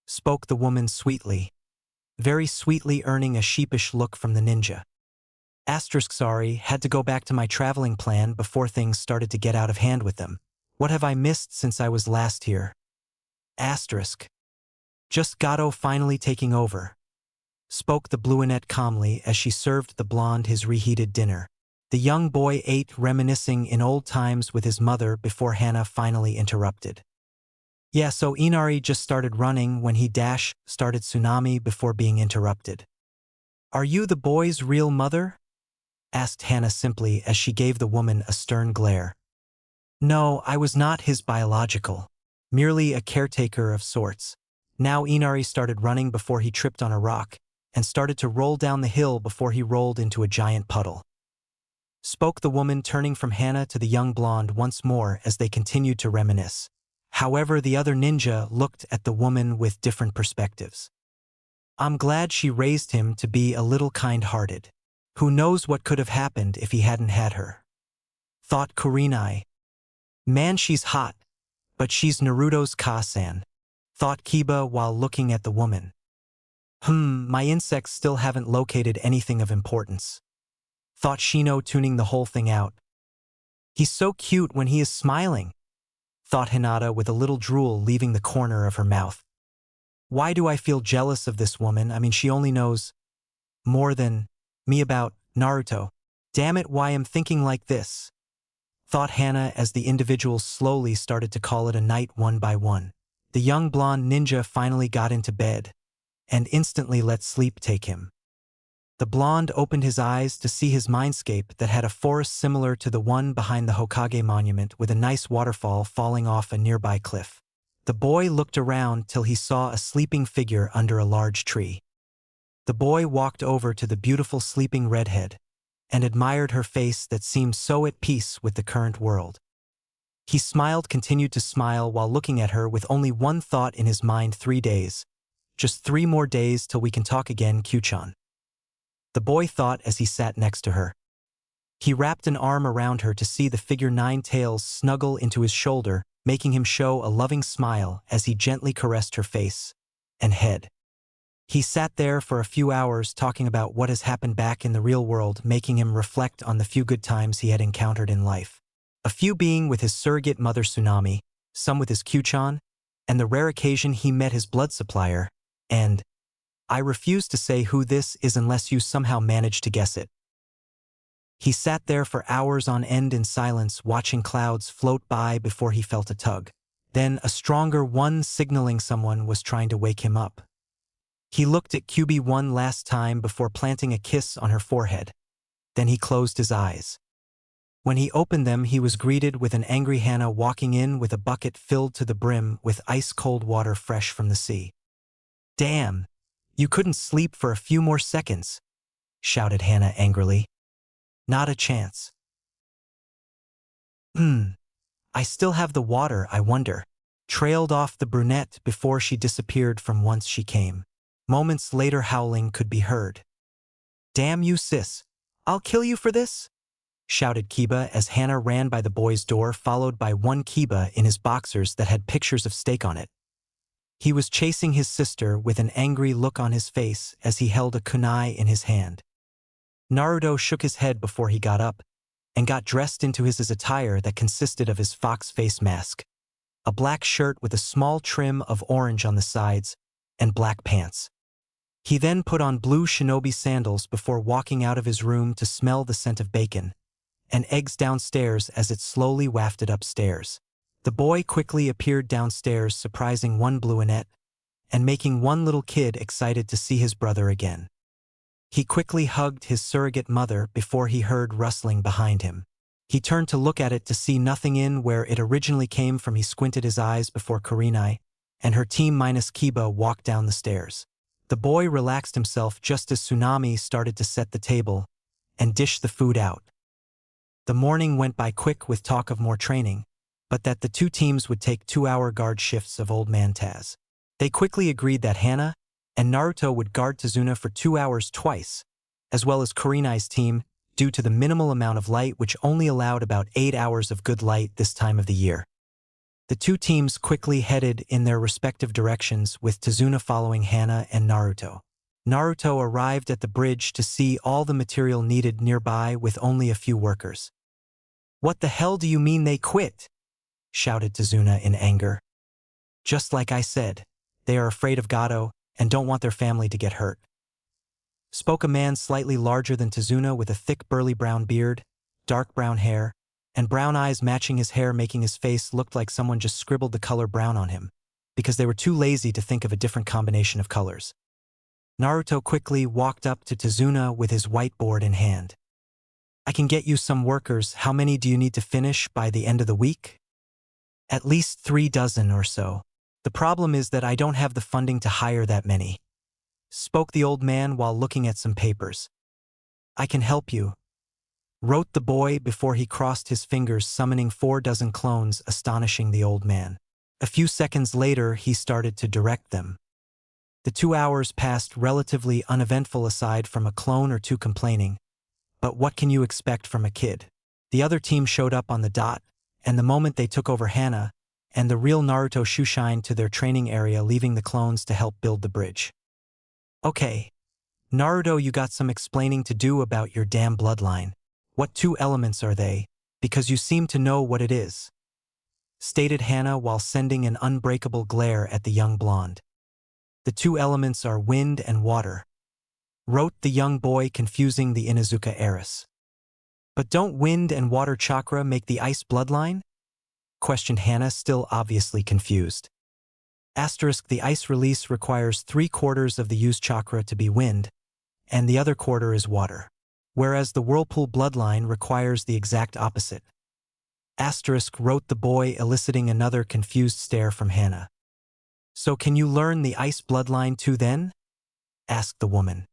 spoke the woman sweetly, very sweetly, earning a sheepish look from the ninja. Sorry, had to go back to my traveling plan before things started to get out of hand with them. What have I missed since I was last here? Just Gato finally taking over," spoke the brunette calmly as she served the blonde his reheated dinner. The young boy ate, reminiscing in old times with his mother before Hana finally interrupted. "Yeah, so Inari just started running when he started Tsunami before being interrupted. Are you the boy's real mother?" asked Hana simply as she gave the woman a stern glare. "No, I was not his biological, merely a caretaker of sorts." Now Inari started running before he tripped on a rock and started to roll down the hill before he rolled into a giant puddle. Spoke the woman, turning from Hana to the young blonde once more as they continued to reminisce. However, the other ninja looked at the woman with different perspectives. "I'm glad she raised him to be a little kind-hearted. Who knows what could have happened if he hadn't had her," thought Kurenai. "Man, she's hot, but she's Naruto's Ka-san," thought Kiba while looking at the woman. My insects still haven't located anything of importance," thought Shino, tuning the whole thing out. He's so cute when he is smiling, thought Hinata with a little drool leaving the corner of her mouth. Why do I feel jealous of this woman? I mean, she only knows more than me about Naruto. Damn it, why I'm thinking like this, thought Hana as the individuals slowly started to call it a night one by one. The young blonde ninja finally got into bed and instantly let sleep take him. The blonde opened his eyes to see his mindscape that had a forest similar to the one behind the Hokage monument with a nice waterfall falling off a nearby cliff. The boy looked around till he saw a sleeping figure under a large tree. The boy walked over to the beautiful sleeping redhead and admired her face that seemed so at peace with the current world. He continued to smile while looking at her with only one thought in his mind: 3 days. Just 3 more days till we can talk again, Q-chan. The boy thought as he sat next to her. He wrapped an arm around her to see the figure 9 tails snuggle into his shoulder, making him show a loving smile as he gently caressed her face and head. He sat there for a few hours talking about what has happened back in the real world, making him reflect on the few good times he had encountered in life. A few being with his surrogate mother Tsunami, some with his Q-chan, and the rare occasion he met his blood supplier, and I refuse to say who this is unless you somehow manage to guess it. He sat there for hours on end in silence, watching clouds float by before he felt a tug. Then a stronger one signaling someone was trying to wake him up. He looked at QB one last time before planting a kiss on her forehead. Then he closed his eyes. When he opened them, he was greeted with an angry Hana walking in with a bucket filled to the brim with ice-cold water fresh from the sea. "Damn! You couldn't sleep for a few more seconds," shouted Hana angrily. "Not a chance." I still have the water, I wonder," trailed off the brunette before she disappeared from whence she came. Moments later, howling could be heard. "Damn you, sis. I'll kill you for this," shouted Kiba as Hana ran by the boy's door, followed by one Kiba in his boxers that had pictures of steak on it. He was chasing his sister with an angry look on his face as he held a kunai in his hand. Naruto shook his head before he got up and got dressed into his attire that consisted of his fox face mask, a black shirt with a small trim of orange on the sides, and black pants. He then put on blue shinobi sandals before walking out of his room to smell the scent of bacon and eggs downstairs as it slowly wafted upstairs. The boy quickly appeared downstairs, surprising one Bluinette and making one little kid excited to see his brother again. He quickly hugged his surrogate mother before he heard rustling behind him. He turned to look at it to see nothing in where it originally came from. He squinted his eyes before Kurenai and her team minus Kiba walked down the stairs. The boy relaxed himself just as Tsunami started to set the table and dish the food out. The morning went by quick with talk of more training, but that the 2 teams would take 2-hour guard shifts of Old Man Taz. They quickly agreed that Hana and Naruto would guard Tazuna for 2 hours twice, as well as Kurenai's team, due to the minimal amount of light which only allowed about 8 hours of good light this time of the year. The 2 teams quickly headed in their respective directions, with Tazuna following Hana and Naruto. Naruto arrived at the bridge to see all the material needed nearby with only a few workers. "What the hell do you mean they quit?" shouted Tazuna in anger. "Just like I said, they are afraid of Gato and don't want their family to get hurt," spoke a man slightly larger than Tazuna with a thick burly brown beard, dark brown hair, and brown eyes matching his hair, making his face look like someone just scribbled the color brown on him, because they were too lazy to think of a different combination of colors. Naruto quickly walked up to Tazuna with his whiteboard in hand. "I can get you some workers. How many do you need to finish by the end of the week?" "At least 3 dozen or so. The problem is that I don't have the funding to hire that many," spoke the old man while looking at some papers. "I can help you," wrote the boy before he crossed his fingers, summoning 4 dozen clones, astonishing the old man. A few seconds later, he started to direct them. The 2 hours passed relatively uneventful aside from a clone or 2 complaining. But what can you expect from a kid? The other team showed up on the dot, and the moment they took over Hana and the real Naruto Shushined to their training area, leaving the clones to help build the bridge. "Okay, Naruto, you got some explaining to do about your damn bloodline. What 2 elements are they?" Because you seem to know what it is, stated Hannah while sending an unbreakable glare at the young blonde. The two elements are wind and water, wrote the young boy, confusing the Inuzuka heiress. But don't wind and water chakra make the ice bloodline? Questioned Hannah, still obviously confused. Asterisk, the ice release requires 3/4 of the used chakra to be wind, and the other quarter is water, whereas the whirlpool bloodline requires the exact opposite. Asterisk, wrote the boy, eliciting another confused stare from Hannah. So can you learn the ice bloodline too then? Asked the woman.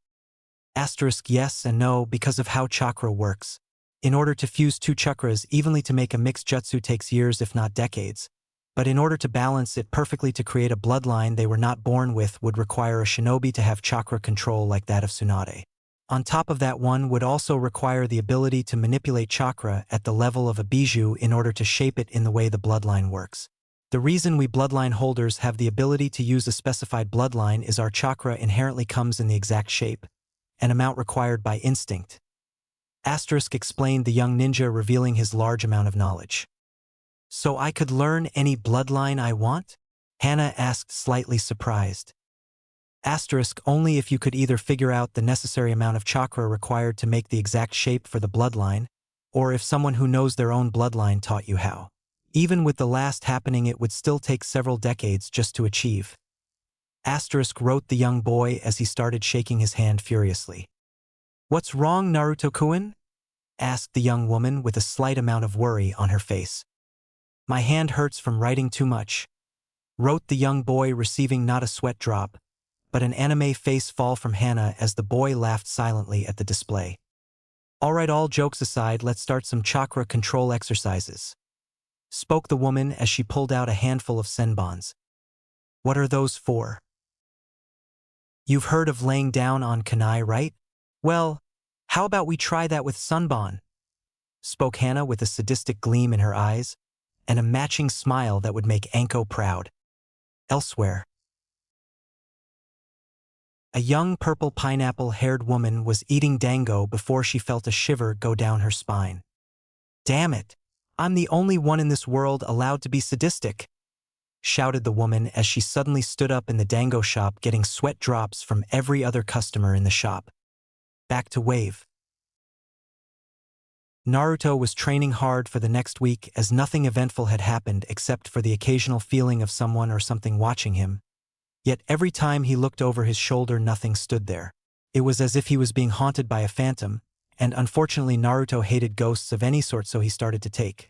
Asterisk, yes and no, because of how chakra works. In order to fuse two chakras evenly to make a mixed jutsu takes years if not decades, but in order to balance it perfectly to create a bloodline they were not born with would require a shinobi to have chakra control like that of Tsunade. On top of that, one would also require the ability to manipulate chakra at the level of a bijou in order to shape it in the way the bloodline works. The reason we bloodline holders have the ability to use a specified bloodline is our chakra inherently comes in the exact shape, an amount required by instinct. Asterisk, explained the young ninja, revealing his large amount of knowledge. So I could learn any bloodline I want? Hannah asked, slightly surprised. Asterisk, only if you could either figure out the necessary amount of chakra required to make the exact shape for the bloodline, or if someone who knows their own bloodline taught you how. Even with the last happening, it would still take several decades just to achieve. Asterisk, wrote the young boy as he started shaking his hand furiously. What's wrong, Naruto-kun? Asked the young woman with a slight amount of worry on her face. My hand hurts from writing too much, wrote the young boy, receiving not a sweat drop, but an anime face fall from Hannah as the boy laughed silently at the display. Alright, all jokes aside, let's start some chakra control exercises, spoke the woman as she pulled out a handful of senbons. What are those for? You've heard of laying down on kunai, right? Well, how about we try that with sunbon? Spoke Hannah with a sadistic gleam in her eyes, and a matching smile that would make Anko proud. Elsewhere, a young purple pineapple-haired woman was eating dango before she felt a shiver go down her spine. Damn it! I'm the only one in this world allowed to be sadistic, shouted the woman as she suddenly stood up in the dango shop, getting sweat drops from every other customer in the shop. Back to Wave. Naruto was training hard for the next week as nothing eventful had happened except for the occasional feeling of someone or something watching him. Yet every time he looked over his shoulder, nothing stood there. It was as if he was being haunted by a phantom, and unfortunately Naruto hated ghosts of any sort, so he started to take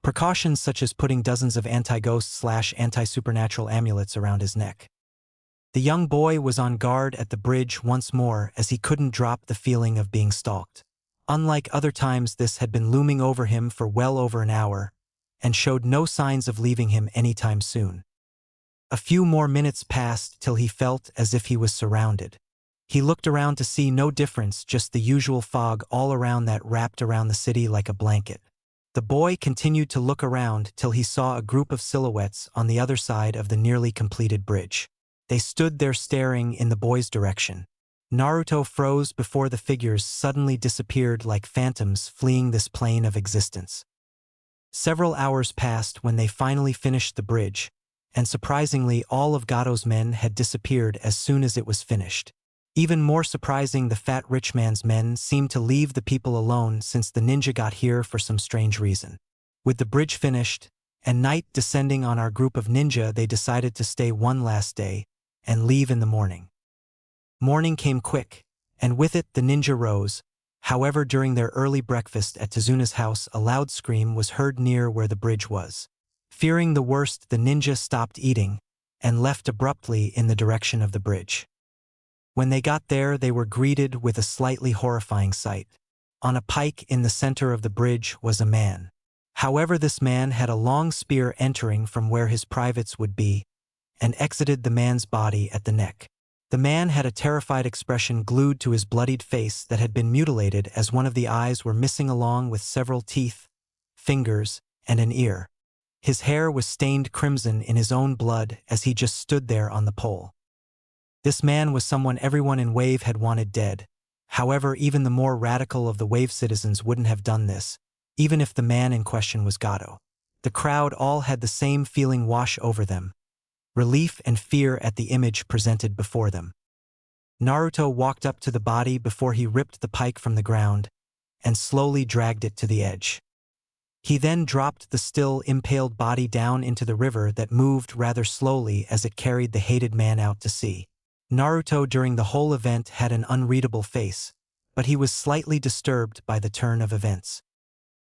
precautions such as putting dozens of anti-ghost/anti-supernatural amulets around his neck. The young boy was on guard at the bridge once more as he couldn't drop the feeling of being stalked. Unlike other times, this had been looming over him for well over an hour, and showed no signs of leaving him anytime soon. A few more minutes passed till he felt as if he was surrounded. He looked around to see no difference, just the usual fog all around that wrapped around the city like a blanket. The boy continued to look around till he saw a group of silhouettes on the other side of the nearly completed bridge. They stood there staring in the boy's direction. Naruto froze before the figures suddenly disappeared like phantoms fleeing this plane of existence. Several hours passed when they finally finished the bridge, and surprisingly all of Gato's men had disappeared as soon as it was finished. Even more surprising, the fat rich man's men seemed to leave the people alone since the ninja got here for some strange reason. With the bridge finished, and night descending on our group of ninja, they decided to stay one last day, and leave in the morning. Morning came quick, and with it the ninja rose. However, during their early breakfast at Tezuna's house, a loud scream was heard near where the bridge was. Fearing the worst, the ninja stopped eating, and left abruptly in the direction of the bridge. When they got there, they were greeted with a slightly horrifying sight. On a pike in the center of the bridge was a man. However, this man had a long spear entering from where his privates would be, and exited the man's body at the neck. The man had a terrified expression glued to his bloodied face that had been mutilated, as one of the eyes were missing along with several teeth, fingers, and an ear. His hair was stained crimson in his own blood as he just stood there on the pole. This man was someone everyone in Wave had wanted dead. However, even the more radical of the Wave citizens wouldn't have done this, even if the man in question was Gato. The crowd all had the same feeling wash over them, relief and fear at the image presented before them. Naruto walked up to the body before he ripped the pike from the ground and slowly dragged it to the edge. He then dropped the still impaled body down into the river that moved rather slowly as it carried the hated man out to sea. Naruto during the whole event had an unreadable face, but he was slightly disturbed by the turn of events.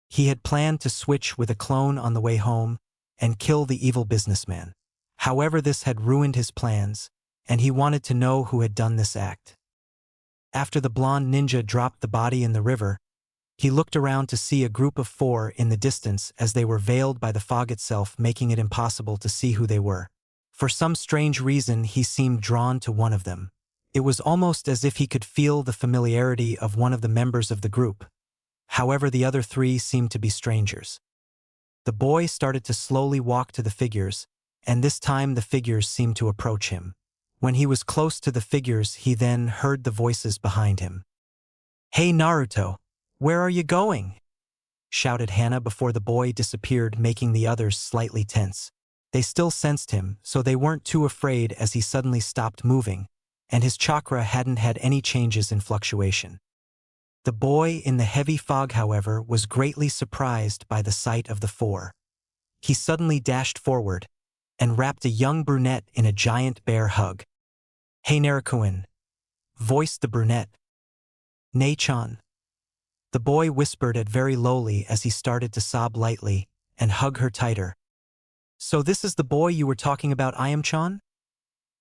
He had planned to switch with a clone on the way home and kill the evil businessman. However, this had ruined his plans, and he wanted to know who had done this act. After the blonde ninja dropped the body in the river, he looked around to see a group of 4 in the distance as they were veiled by the fog itself, making it impossible to see who they were. For some strange reason, he seemed drawn to one of them. It was almost as if he could feel the familiarity of one of the members of the group. However, the other 3 seemed to be strangers. The boy started to slowly walk to the figures, and this time the figures seemed to approach him. When he was close to the figures, he then heard the voices behind him. "Hey Naruto, where are you going?" shouted Hana before the boy disappeared, making the others slightly tense. They still sensed him, so they weren't too afraid as he suddenly stopped moving, and his chakra hadn't had any changes in fluctuation. The boy in the heavy fog, however, was greatly surprised by the sight of the 4. He suddenly dashed forward and wrapped a young brunette in a giant bear hug. "Hey Naruto," voiced the brunette. "Nei-chan." The boy whispered it very lowly as he started to sob lightly and hug her tighter. "So this is the boy you were talking about, Ayam-chan?"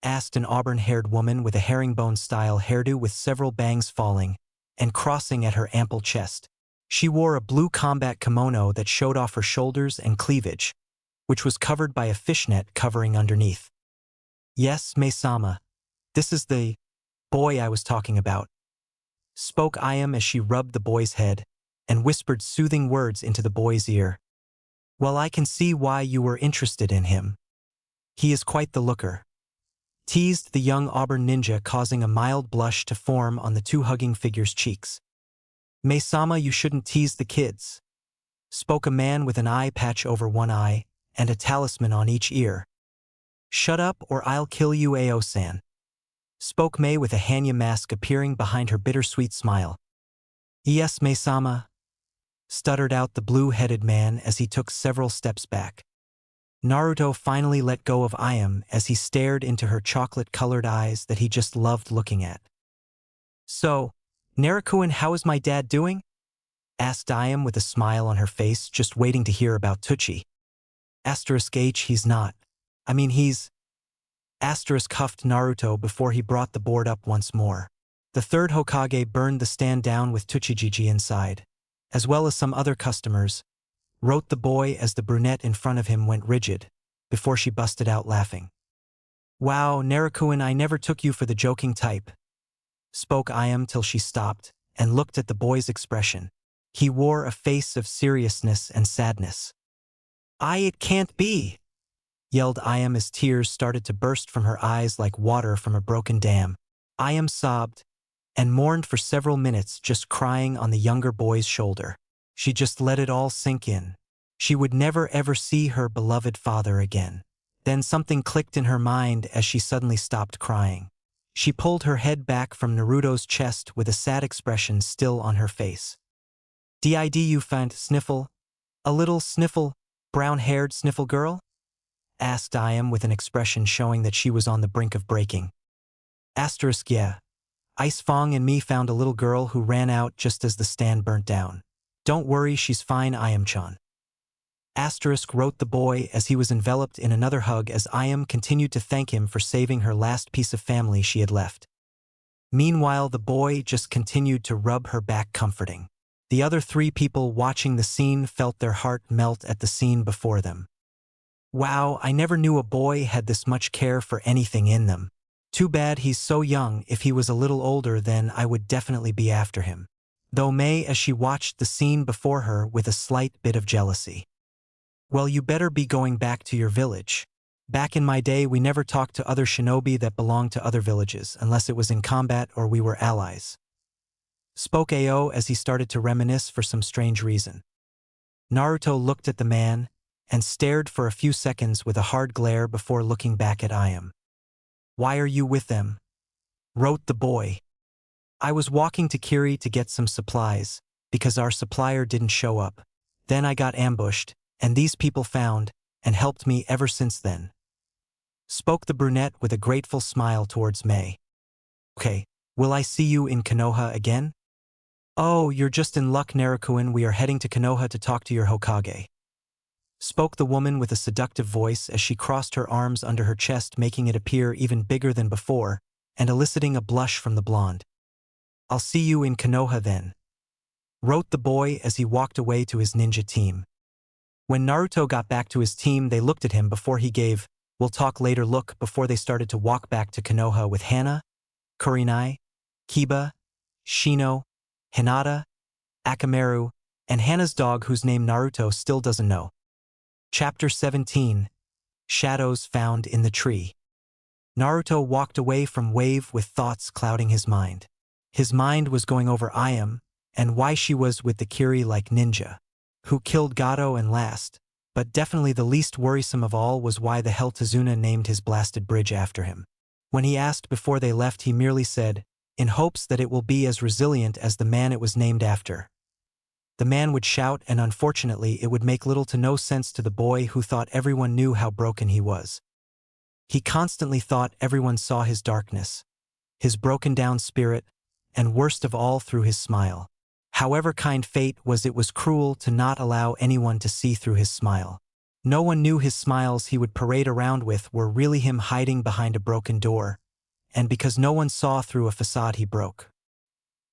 asked an auburn-haired woman with a herringbone-style hairdo with several bangs falling and crossing at her ample chest. She wore a blue combat kimono that showed off her shoulders and cleavage, which was covered by a fishnet covering underneath. "Yes, Mei-sama, this is the boy I was talking about," spoke Ayam as she rubbed the boy's head and whispered soothing words into the boy's ear. "Well, I can see why you were interested in him. He is quite the looker," teased the young auburn ninja, causing a mild blush to form on the 2 hugging figures' cheeks. "Mei-sama, you shouldn't tease the kids," spoke a man with an eye patch over one eye and a talisman on each ear. "Shut up or I'll kill you, Ao-san," spoke Mei with a Hanya mask appearing behind her bittersweet smile. "Yes, Mei-sama," stuttered out the blue-headed man as he took several steps back. Naruto finally let go of Ayam as he stared into her chocolate-colored eyes that he just loved looking at. "So, Naruto, how is my dad doing?" asked Ayam with a smile on her face, just waiting to hear about Tucci. *H, he's not. I mean, he's... *huffed Naruto before he brought the board up once more. The 3rd Hokage burned the stand down with Tuchijiji inside, as well as some other customers, wrote the boy as the brunette in front of him went rigid, before she busted out laughing. "Wow, Naruto, I never took you for the joking type," spoke Ayam till she stopped and looked at the boy's expression. He wore a face of seriousness and sadness. It can't be," yelled Ayam as tears started to burst from her eyes like water from a broken dam. Ayam sobbed and mourned for several minutes, just crying on the younger boy's shoulder. She just let it all sink in. She would never ever see her beloved father again. Then something clicked in her mind as she suddenly stopped crying. She pulled her head back from Naruto's chest with a sad expression still on her face. "Did you find sniffle? A little sniffle, brown-haired sniffle girl?" asked Ayam with an expression showing that she was on the brink of breaking. Yeah. Ice Fong and me found a little girl who ran out just as the stand burnt down. Don't worry, she's fine, Ayam-chan. Wrote the boy as he was enveloped in another hug as Ayam continued to thank him for saving her last piece of family she had left. Meanwhile, the boy just continued to rub her back comforting. The other 3 people watching the scene felt their heart melt at the scene before them. Wow, I never knew a boy had this much care for anything in them. Too bad he's so young. If he was a little older, then I would definitely be after him. Though Mei as she watched the scene before her with a slight bit of jealousy. Well, you better be going back to your village. Back in my day, we never talked to other shinobi that belonged to other villages unless it was in combat or we were allies. Spoke Ao as he started to reminisce for some strange reason. Naruto looked at the man and stared for a few seconds with a hard glare before looking back at Iam. "Why are you with them?" wrote the boy. "I was walking to Kiri to get some supplies, because our supplier didn't show up. Then I got ambushed, and these people found and helped me ever since then," spoke the brunette with a grateful smile towards May. "Okay, will I see you in Konoha again?" "Oh, you're just in luck, Naruto-kun. We are heading to Konoha to talk to your Hokage," spoke the woman with a seductive voice as she crossed her arms under her chest, making it appear even bigger than before, and eliciting a blush from the blonde. "I'll see you in Konoha then," wrote the boy as he walked away to his ninja team. When Naruto got back to his team, they looked at him before he gave "we'll talk later" look before they started to walk back to Konoha with Hana, Kurenai, Kiba, Shino, Hinata, Akamaru, and Hana's dog whose name Naruto still doesn't know. Chapter 17. Shadows Found in the Tree. Naruto walked away from Wave with thoughts clouding his mind. His mind was going over Iam and why she was with the Kiri like ninja, who killed Gato, and last, but definitely the least worrisome of all, was why the hell Tazuna named his blasted bridge after him. When he asked before they left, he merely said, in hopes that it will be as resilient as the man it was named after. The man would shout, and unfortunately it would make little to no sense to the boy who thought everyone knew how broken he was. He constantly thought everyone saw his darkness, his broken down spirit, and worst of all, through his smile. However kind fate was, it was cruel to not allow anyone to see through his smile. No one knew his smiles he would parade around with were really him hiding behind a broken door, and because no one saw through a facade he broke.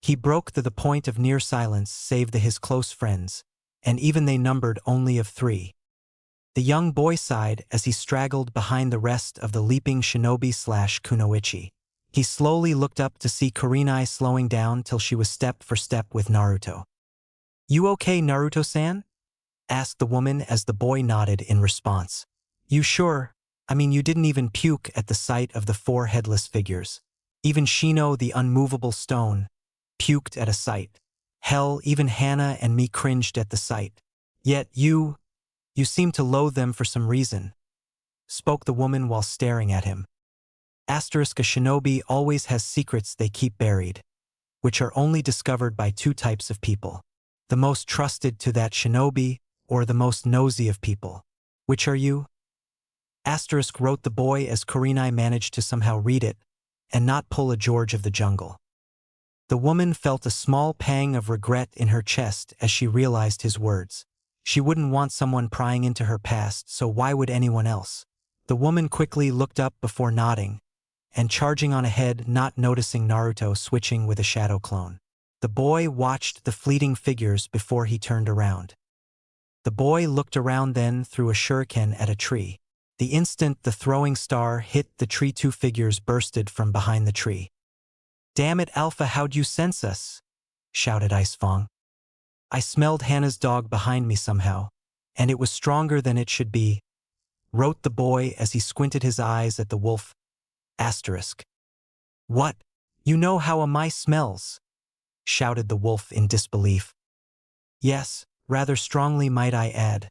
He broke to the point of near silence save his close friends, and even they numbered only of 3. The young boy sighed as he straggled behind the rest of the leaping shinobi/kunoichi. He slowly looked up to see Kurenai slowing down till she was step for step with Naruto. "You okay, Naruto-san?" asked the woman as the boy nodded in response. "You sure? I mean, you didn't even puke at the sight of the 4 headless figures. Even Shino, the unmovable stone, puked at a sight. Hell, even Hana and me cringed at the sight. Yet you seem to loathe them for some reason," spoke the woman while staring at him. A shinobi always has secrets they keep buried, which are only discovered by 2 types of people. The most trusted to that shinobi, or the most nosy of people. "Which are you?" Wrote the boy as Kurenai managed to somehow read it, and not pull a George of the Jungle. The woman felt a small pang of regret in her chest as she realized his words. She wouldn't want someone prying into her past, so why would anyone else? The woman quickly looked up before nodding, and charging on ahead, not noticing Naruto switching with a shadow clone. The boy watched the fleeting figures before he turned around. The boy looked around then threw a shuriken at a tree. The instant the throwing star hit the tree, 2 figures bursted from behind the tree. "Damn it, Alpha, how'd you sense us?" shouted Icefong. "I smelled Hana's dog behind me somehow, and it was stronger than it should be," wrote the boy as he squinted his eyes at the wolf. "What? You know how a mice smells?" shouted the wolf in disbelief. "Yes, rather strongly might I add,"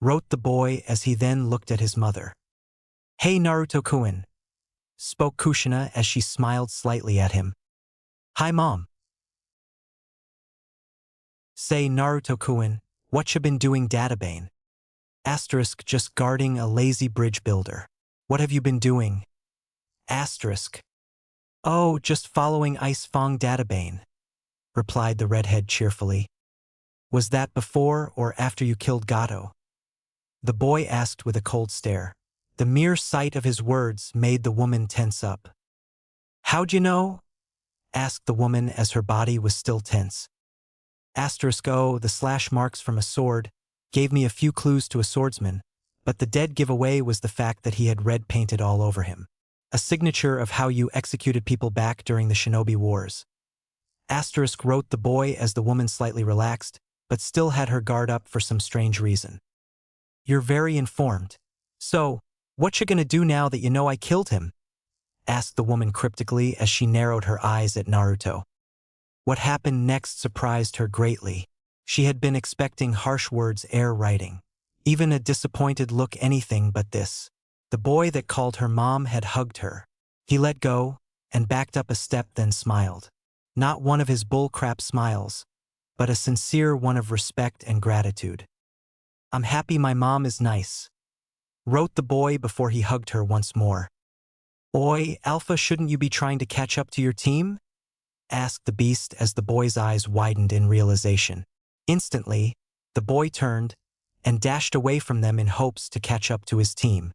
wrote the boy as he then looked at his mother. "Hey Naruto-kun," spoke Kushina as she smiled slightly at him. "Hi Mom." "Say Naruto-kun, whatcha been doing databane?" Just guarding a lazy bridge builder. "What have you been doing?" "Oh, just following Icefong databane," replied the redhead cheerfully. "Was that before or after you killed Gato?" the boy asked with a cold stare. The mere sight of his words made the woman tense up. "How'd you know?" asked the woman as her body was still tense. "Oh, the slash marks from a sword gave me a few clues to a swordsman, but the dead giveaway was the fact that he had red painted all over him. A signature of how you executed people back during the Shinobi Wars." Wrote the boy as the woman slightly relaxed, but still had her guard up for some strange reason. "You're very informed. So, what you gonna do now that you know I killed him?" asked the woman cryptically as she narrowed her eyes at Naruto. What happened next surprised her greatly. She had been expecting harsh words, air writing. Even a disappointed look, anything but this. The boy that called her mom had hugged her. He let go and backed up a step, then smiled. Not one of his bullcrap smiles, but a sincere one of respect and gratitude. "I'm happy my mom is nice," wrote the boy before he hugged her once more. "Oi, Alpha, shouldn't you be trying to catch up to your team?" asked the beast as the boy's eyes widened in realization. Instantly, the boy turned and dashed away from them in hopes to catch up to his team.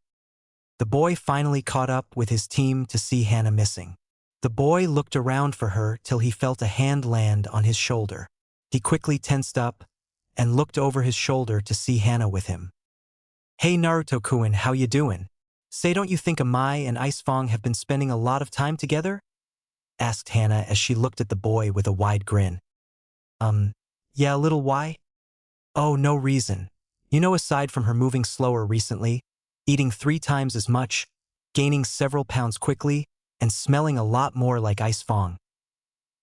The boy finally caught up with his team to see Hannah missing. The boy looked around for her till he felt a hand land on his shoulder. He quickly tensed up and looked over his shoulder to see Hannah with him. "Hey Naruto-kun, how you doing? Say, don't you think Amai and Icefang have been spending a lot of time together?" asked Hannah as she looked at the boy with a wide grin. Yeah, a little. Why?" "Oh, no reason. You know, aside from her moving slower recently, eating 3 times as much, gaining several pounds quickly, and smelling a lot more like Icefang,"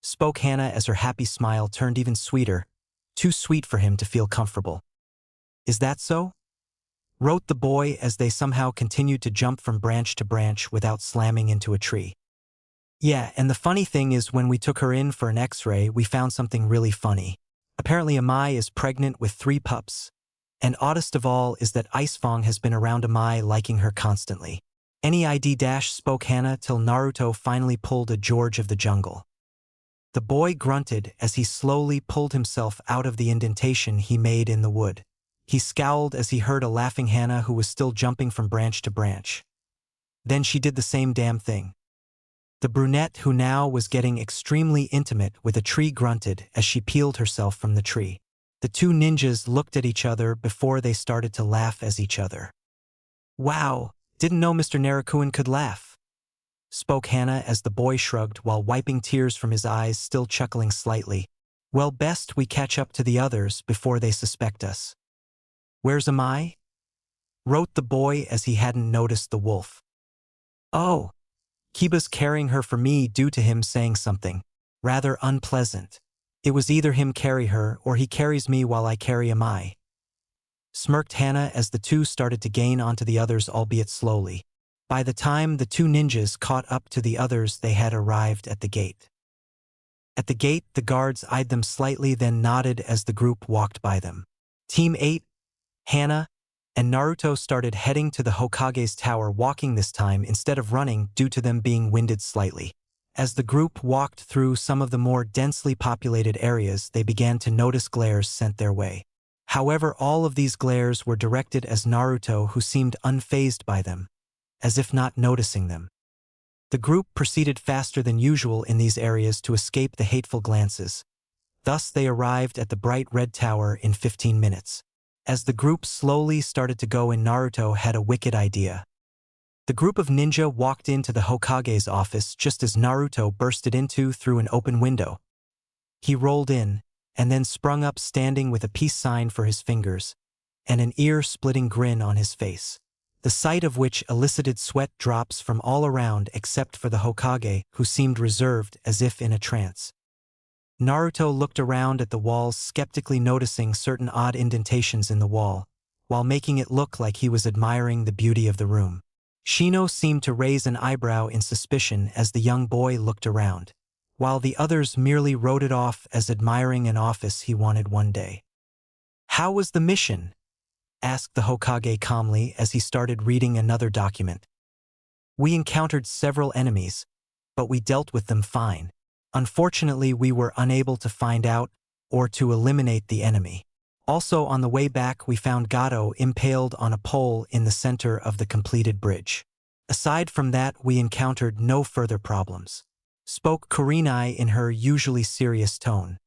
spoke Hannah as her happy smile turned even sweeter, too sweet for him to feel comfortable. "Is that so?" wrote the boy as they somehow continued to jump from branch to branch without slamming into a tree. "Yeah, and the funny thing is when we took her in for an X-ray, we found something really funny. Apparently Amai is pregnant with 3 pups. And oddest of all is that Icefang has been around Amai, liking her constantly." "Any ID dash," spoke Hannah till Naruto finally pulled a George of the Jungle. The boy grunted as he slowly pulled himself out of the indentation he made in the wood. He scowled as he heard a laughing Hannah who was still jumping from branch to branch. Then she did the same damn thing. The brunette, who now was getting extremely intimate with a tree, grunted as she peeled herself from the tree. The 2 ninjas looked at each other before they started to laugh as each other. "Wow, didn't know Mr. Naruto could laugh," spoke Hannah as the boy shrugged while wiping tears from his eyes, still chuckling slightly. "Well, best we catch up to the others before they suspect us." "Where's Amai?" wrote the boy as he hadn't noticed the wolf. "Oh, Kiba's carrying her for me due to him saying something rather unpleasant. It was either him carry her or he carries me while I carry Amai," smirked Hannah as the 2 started to gain onto the others, albeit slowly. By the time the 2 ninjas caught up to the others, they had arrived at the gate. At the gate, the guards eyed them slightly, then nodded as the group walked by them. Team 8, Hannah, and Naruto started heading to the Hokage's tower, walking this time instead of running due to them being winded slightly. As the group walked through some of the more densely populated areas, they began to notice glares sent their way. However, all of these glares were directed at Naruto, who seemed unfazed by them, as if not noticing them. The group proceeded faster than usual in these areas to escape the hateful glances. Thus they arrived at the bright red tower in 15 minutes. As the group slowly started to go in, Naruto had a wicked idea. The group of ninja walked into the Hokage's office just as Naruto bursted into through an open window. He rolled in, and then sprung up, standing with a peace sign for his fingers, and an ear-splitting grin on his face, the sight of which elicited sweat drops from all around except for the Hokage, who seemed reserved as if in a trance. Naruto looked around at the walls, skeptically noticing certain odd indentations in the wall, while making it look like he was admiring the beauty of the room. Shino seemed to raise an eyebrow in suspicion as the young boy looked around, while the others merely wrote it off as admiring an office he wanted one day. "How was the mission?" asked the Hokage calmly as he started reading another document. "We encountered several enemies, but we dealt with them fine. Unfortunately, we were unable to find out or to eliminate the enemy. Also, on the way back, we found Gato impaled on a pole in the center of the completed bridge. Aside from that, we encountered no further problems," spoke Kurenai in her usually serious tone.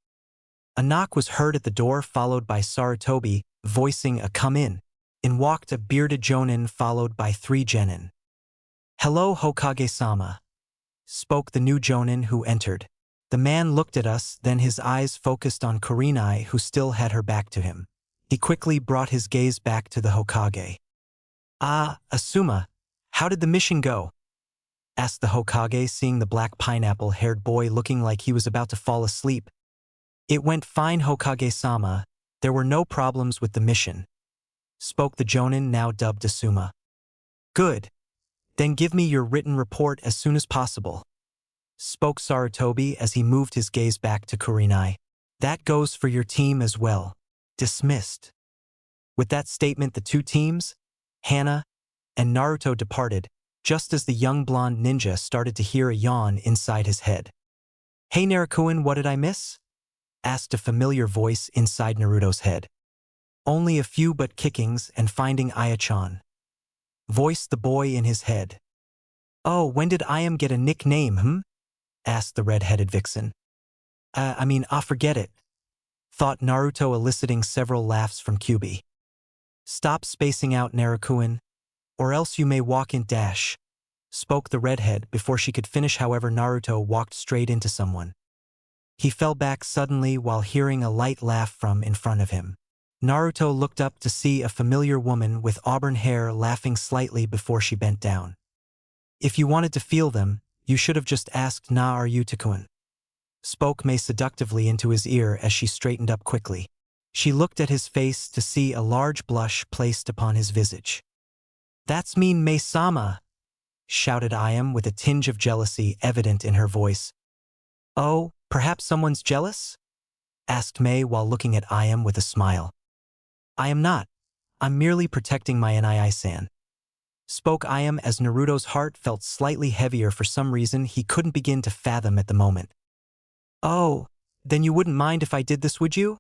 A knock was heard at the door, followed by Sarutobi voicing a "come in." In walked a bearded jonin followed by 3 genin. "Hello, Hokage-sama," spoke the new jonin who entered. The man looked at us, then his eyes focused on Kurenai, who still had her back to him. He quickly brought his gaze back to the Hokage. "Ah, Asuma, how did the mission go?" asked the Hokage, seeing the black pineapple-haired boy looking like he was about to fall asleep. "It went fine, Hokage-sama," There were no problems with the mission, spoke the Jonin now dubbed Asuma. Good. Then give me your written report as soon as possible, spoke Sarutobi as he moved his gaze back to Kurenai. That goes for your team as well. Dismissed. With that statement, the two teams, Hana and Naruto, departed, just as the young blonde ninja started to hear a yawn inside his head. Hey Naruto, what did I miss? Asked a familiar voice inside Naruto's head. Only a few but kickings and finding Aya-chan, voiced the boy in his head. Oh, when did Ayam get a nickname, asked the red-headed vixen. Forget it, thought Naruto, eliciting several laughs from Kyubi. Stop spacing out, Naruto, or else you may walk in dash, spoke the redhead before she could finish. However, Naruto walked straight into someone. He fell back suddenly while hearing a light laugh from in front of him. Naruto looked up to see a familiar woman with auburn hair laughing slightly before she bent down. If you wanted to feel them, you should have just asked Na are you Takun, spoke Mei seductively into his ear as she straightened up quickly. She looked at his face to see a large blush placed upon his visage. That's mean Mei-sama, shouted Ayam with a tinge of jealousy evident in her voice. Oh, perhaps someone's jealous? Asked Mei while looking at Ayam with a smile. I am not. I'm merely protecting my Nii-san, spoke Ayam as Naruto's heart felt slightly heavier for some reason he couldn't begin to fathom at the moment. Oh, then you wouldn't mind if I did this, would you?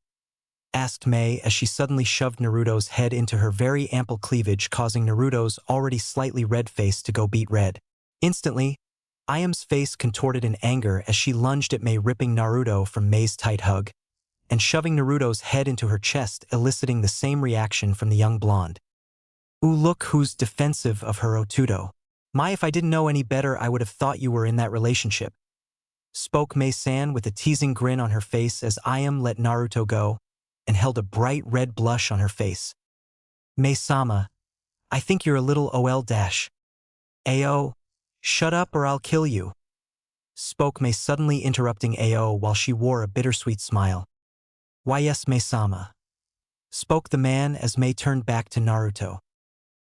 Asked Mei as she suddenly shoved Naruto's head into her very ample cleavage, causing Naruto's already slightly red face to go beet red. Instantly, Ayam's face contorted in anger as she lunged at Mei, ripping Naruto from Mei's tight hug and shoving Naruto's head into her chest, eliciting the same reaction from the young blonde. Ooh, look who's defensive of her Otudo. My, if I didn't know any better, I would have thought you were in that relationship, spoke Mei-san with a teasing grin on her face as Ayam let Naruto go and held a bright red blush on her face. Mei-sama, I think you're a little ol dash. Ao, shut up or I'll kill you, spoke Mei, suddenly interrupting Ao while she wore a bittersweet smile. Why yes, Mei-sama, spoke the man as Mei turned back to Naruto.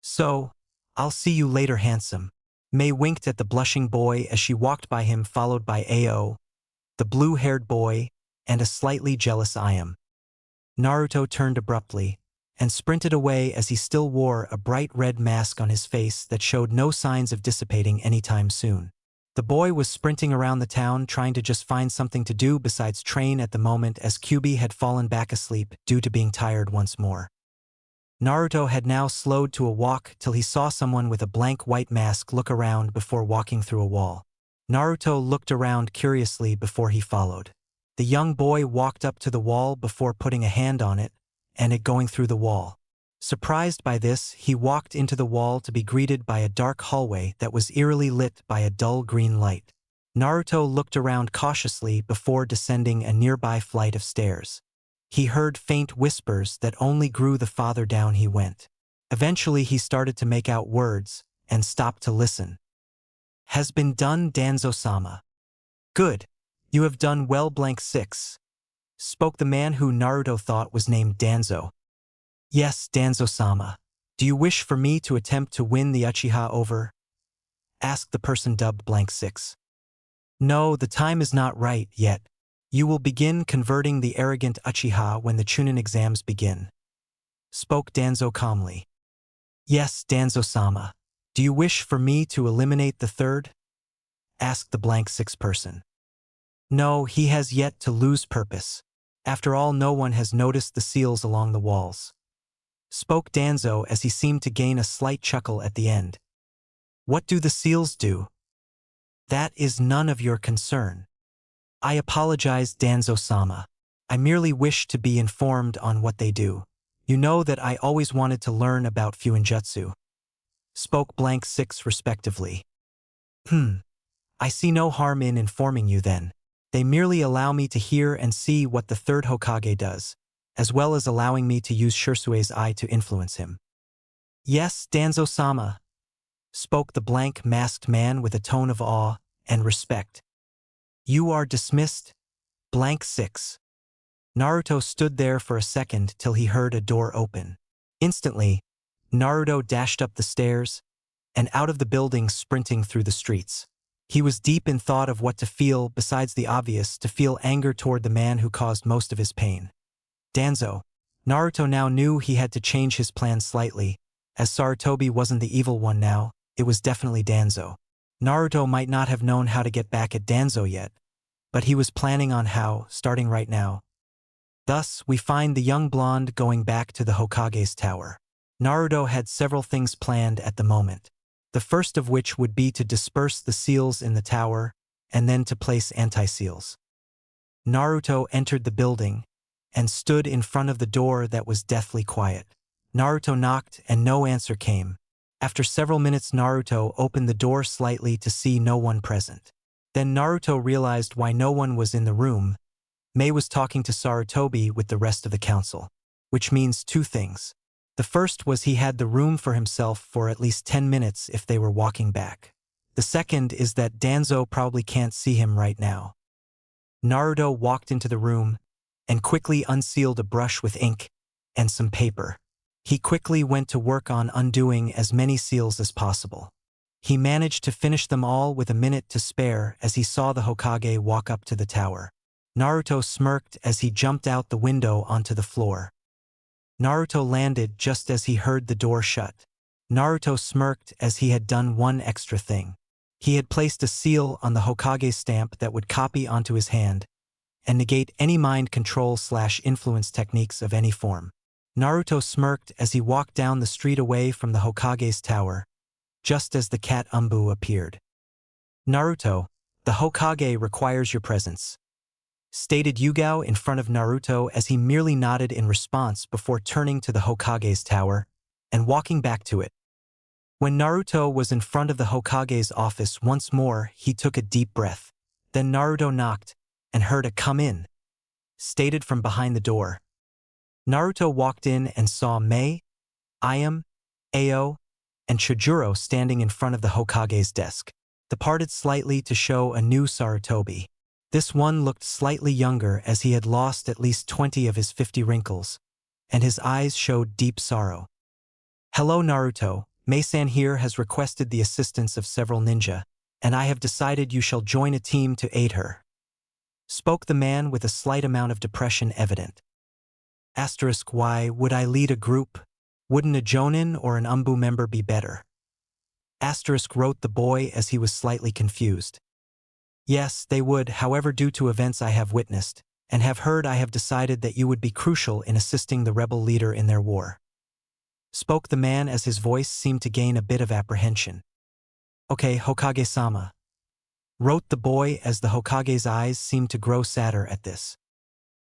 So, I'll see you later, handsome. Mei winked at the blushing boy as she walked by him, followed by Ao, the blue-haired boy, and a slightly jealous Ayam. Naruto turned abruptly and sprinted away as he still wore a bright red mask on his face that showed no signs of dissipating anytime soon. The boy was sprinting around the town trying to just find something to do besides train at the moment, as Kyubi had fallen back asleep due to being tired once more. Naruto had now slowed to a walk till he saw someone with a blank white mask look around before walking through a wall. Naruto looked around curiously before he followed. The young boy walked up to the wall before putting a hand on it and it going through the wall. Surprised by this, he walked into the wall to be greeted by a dark hallway that was eerily lit by a dull green light. Naruto looked around cautiously before descending a nearby flight of stairs. He heard faint whispers that only grew the farther down he went. Eventually he started to make out words and stopped to listen. Has been done, Danzo-sama. Good. You have done well, blank 6, spoke the man who Naruto thought was named Danzo. Yes, Danzo-sama. Do you wish for me to attempt to win the Uchiha over? Asked the person dubbed blank 6. No, the time is not right yet. You will begin converting the arrogant Uchiha when the Chunin exams begin, spoke Danzo calmly. Yes, Danzo-sama. Do you wish for me to eliminate the third? Asked the blank 6 person. No, he has yet to lose purpose. After all, no one has noticed the seals along the walls, spoke Danzo as he seemed to gain a slight chuckle at the end. What do the seals do? That is none of your concern. I apologize, Danzo-sama. I merely wish to be informed on what they do. You know that I always wanted to learn about Fuinjutsu, spoke blank 6 respectively. I see no harm in informing you then. They merely allow me to hear and see what the third Hokage does, as well as allowing me to use Shirsue's eye to influence him. Yes, Danzo-sama, spoke the blank masked man with a tone of awe and respect. You are dismissed, blank 6. Naruto stood there for a second till he heard a door open. Instantly, Naruto dashed up the stairs and out of the building, sprinting through the streets. He was deep in thought of what to feel besides the obvious, to feel anger toward the man who caused most of his pain. Danzo. Naruto now knew he had to change his plan slightly, as Sarutobi wasn't the evil one now, it was definitely Danzo. Naruto might not have known how to get back at Danzo yet, but he was planning on how, starting right now. Thus, we find the young blonde going back to the Hokage's tower. Naruto had several things planned at the moment. The first of which would be to disperse the seals in the tower, and then to place anti-seals. Naruto entered the building, and stood in front of the door that was deathly quiet. Naruto knocked and no answer came. After several minutes, Naruto opened the door slightly to see no one present. Then Naruto realized why no one was in the room. Mei was talking to Sarutobi with the rest of the council. Which means two things. The first was he had the room for himself for at least 10 minutes if they were walking back. The second is that Danzo probably can't see him right now. Naruto walked into the room and quickly unsealed a brush with ink and some paper. He quickly went to work on undoing as many seals as possible. He managed to finish them all with a minute to spare as he saw the Hokage walk up to the tower. Naruto smirked as he jumped out the window onto the floor. Naruto landed just as he heard the door shut. Naruto smirked as he had done one extra thing. He had placed a seal on the Hokage's stamp that would copy onto his hand and negate any mind control/influence techniques of any form. Naruto smirked as he walked down the street away from the Hokage's tower, just as the cat Umbu appeared. Naruto, the Hokage requires your presence, stated Yugao in front of Naruto as he merely nodded in response before turning to the Hokage's tower and walking back to it. When Naruto was in front of the Hokage's office once more, he took a deep breath. Then Naruto knocked and heard a "come in," stated from behind the door. Naruto walked in and saw Mei, Ayam, Ao, and Chijuro standing in front of the Hokage's desk. They parted slightly to show a new Sarutobi. This one looked slightly younger as he had lost at least 20 of his 50 wrinkles, and his eyes showed deep sorrow. "Hello Naruto, Mei-san here has requested the assistance of several ninja, and I have decided you shall join a team to aid her," spoke the man with a slight amount of depression evident. Why would I lead a group? Wouldn't a Jonin or an Umbu member be better? Wrote the boy as he was slightly confused. Yes, they would, however due to events I have witnessed, and have heard, I have decided that you would be crucial in assisting the rebel leader in their war. Spoke the man as his voice seemed to gain a bit of apprehension. Okay, Hokage-sama. Wrote the boy as the Hokage's eyes seemed to grow sadder at this.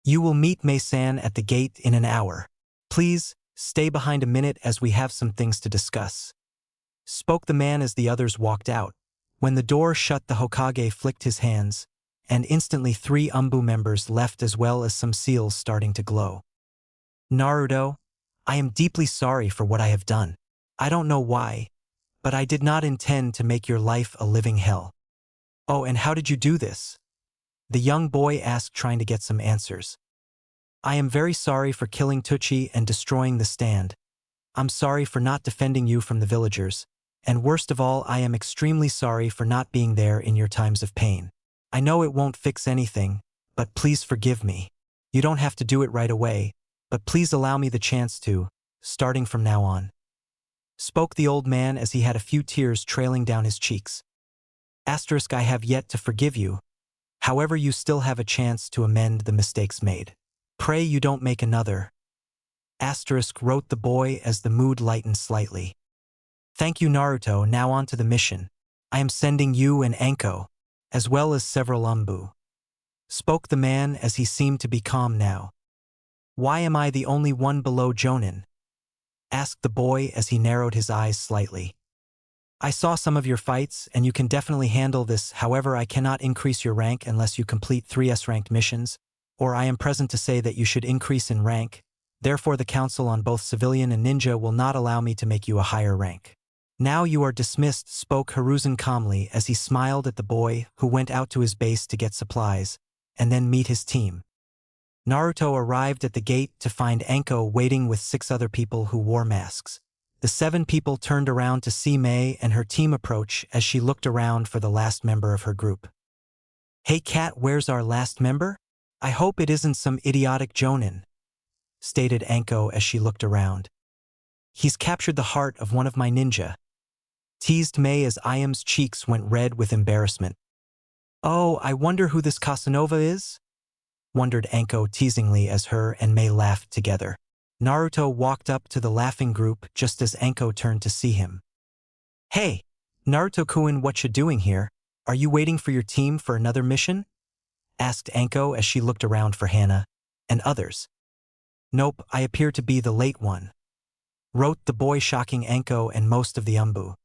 You will meet Mei-san at the gate in an hour. Please, stay behind a minute as we have some things to discuss. Spoke the man as the others walked out. When the door shut, the Hokage flicked his hands, and instantly 3 Umbu members left as well as some seals starting to glow. Naruto, I am deeply sorry for what I have done. I don't know why, but I did not intend to make your life a living hell. Oh, and how did you do this? The young boy asked, trying to get some answers. I am very sorry for killing Tucci and destroying the stand. I'm sorry for not defending you from the villagers. And worst of all, I am extremely sorry for not being there in your times of pain. I know it won't fix anything, but please forgive me. You don't have to do it right away, but please allow me the chance to, starting from now on. Spoke the old man as he had a few tears trailing down his cheeks. I have yet to forgive you. However, you still have a chance to amend the mistakes made. Pray you don't make another. Wrote the boy as the mood lightened slightly. Thank you Naruto, now on to the mission. I am sending you and Anko, as well as several Umbu. Spoke the man as he seemed to be calm now. Why am I the only one below Jonin? Asked the boy as he narrowed his eyes slightly. I saw some of your fights and you can definitely handle this, however I cannot increase your rank unless you complete 3 S-ranked missions, or I am present to say that you should increase in rank, therefore the council on both civilian and ninja will not allow me to make you a higher rank. Now you are dismissed, spoke Hiruzen calmly as he smiled at the boy who went out to his base to get supplies, and then meet his team. Naruto arrived at the gate to find Anko waiting with 6 other people who wore masks. The 7 people turned around to see Mei and her team approach as she looked around for the last member of her group. "Hey Cat, where's our last member? I hope it isn't some idiotic Jonin," stated Anko as she looked around. "He's captured the heart of one of my ninja," teased Mei as Iam's cheeks went red with embarrassment. "Oh, I wonder who this Casanova is?" wondered Anko teasingly as her and Mei laughed together. Naruto walked up to the laughing group just as Anko turned to see him. "Hey, Naruto-kun, what you doing here? Are you waiting for your team for another mission?" asked Anko as she looked around for Hana and others. "Nope, I appear to be the late one," wrote the boy, shocking Anko and most of the Umbu.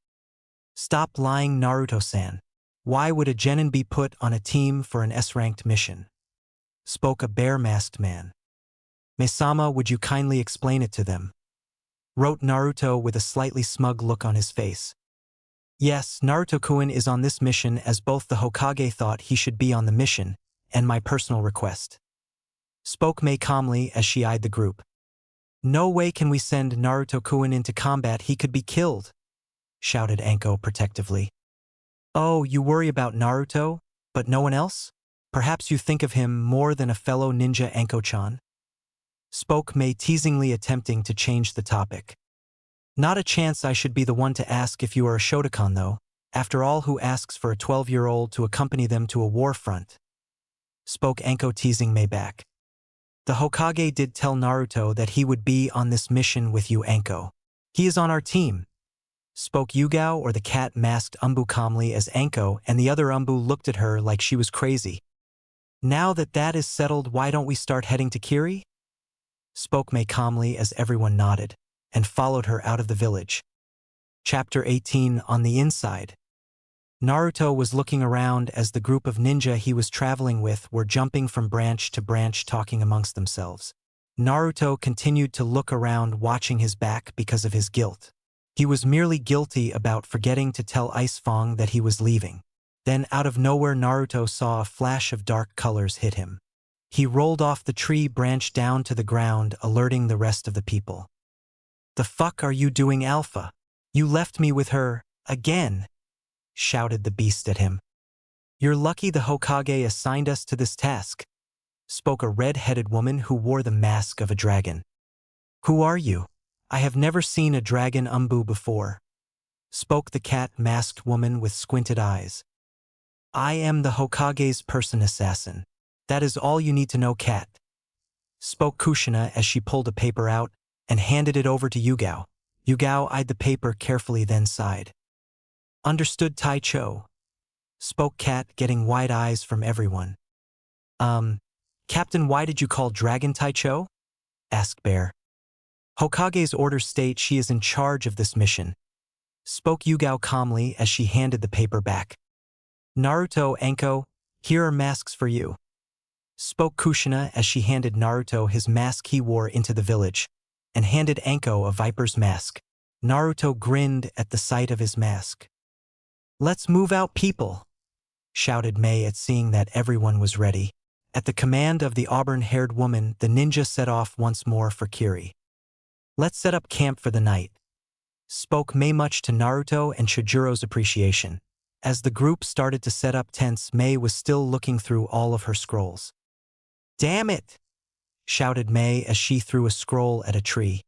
"Stop lying, Naruto-san. Why would a genin be put on a team for an S-ranked mission?" spoke a bare-masked man. "Mesama, would you kindly explain it to them?" wrote Naruto with a slightly smug look on his face. "Yes, Naruto-kun is on this mission as both the Hokage thought he should be on the mission, and my personal request," spoke Mei calmly as she eyed the group. "No way can we send Naruto-kun into combat, he could be killed," shouted Anko protectively. "Oh, you worry about Naruto, but no one else? Perhaps you think of him more than a fellow ninja, Anko-chan?" spoke Mei teasingly, attempting to change the topic. "Not a chance. I should be the one to ask if you are a Shotokan though. After all, who asks for a 12-year-old to accompany them to a war front?" spoke Anko, teasing Mei back. "The Hokage did tell Naruto that he would be on this mission with you, Anko. He is on our team," spoke Yugao, or the cat-masked Umbu, calmly as Anko and the other Umbu looked at her like she was crazy. "Now that that is settled, why don't we start heading to Kiri?" spoke Mei calmly as everyone nodded and followed her out of the village. Chapter 18. On the inside. Naruto was looking around as the group of ninja he was traveling with were jumping from branch to branch, talking amongst themselves. Naruto continued to look around, watching his back because of his guilt. He was merely guilty about forgetting to tell Ice Fong that he was leaving. Then out of nowhere Naruto saw a flash of dark colors hit him. He rolled off the tree branch down to the ground, alerting the rest of the people. "The fuck are you doing, Alpha? You left me with her, again," shouted the beast at him. "You're lucky the Hokage assigned us to this task," spoke a red-headed woman who wore the mask of a dragon. "Who are you? I have never seen a dragon Umbu before," spoke the cat-masked woman with squinted eyes. "I am the Hokage's person assassin. That is all you need to know, cat," spoke Kushina as she pulled a paper out and handed it over to Yugao. Yugao eyed the paper carefully, then sighed. "Understood, Taicho," spoke Cat, getting wide eyes from everyone. Captain, why did you call Dragon Taicho?" asked Bear. "Hokage's orders state she is in charge of this mission," spoke Yugao calmly as she handed the paper back. "Naruto, Anko, here are masks for you," spoke Kushina as she handed Naruto his mask he wore into the village, and handed Anko a viper's mask. Naruto grinned at the sight of his mask. "Let's move out, people," shouted Mei at seeing that everyone was ready. At the command of the auburn-haired woman, the ninja set off once more for Kiri. "Let's set up camp for the night," spoke Mei, much to Naruto and Chijuro's appreciation. As the group started to set up tents, Mei was still looking through all of her scrolls. "Damn it!" shouted Mei as she threw a scroll at a tree.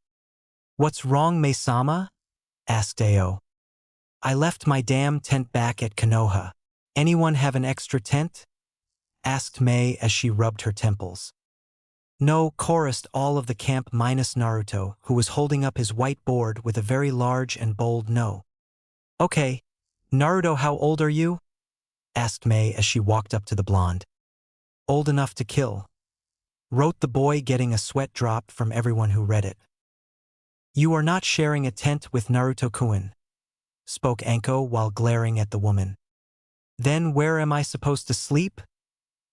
"What's wrong, Mei-sama?" asked Ao. "I left my damn tent back at Konoha. Anyone have an extra tent?" asked Mei as she rubbed her temples. "No," chorused all of the camp minus Naruto, who was holding up his whiteboard with a very large and bold no. "Okay. Naruto, how old are you?" asked Mei as she walked up to the blonde. "Old enough to kill," wrote the boy, getting a sweat drop from everyone who read it. "You are not sharing a tent with Naruto-kun," spoke Anko while glaring at the woman. "Then where am I supposed to sleep?"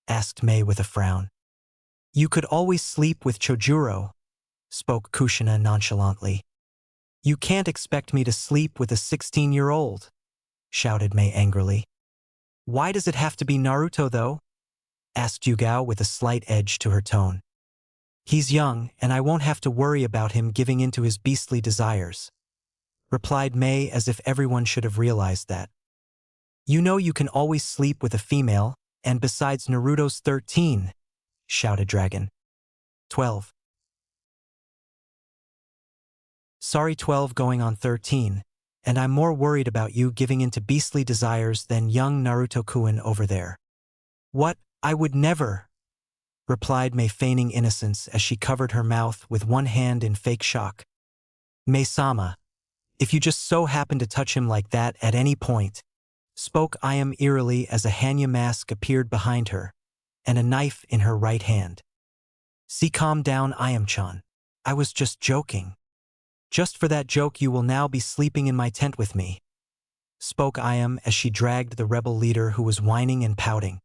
asked Mei with a frown. "You could always sleep with Chojuro," spoke Kushina nonchalantly. "You can't expect me to sleep with a 16-year-old, shouted Mei angrily. "Why does it have to be Naruto though?" asked Yugao with a slight edge to her tone. He's young, and I won't have to worry about him giving in to his beastly desires," replied May as if everyone should have realized that. "You know you can always sleep with a female, and besides Naruto's 13, shouted Dragon. 12. Sorry 12 going on 13, and I'm more worried about you giving in to beastly desires than young Naruto-kun over there." "What? I would never," replied May feigning innocence as she covered her mouth with one hand in fake shock. "May-sama, if you just so happen to touch him like that at any point," spoke Ayam eerily as a Hanya mask appeared behind her, and a knife in her right hand. "See, calm down, Ayam-chan. I was just joking. Just for that joke you will now be sleeping in my tent with me," spoke Ayam as she dragged the rebel leader who was whining and pouting.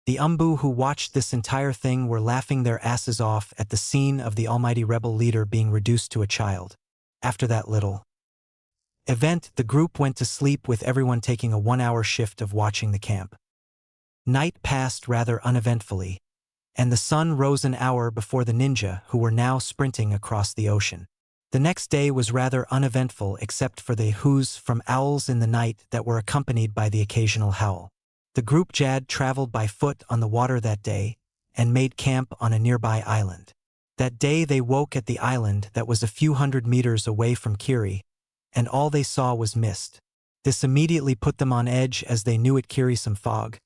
The Umbu who watched this entire thing were laughing their asses off at the scene of the almighty rebel leader being reduced to a child. After that little event, the group went to sleep with everyone taking a 1-hour shift of watching the camp. Night passed rather uneventfully, and the sun rose an hour before the ninja who were now sprinting across the ocean. The next day was rather uneventful except for the hoos from owls in the night that were accompanied by the occasional howl. The group Jad traveled by foot on the water that day and made camp on a nearby island. That day they woke at the island that was a few hundred meters away from Kiri, and all they saw was mist. This immediately put them on edge as they knew it carried some fog,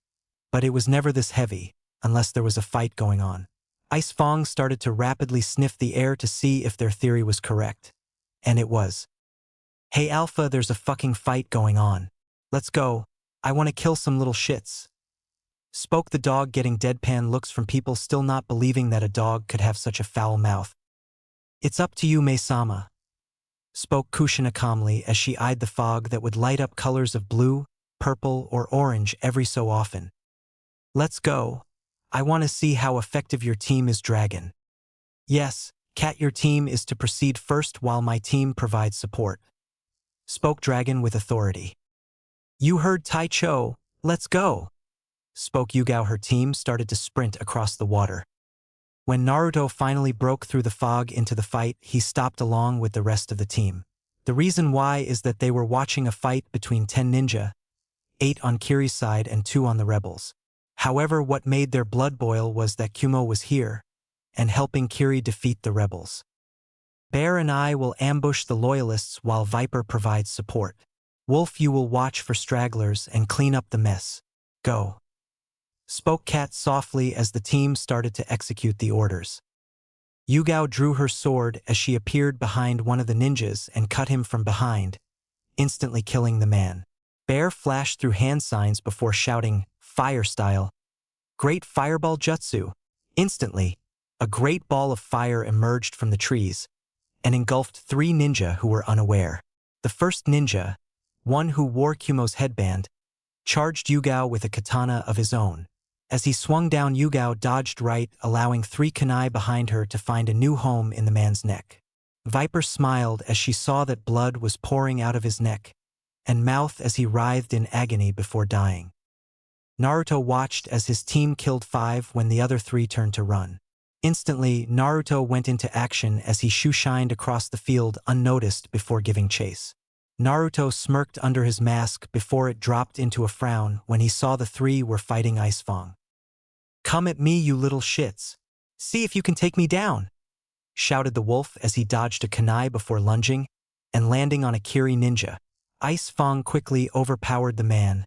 but it was never this heavy, unless there was a fight going on. Ice Fong started to rapidly sniff the air to see if their theory was correct. And it was. "Hey Alpha, there's a fucking fight going on. Let's go. I want to kill some little shits," spoke the dog, getting deadpan looks from people still not believing that a dog could have such a foul mouth. "It's up to you, May-sama," spoke Kushina calmly as she eyed the fog that would light up colors of blue, purple, or orange every so often. "Let's go. I want to see how effective your team is, Dragon." "Yes, Cat, your team is to proceed first while my team provides support," spoke Dragon with authority. "You heard Taicho, let's go," spoke Yugao. Her team started to sprint across the water. When Naruto finally broke through the fog into the fight, he stopped along with the rest of the team. The reason why is that they were watching a fight between 10 ninja, 8 on Kiri's side and 2 on the rebels. However, what made their blood boil was that Kumo was here, and helping Kiri defeat the rebels. "Bear and I will ambush the loyalists while Viper provides support. Wolf, you will watch for stragglers and clean up the mess. Go," spoke Cat softly as the team started to execute the orders. Yugao drew her sword as she appeared behind one of the ninjas and cut him from behind, instantly killing the man. Bear flashed through hand signs before shouting, "Fire style. Great fireball jutsu." Instantly, a great ball of fire emerged from the trees and engulfed 3 ninja who were unaware. The first ninja, one who wore Kumo's headband, charged Yugao with a katana of his own. As he swung down, Yugao dodged right, allowing 3 kunai behind her to find a new home in the man's neck. Viper smiled as she saw that blood was pouring out of his neck and mouth as he writhed in agony before dying. Naruto watched as his team killed 5 when the other 3 turned to run. Instantly, Naruto went into action as he shoe-shined across the field unnoticed before giving chase. Naruto smirked under his mask before it dropped into a frown when he saw the 3 were fighting Ice Fong. "Come at me, you little shits. See if you can take me down," shouted the wolf as he dodged a kunai before lunging and landing on a Kiri ninja. Ice Fong quickly overpowered the man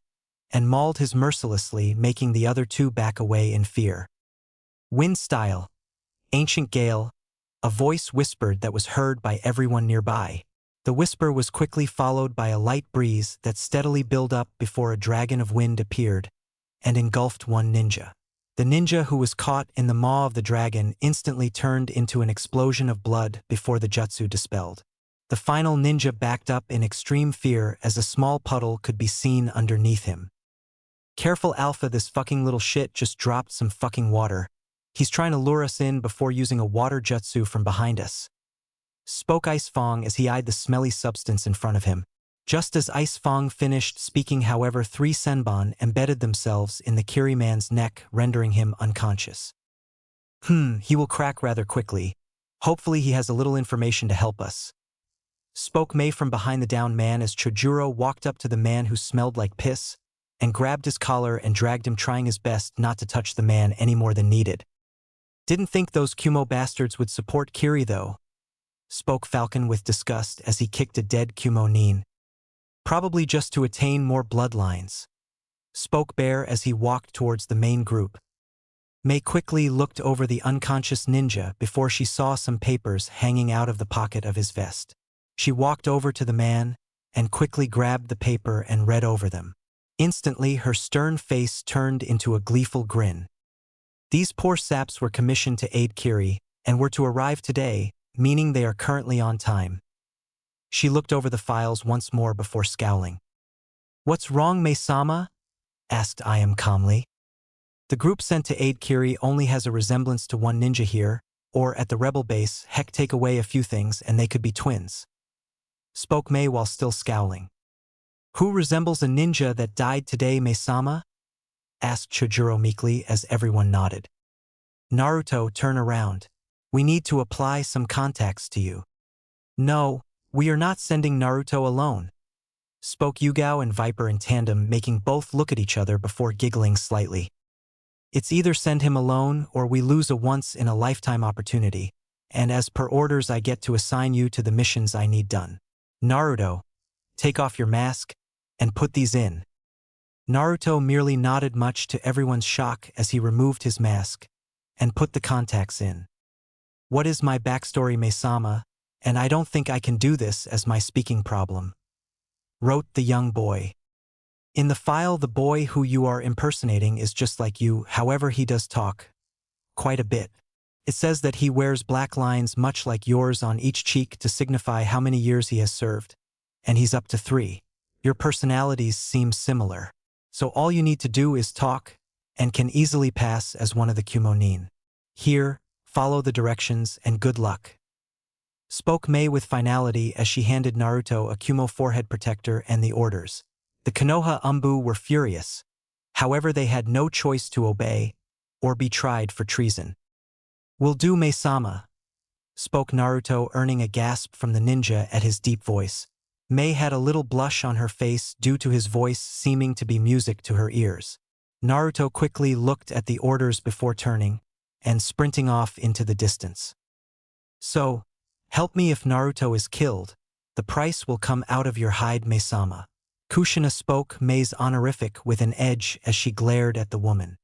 and mauled his mercilessly, making the other 2 back away in fear. "Wind style. Ancient gale," a voice whispered that was heard by everyone nearby. The whisper was quickly followed by a light breeze that steadily built up before a dragon of wind appeared and engulfed one ninja. The ninja who was caught in the maw of the dragon instantly turned into an explosion of blood before the jutsu dispelled. The final ninja backed up in extreme fear as a small puddle could be seen underneath him. "Careful Alpha, this fucking little shit just dropped some fucking water. He's trying to lure us in before using a water jutsu from behind us," spoke Ice Fong as he eyed the smelly substance in front of him. Just as Ice Fong finished speaking, however, 3 senbon embedded themselves in the Kiri man's neck, rendering him unconscious. He will crack rather quickly. Hopefully he has a little information to help us. Spoke Mei from behind the downed man as Chojuro walked up to the man who smelled like piss and grabbed his collar and dragged him, trying his best not to touch the man any more than needed. Didn't think those Kumo bastards would support Kiri though, spoke Falcon with disgust as he kicked a dead Kumo nin. Probably just to attain more bloodlines, spoke Bear as he walked towards the main group. Mei quickly looked over the unconscious ninja before she saw some papers hanging out of the pocket of his vest. She walked over to the man and quickly grabbed the paper and read over them. Instantly, her stern face turned into a gleeful grin. These poor saps were commissioned to aid Kiri and were to arrive today, meaning they are currently on time. She looked over the files once more before scowling. "What's wrong, Mei-sama?" asked Ayam calmly. "The group sent to aid Kiri only has a resemblance to one ninja here, or at the rebel base. Heck, take away a few things and they could be twins," spoke Mei while still scowling. "Who resembles a ninja that died today, Mei-sama?" asked Chojuro meekly as everyone nodded. "Naruto, turn around. We need to apply some contacts to you." "No, we are not sending Naruto alone," spoke Yugao and Viper in tandem, making both look at each other before giggling slightly. "It's either send him alone or we lose a once-in-a-lifetime opportunity, and as per orders I get to assign you to the missions I need done. Naruto, take off your mask and put these in." Naruto merely nodded, much to everyone's shock, as he removed his mask and put the contacts in. "What is my backstory, Mei-sama, and I don't think I can do this as my speaking problem," wrote the young boy. "In the file, the boy who you are impersonating is just like you, however he does talk quite a bit. It says that he wears black lines much like yours on each cheek to signify how many years he has served, and he's up to 3. Your personalities seem similar, so all you need to do is talk and can easily pass as one of the Kumo nin. Here, follow the directions and good luck," spoke Mei with finality as she handed Naruto a Kumo forehead protector and the orders. The Konoha Umbu were furious. However, they had no choice to obey or be tried for treason. "Will do, Mei-sama," spoke Naruto, earning a gasp from the ninja at his deep voice. Mei had a little blush on her face due to his voice seeming to be music to her ears. Naruto quickly looked at the orders before turning and sprinting off into the distance. "So, help me if Naruto is killed. The price will come out of your hide, Mei-sama." Kushina spoke Mei's honorific with an edge as she glared at the woman.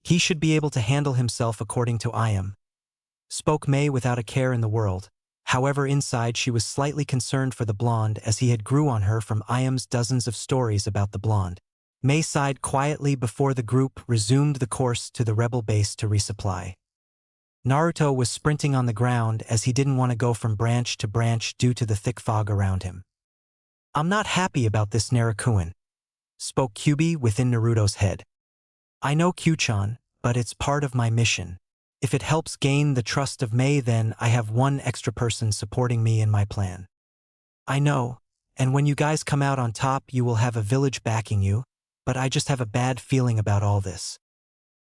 "He should be able to handle himself according to Ayam," spoke Mei without a care in the world. However, inside she was slightly concerned for the blonde, as he had grew on her from Ayam's dozens of stories about the blonde. Mei sighed quietly before the group resumed the course to the rebel base to resupply. Naruto was sprinting on the ground as he didn't want to go from branch to branch due to the thick fog around him. "I'm not happy about this, Narukuin," spoke Kyubi within Naruto's head. "I know, Q-chan, but it's part of my mission. If it helps gain the trust of Mei, then I have one extra person supporting me in my plan." "I know, and when you guys come out on top you will have a village backing you, but I just have a bad feeling about all this.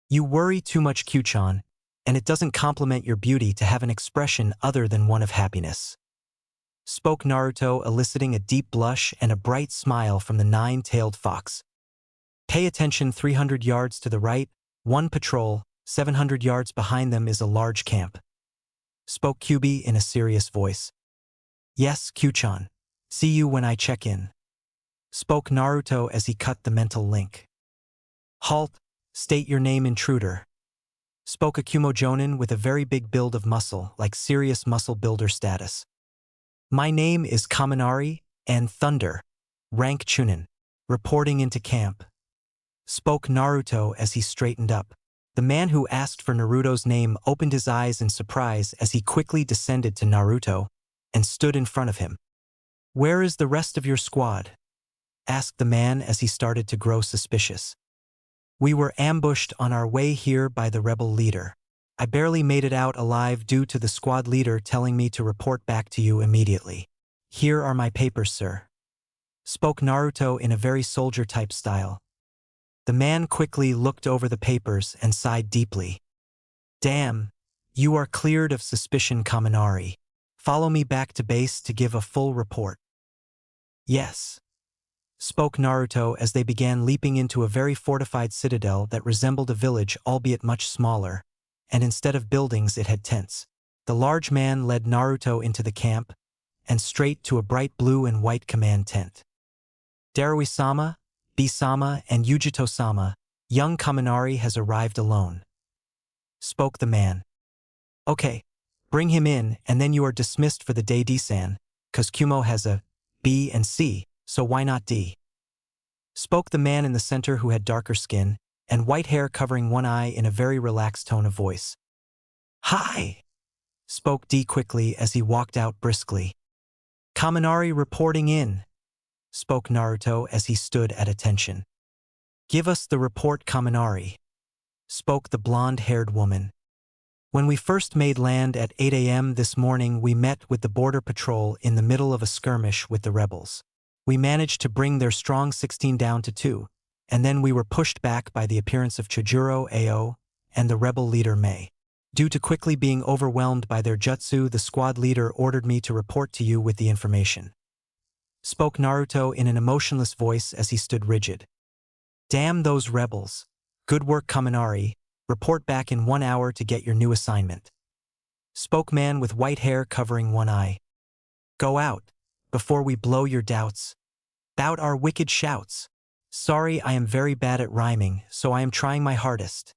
You worry too much, Q-chan, and it doesn't complement your beauty to have an expression other than one of happiness," spoke Naruto, eliciting a deep blush and a bright smile from the 9-tailed fox. "Pay attention, 300 yards to the right, one patrol, 700 yards behind them is a large camp," spoke Kyubi in a serious voice. "Yes, Q-chan. See you when I check in," spoke Naruto as he cut the mental link. "Halt, state your name, intruder," spoke a Kumo Jonin with a very big build of muscle, like serious muscle builder status. "My name is Kaminari and Thunder, rank Chunin, reporting into camp," spoke Naruto as he straightened up. The man who asked for Naruto's name opened his eyes in surprise as he quickly descended to Naruto and stood in front of him. "Where is the rest of your squad?" asked the man as he started to grow suspicious. "We were ambushed on our way here by the rebel leader. I barely made it out alive due to the squad leader telling me to report back to you immediately. Here are my papers, sir," spoke Naruto in a very soldier-type style. The man quickly looked over the papers and sighed deeply. Damn, you are cleared of suspicion, Kaminari. Follow me back to base to give a full report. Yes, spoke Naruto as they began leaping into a very fortified citadel that resembled a village, albeit much smaller, and instead of buildings it had tents. The large man led Naruto into the camp, and straight to a bright blue and white command tent. Darui-sama, B-sama, and Yujito-sama, young Kaminari has arrived alone, spoke the man. Okay, bring him in, and then you are dismissed for the day, D-san, 'cause Kumo has a B and C, so why not D? Spoke the man in the center who had darker skin and white hair covering one eye in a very relaxed tone of voice. Hi, spoke D quickly as he walked out briskly. Kaminari reporting in, spoke Naruto as he stood at attention. Give us the report, Kaminari, spoke the blonde-haired woman. When we first made land at 8 a.m. this morning, we met with the border patrol in the middle of a skirmish with the rebels. We managed to bring their strong 16 down to 2, and then we were pushed back by the appearance of Chojuro Ao and the rebel leader Mei. Due to quickly being overwhelmed by their jutsu, the squad leader ordered me to report to you with the information, spoke Naruto in an emotionless voice as he stood rigid. Damn those rebels. Good work, Kaminari. Report back in 1 hour to get your new assignment, spoke man with white hair covering one eye. Go out, before we blow your doubts. Bout our wicked shouts. Sorry, I am very bad at rhyming, so I am trying my hardest,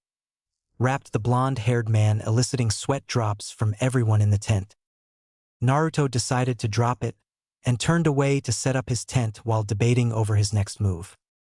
rapped the blonde-haired man, eliciting sweat drops from everyone in the tent. Naruto decided to drop it and turned away to set up his tent while debating over his next move.